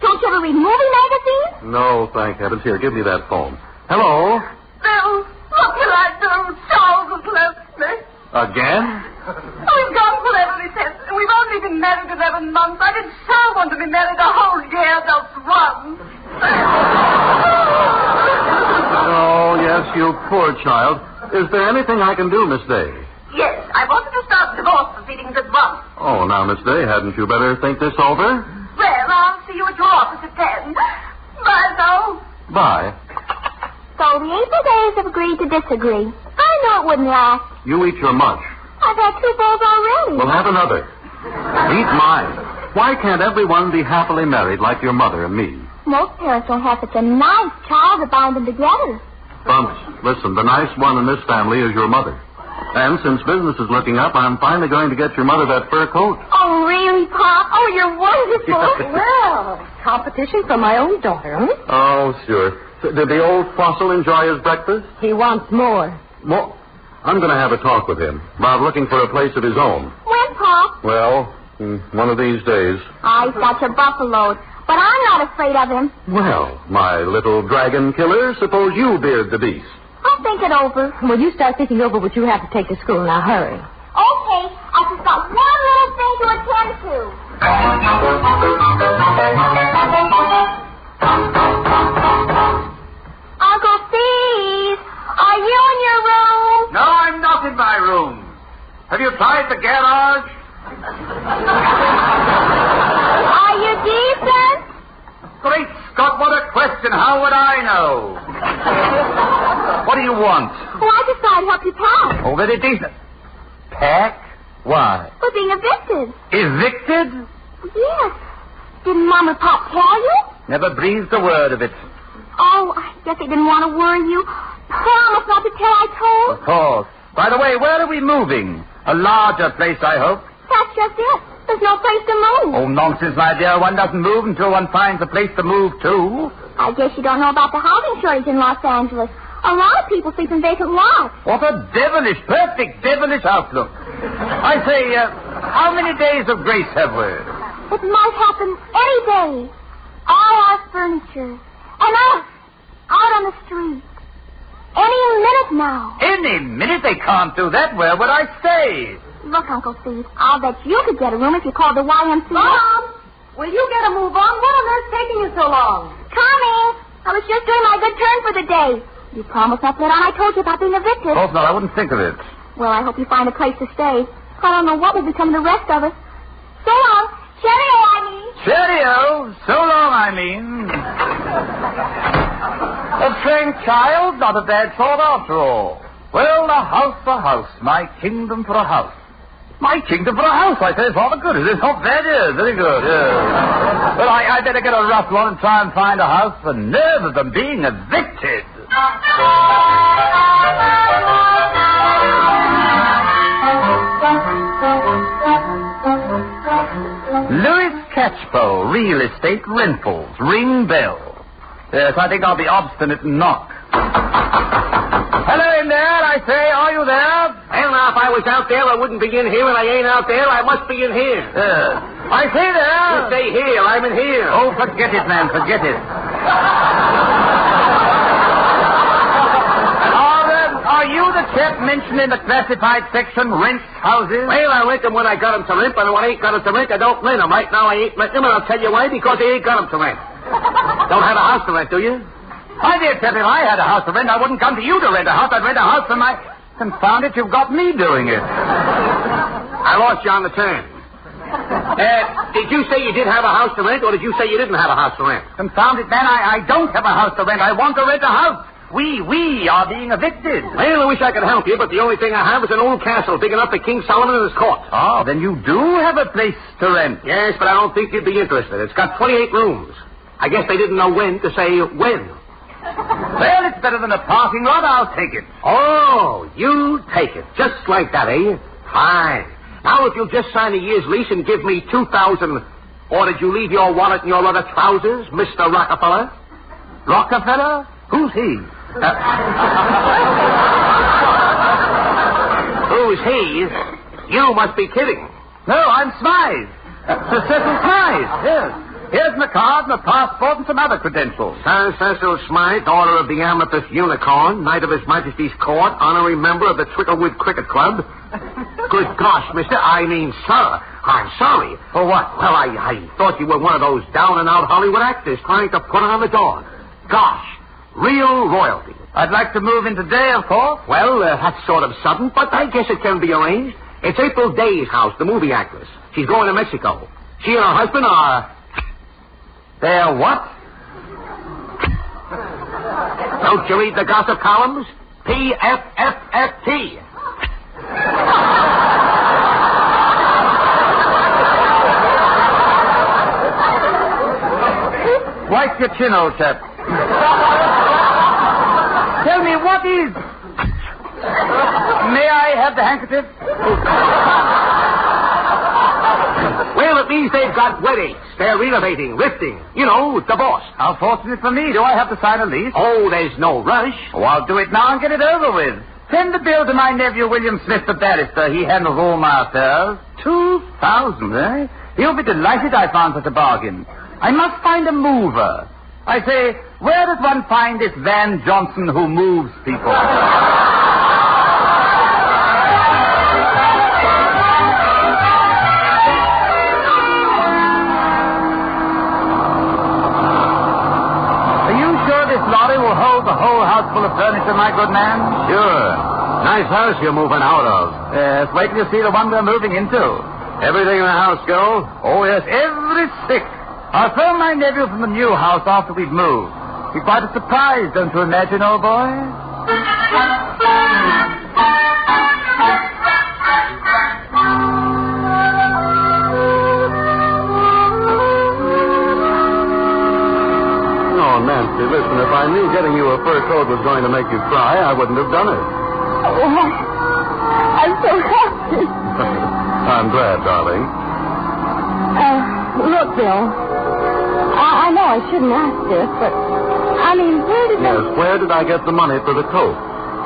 Don't you ever read movie magazines? No, thank heavens. Here, give me that phone. Hello? Bill, what will I do? Charles has left me. Again? We've gone cleverly since. We've only been married 11 months. I did so want to be married a whole year, just once. Oh, yes, you poor child. Is there anything I can do, Miss Day? Yes, I wanted to start divorce proceedings at once. Oh, now, Miss Day, hadn't you better think this over? Well, I'll see you at your office at 10. Bye, now. Bye. So the April Days have agreed to disagree. I know it wouldn't last. You eat your mush. I've had 2 bowls already. Well, have another. Eat mine. Why can't everyone be happily married like your mother and me? Most parents don't have such a nice child to bind them together. Bumps, listen, the nice one in this family is your mother. And since business is looking up, I'm finally going to get your mother that fur coat. Oh, really, Pop? Oh, you're wonderful. Well, competition for my own daughter, huh? Oh, sure. Did the old fossil enjoy his breakfast? He wants more. More? I'm going to have a talk with him about looking for a place of his own. When, Pop? Well, one of these days. He's got your buffaloed. But I'm not afraid of him. Well, my little dragon killer, suppose you beard the beast. I'll think it over. Well, you start thinking over what you have to take to school. Now, hurry. Okay, I just got one little thing to attend to. Uncle Steve, are you in your room? No, I'm not in my room. Have you tried the garage? Are you decent? Great Scott, what a question. How would I know? What do you want? Well, I just thought I'd help you pack. Oh, very decent. Pack? Why? We're being evicted. Evicted? Yes. Didn't Mom and Pop tell you? Never breathed a word of it. Oh, I guess they didn't want to worry you. Promise not to tell, I told. Of course. By the way, where are we moving? A larger place, I hope. That's just it. There's no place to move. Oh, nonsense, my dear. One doesn't move until one finds a place to move to. I guess you don't know about the housing shortage in Los Angeles. A lot of people sleep in vacant lots. What a perfect devilish outlook. I say, how many days of grace have we? It might happen any day. All our furniture. And us. Out on the street. Any minute now. Any minute? They can't do that. Where would I stay? Look, Uncle Steve, I'll bet you could get a room if you called the YMCA. Mom, will you get a move on? What on earth's taking you so long? Coming. I was just doing my good turn for the day. You promised not to let on I told you about being evicted. Oh, no, I wouldn't think of it. Well, I hope you find a place to stay. I don't know what will become of the rest of us. So long. Cheerio, I mean. Cheerio. So long, I mean. A frank child, not a bad thought after all. Well, a house, my kingdom for a house. My kingdom for a house, I say, it's rather good. It is not bad, yes, very good, yes. Well, I better get a rough one and try and find a house. The nerve of them being evicted. Louis Catchpole, real estate rentals, ring bell. Yes, I think I'll be obstinate and knock. Hello in there, I say, are you there? Well, now, if I was out there, I wouldn't be in here, and I ain't out there. I must be in here. I say there. You stay here. I'm in here. Oh, forget it, man, forget it. Are you the chap mentioned in the classified section, rents houses? Well, I rent them when I got them to rent, but when I ain't got them to rent, I don't rent them. Right now, I ain't renting them, and I'll tell you why, because I ain't got them to rent. Don't have a house to rent, do you? My dear chap, if I had a house to rent, I wouldn't come to you to rent a house. I'd rent a house for my... Confound it, you've got me doing it. I lost you on the turn. Did you say you did have a house to rent, or did you say you didn't have a house to rent? Confound it, man, I don't have a house to rent. I want to rent a house. We are being evicted. Well, I wish I could help you, but the only thing I have is an old castle big enough for King Solomon and his court. Oh, then you do have a place to rent. Yes, but I don't think you'd be interested. It's got 28 rooms. I guess they didn't know when to say when. Well, it's better than a parking lot. I'll take it. Oh, you take it. Just like that, eh? Fine. Now, if you'll just sign a year's lease and give me $2,000, or did you leave your wallet in your other trousers, Mr. Rockefeller? Rockefeller? Who's he? Who's he? You must be kidding. No, I'm Smythe. Sir Cecil Smythe, yes. Here's my card, my passport, and some other credentials. Sir Cecil Smythe, Order of the Amethyst Unicorn, Knight of His Majesty's Court, honorary member of the Twicklewood Cricket Club. Good gosh, mister, I mean, sir, I'm sorry. For what? Well, I thought you were one of those down-and-out Hollywood actors trying to put on the dog. Gosh, real royalty. I'd like to move in today, of course. Well, that's sort of sudden, but I guess it can be arranged. It's April Day's house, the movie actress. She's going to Mexico. She and her husband are... They're what? Don't you read the gossip columns? P-F-F-F-T. Wipe your chin, old chap. Tell me, what is... May I have the handkerchief? Well, it means they've got weddings. They're renovating, lifting. You know, divorce. How fortunate for me. Do I have to sign a lease? Oh, there's no rush. Oh, I'll do it now and get it over with. Send the bill to my nephew, William Smith, the barrister. He handles all my affairs. 2,000, eh? He'll be delighted I found such a bargain. I must find a mover. I say, where does one find this Van Johnson who moves people? Will hold the whole house full of furniture, my good man? Sure. Nice house you're moving out of. Yes, wait till you see the one we're moving into. Everything in the house go? Oh, yes, every stick. I'll throw my nephew from the new house after we've moved. Be quite a surprise, don't you imagine, old boy? Nancy, listen, if I knew getting you a fur coat was going to make you cry, I wouldn't have done it. Oh, I'm so happy. I'm glad, darling. Look, Bill, I know I shouldn't ask this, but, I mean, where did I get the money for the coat?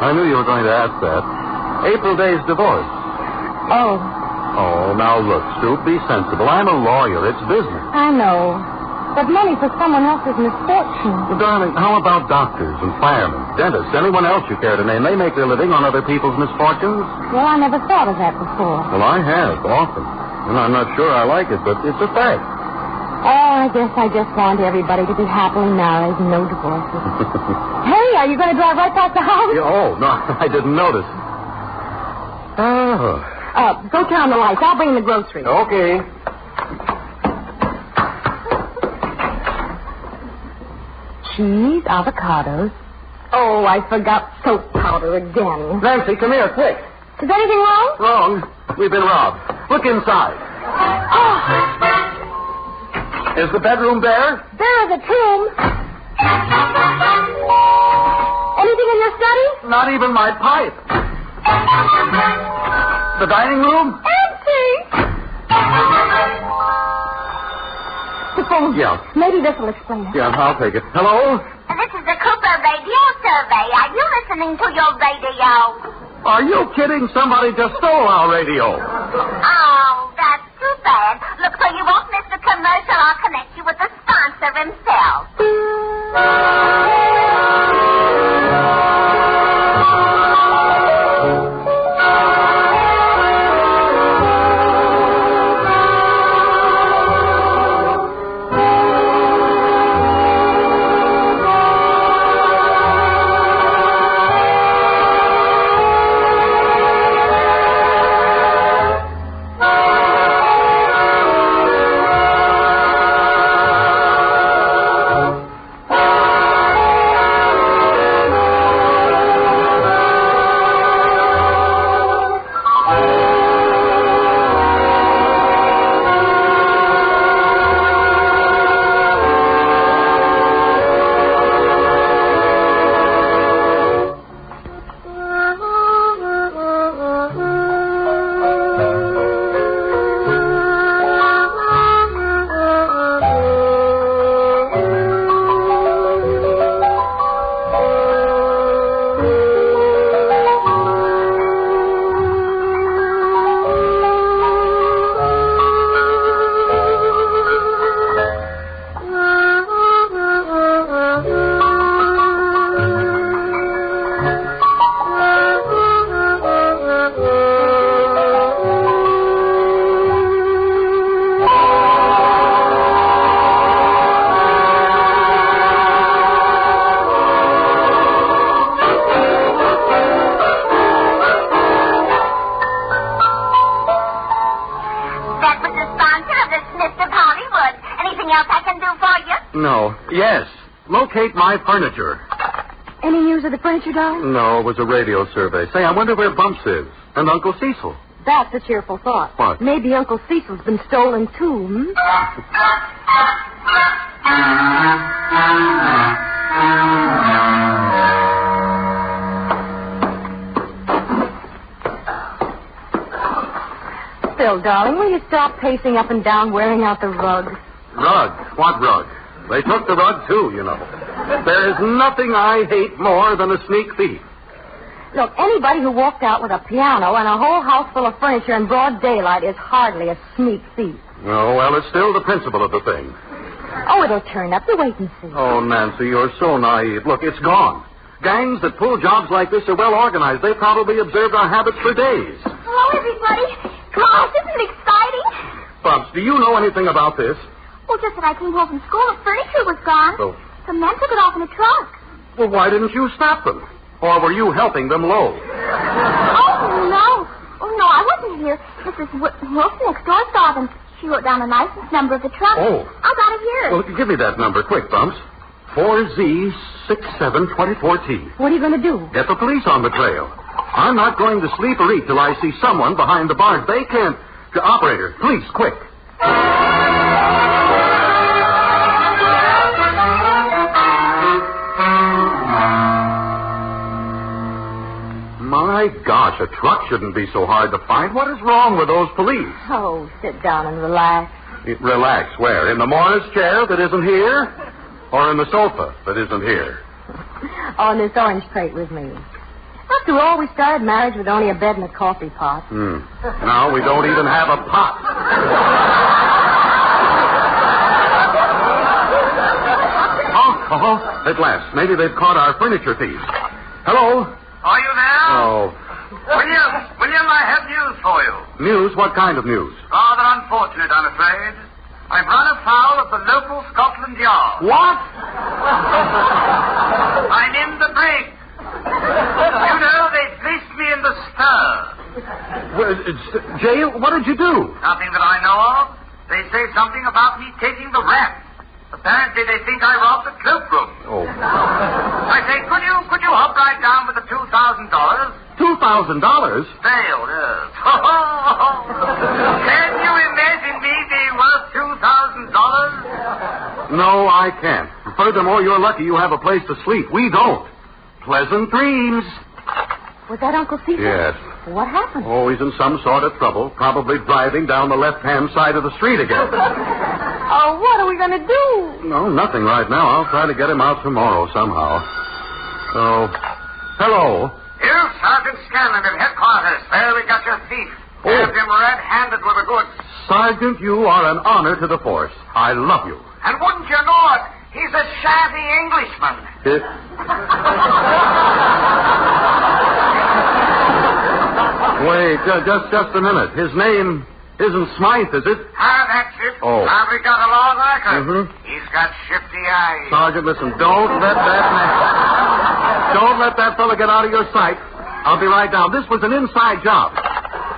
I knew you were going to ask that. April Day's divorce. Oh. Oh, now look, Stoop, be sensible. I'm a lawyer. It's business. I know. But money for someone else's misfortune. Well, darling, how about doctors and firemen, dentists, anyone else you care to name? They make their living on other people's misfortunes. Well, I never thought of that before. Well, I have, often. And I'm not sure I like it, but it's a fact. Oh, I guess I just want everybody to be happily married and no divorces. Hey, are you going to drive right past the house? Oh, no, I didn't notice. Oh. Go turn on the lights. I'll bring the groceries. Okay. Cheese, avocados. Oh, I forgot soap powder again. Nancy, come here, quick. Is anything wrong? Wrong. We've been robbed. Look inside. Oh. Is the bedroom bare? There is a tomb. Anything in your study? Not even my pipe. The dining room? Empty. The phone. Yeah. Maybe this will explain it. Yeah, I'll take it. Hello? This is the Cooper Radio Survey. Are you listening to your radio? Are you kidding? Somebody just stole our radio. Oh, that's too bad. Look, so you won't miss the commercial, I'll connect you with the sponsor himself. No. Yes. Locate my furniture. Any news of the furniture, darling? No, it was a radio survey. Say, I wonder where Bumps is. And Uncle Cecil. That's a cheerful thought. What? Maybe Uncle Cecil's been stolen, too, Phil, darling, will you stop pacing up and down, wearing out the rug? Rug? What rug? They took the rug, too, you know. There is nothing I hate more than a sneak thief. Look, anybody who walked out with a piano and a whole house full of furniture in broad daylight is hardly a sneak thief. Oh, well, it's still the principle of the thing. Oh, it'll turn up. You wait and see. Oh, Nancy, you're so naive. Look, it's gone. Gangs that pull jobs like this are well organized. They probably observed our habits for days. Hello, everybody. Gosh, isn't it exciting? Bubs, do you know anything about this? Well, just that I came home from school, the furniture was gone. Oh. Some men took it off in a trunk. Well, why didn't you stop them? Or were you helping them load? Oh, no. Oh, no, I wasn't here. Mrs. Wilson next door saw them. She wrote down the license number of the truck. Oh. I got it here. Well, give me that number quick, Bumps. 4Z6724T. What are you going to do? Get the police on the trail. I'm not going to sleep or eat till I see someone behind the bars. They can't... Operator, police, quick. My gosh, a truck shouldn't be so hard to find. What is wrong with those police? Oh, sit down and relax. Relax where? In the Morris chair that isn't here? Or in the sofa that isn't here? On this orange crate with me. After all, we started marriage with only a bed and a coffee pot. Now we don't even have a pot. Oh, at last. Maybe they've caught our furniture thieves. Hello? Are you there? Oh. William, I have news for you. News? What kind of news? Rather unfortunate, I'm afraid. I've run afoul of the local Scotland Yard. What? I'm in the brig. You know, they placed me in the stir. Jail? What did you do? Nothing that I know of. They say something about me taking the rap. Apparently, they think I robbed the cloakroom. Oh. I say, could you hop right down with the $2,000? $2,000? Bail, yes. Can you imagine me being worth $2,000? No, I can't. Furthermore, you're lucky you have a place to sleep. We don't. Pleasant dreams. Was that Uncle Cecil? Yes. What happened? Oh, he's in some sort of trouble. Probably driving down the left-hand side of the street again. Oh, what are we going to do? No, nothing right now. I'll try to get him out tomorrow somehow. So, hello. You, Sergeant Scanlon at headquarters. There we got your thief. Oh. Have him red-handed with the goods. Sergeant, you are an honor to the force. I love you. And wouldn't you know it, he's a shabby Englishman. Wait, just a minute. His name isn't Smythe, is it? That's it. Oh. Probably got a long record. Mm-hmm. He's got shifty eyes. Sergeant, listen, don't let that fella get out of your sight. I'll be right down. This was an inside job.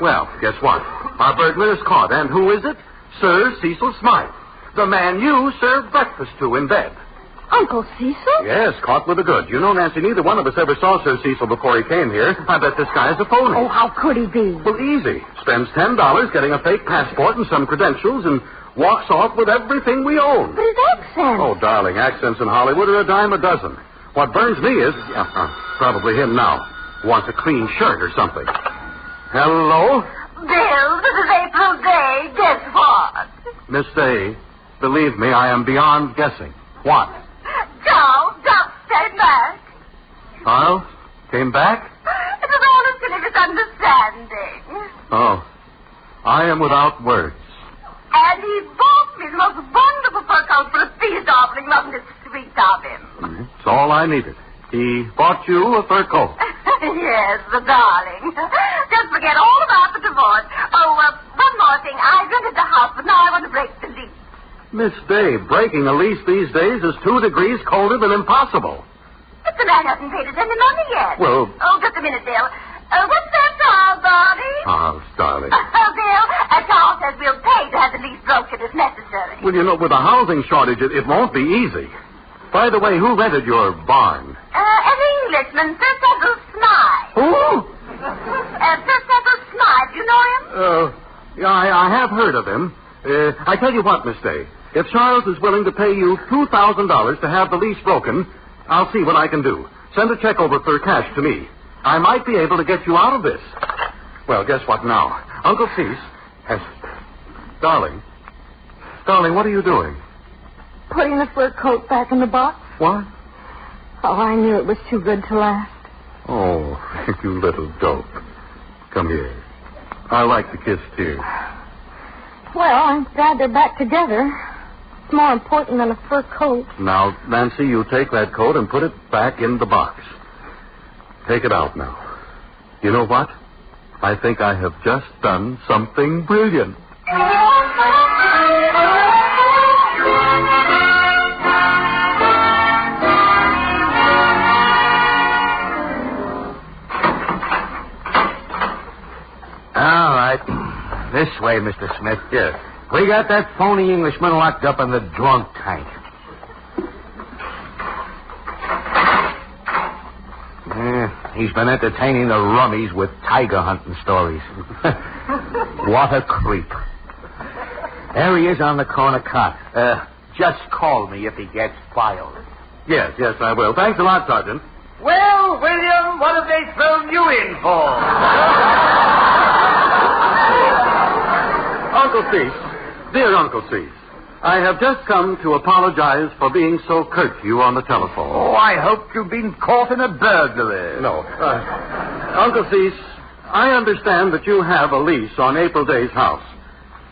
Well, guess what? Our burglar is caught. And who is it? Sir Cecil Smythe. The man you served breakfast to in bed. Uncle Cecil? Yes, caught with the goods. You know, Nancy, neither one of us ever saw Sir Cecil before he came here. I bet this guy is a phony. Oh, how could he be? Well, easy. Spends $10 getting a fake passport and some credentials and walks off with everything we own. But his accent. Oh, darling, accents in Hollywood are a dime a dozen. What burns me is... probably him now. Wants a clean shirt or something. Hello? Bill, this is April Day. Guess what? Miss Day, believe me, I am beyond guessing. What? Charles came back. Charles? Came back? It was all a silly misunderstanding. Oh. I am without words. And he bought me the most wonderful fur coat for a feast offering. Wasn't it sweet of him? It's all I needed. He bought you a fur coat. Yes, the darling. Just forget all about the divorce. Oh, one more thing. I rented the house, but now I want to break the lease. Miss Day, breaking a lease these days is 2 degrees colder than impossible. But the man hasn't paid us any money yet. Well... Oh, just a minute, Bill. What's that, Charles, darling? Charles, darling. Bill, Charles says we'll pay to have the lease brokered if necessary. Well, you know, with a housing shortage, it won't be easy. By the way, who rented your barn? Every Englishman, Sir Cecil Smythe. Who? Sir Cecil Smythe, you know him? Yeah, I have heard of him. I tell you what, Miss Day. If Charles is willing to pay you $2,000 to have the lease broken, I'll see what I can do. Send a check over for cash to me. I might be able to get you out of this. Well, guess what now? Uncle Cease has... Darling, what are you doing? Putting the fur coat back in the box. What? Oh, I knew it was too good to last. Oh, you little dope. Come here. I like to kiss too. Well, I'm glad they're back together. It's more important than a fur coat. Now, Nancy, you take that coat and put it back in the box. Take it out now. You know what? I think I have just done something brilliant. All right. This way, Mr. Smith. Yes. We got that phony Englishman locked up in the drunk tank. He's been entertaining the rummies with tiger hunting stories. What a creep. There he is on the corner cot. Just call me if he gets filed. Yes, I will. Thanks a lot, Sergeant. Well, William, what have they thrown you in for? Uncle Cease, dear Uncle Cease, I have just come to apologize for being so curt to you on the telephone. Oh, I hope you've been caught in a burglary. No. Uncle Cease, I understand that you have a lease on April Day's house.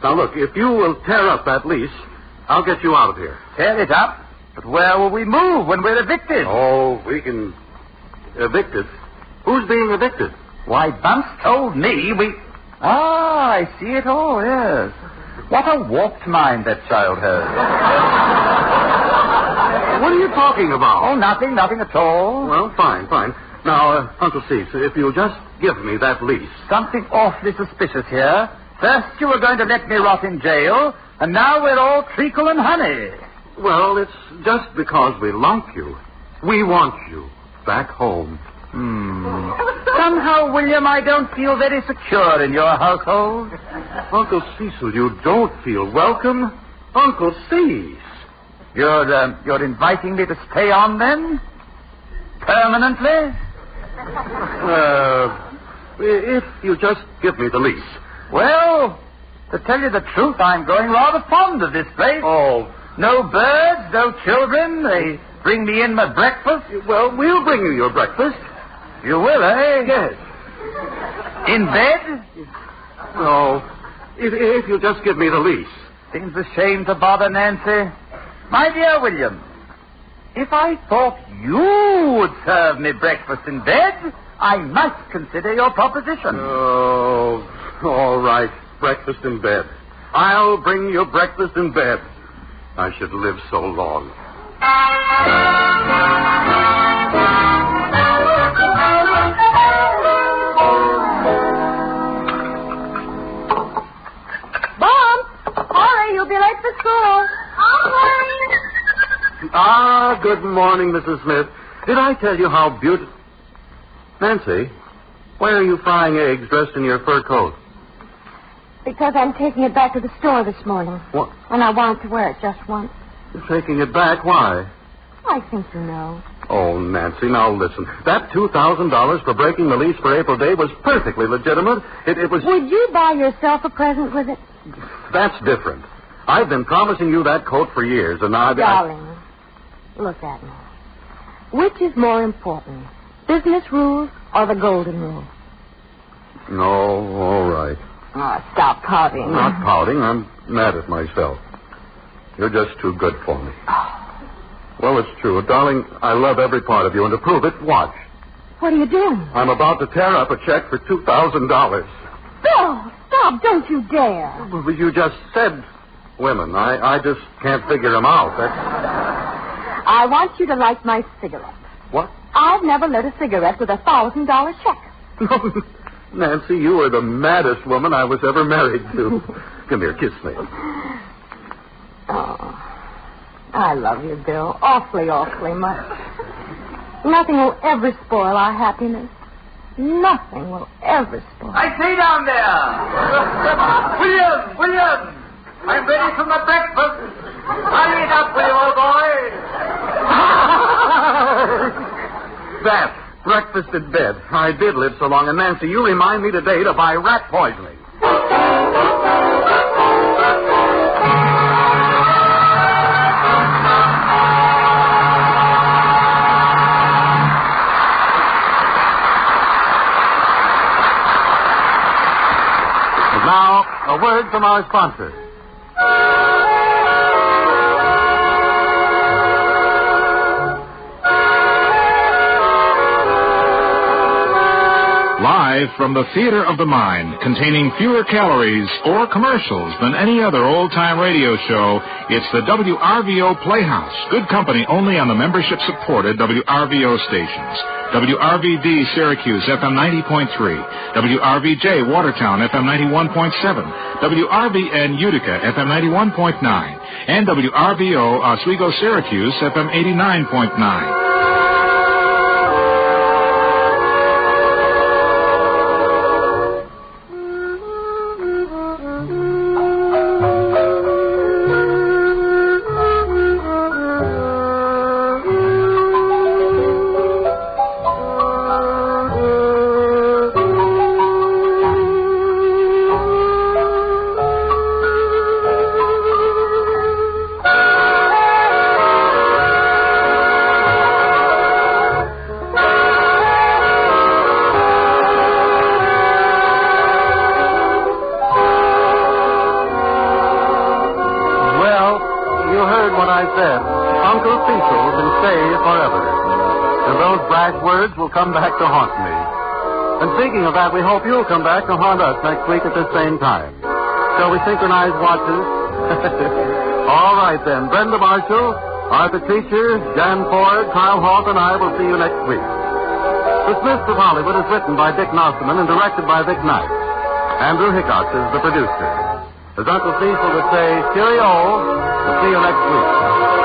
Now, look, if you will tear up that lease, I'll get you out of here. Tear it up? But where will we move when we're evicted? Oh, we can... Evicted? Who's being evicted? Why, Bumps told me we... Ah, I see it all, yes. What a warped mind that child has. What are you talking about? Oh, nothing at all. Well, fine. Now, Uncle Cease, if you'll just give me that lease. Something awfully suspicious here. First you were going to let me rot in jail, and now we're all treacle and honey. Well, it's just because we like you. We want you back home. Somehow, William, I don't feel very secure in your household. Uncle Cecil, you don't feel welcome? Uncle Cease. You're inviting me to stay on, then? Permanently? If you just give me the lease. Well, to tell you the truth, I'm growing rather fond of this place. Oh. No birds, no children. They bring me in my breakfast. Well, we'll bring you your breakfast. You will, eh? Yes. In bed? No. If you'll just give me the lease. Seems a shame to bother Nancy. My dear William, if I thought you would serve me breakfast in bed, I might consider your proposition. Oh, all right. Breakfast in bed. I'll bring you breakfast in bed. I should live so long. You'll be late for school. Ah, good morning, Mrs. Smith. Did I tell you how beautiful... Nancy, why are you frying eggs dressed in your fur coat? Because I'm taking it back to the store this morning. What? And I wanted to wear it just once. You're taking it back? Why? I think you know. Oh, Nancy, now listen. That $2,000 for breaking the lease for April Day was perfectly legitimate. It was... Would you buy yourself a present with it? That's different. I've been promising you that coat for years, and now... Darling, look at me. Which is more important, business rules or the golden rule? No, all right. Oh, stop pouting. I'm not pouting. I'm mad at myself. You're just too good for me. Well, it's true. Darling, I love every part of you, and to prove it, watch. What are you doing? I'm about to tear up a check for $2,000. No, stop. Don't you dare. Well, you just said women. I just can't figure them out. I want you to light my cigarette. What? I've never lit a cigarette with $1,000 check. Nancy, you are the maddest woman I was ever married to. Come here, kiss me. Oh, I love you, Bill. Awfully much. Nothing will ever spoil our happiness. Nothing will ever spoil. I say down there. William. I'm ready for my breakfast. Hurry it up, will you, old boy? That, breakfast in bed. I did live so long, and Nancy, you remind me today to buy rat poisoning. And now, a word from our sponsor. Live from the Theater of the Mind, containing fewer calories or commercials than any other old-time radio show, it's the WRVO Playhouse. Good company only on the membership-supported WRVO stations. WRVD Syracuse, FM 90.3. WRVJ Watertown, FM 91.7. WRVN Utica, FM 91.9. And WRVO Oswego Syracuse, FM 89.9. Come back to haunt me. And speaking of that, we hope you'll come back to haunt us next week at the same time. Shall we synchronize watches? All right, then. Brenda Marshall, Arthur Treacher, Jan Ford, Kyle Holt, and I will see you next week. The Smiths of Hollywood is written by Dick Nosserman and directed by Vic Knight. Andrew Hickox is the producer. As Uncle Cecil would say, cheerio. We'll see you next week.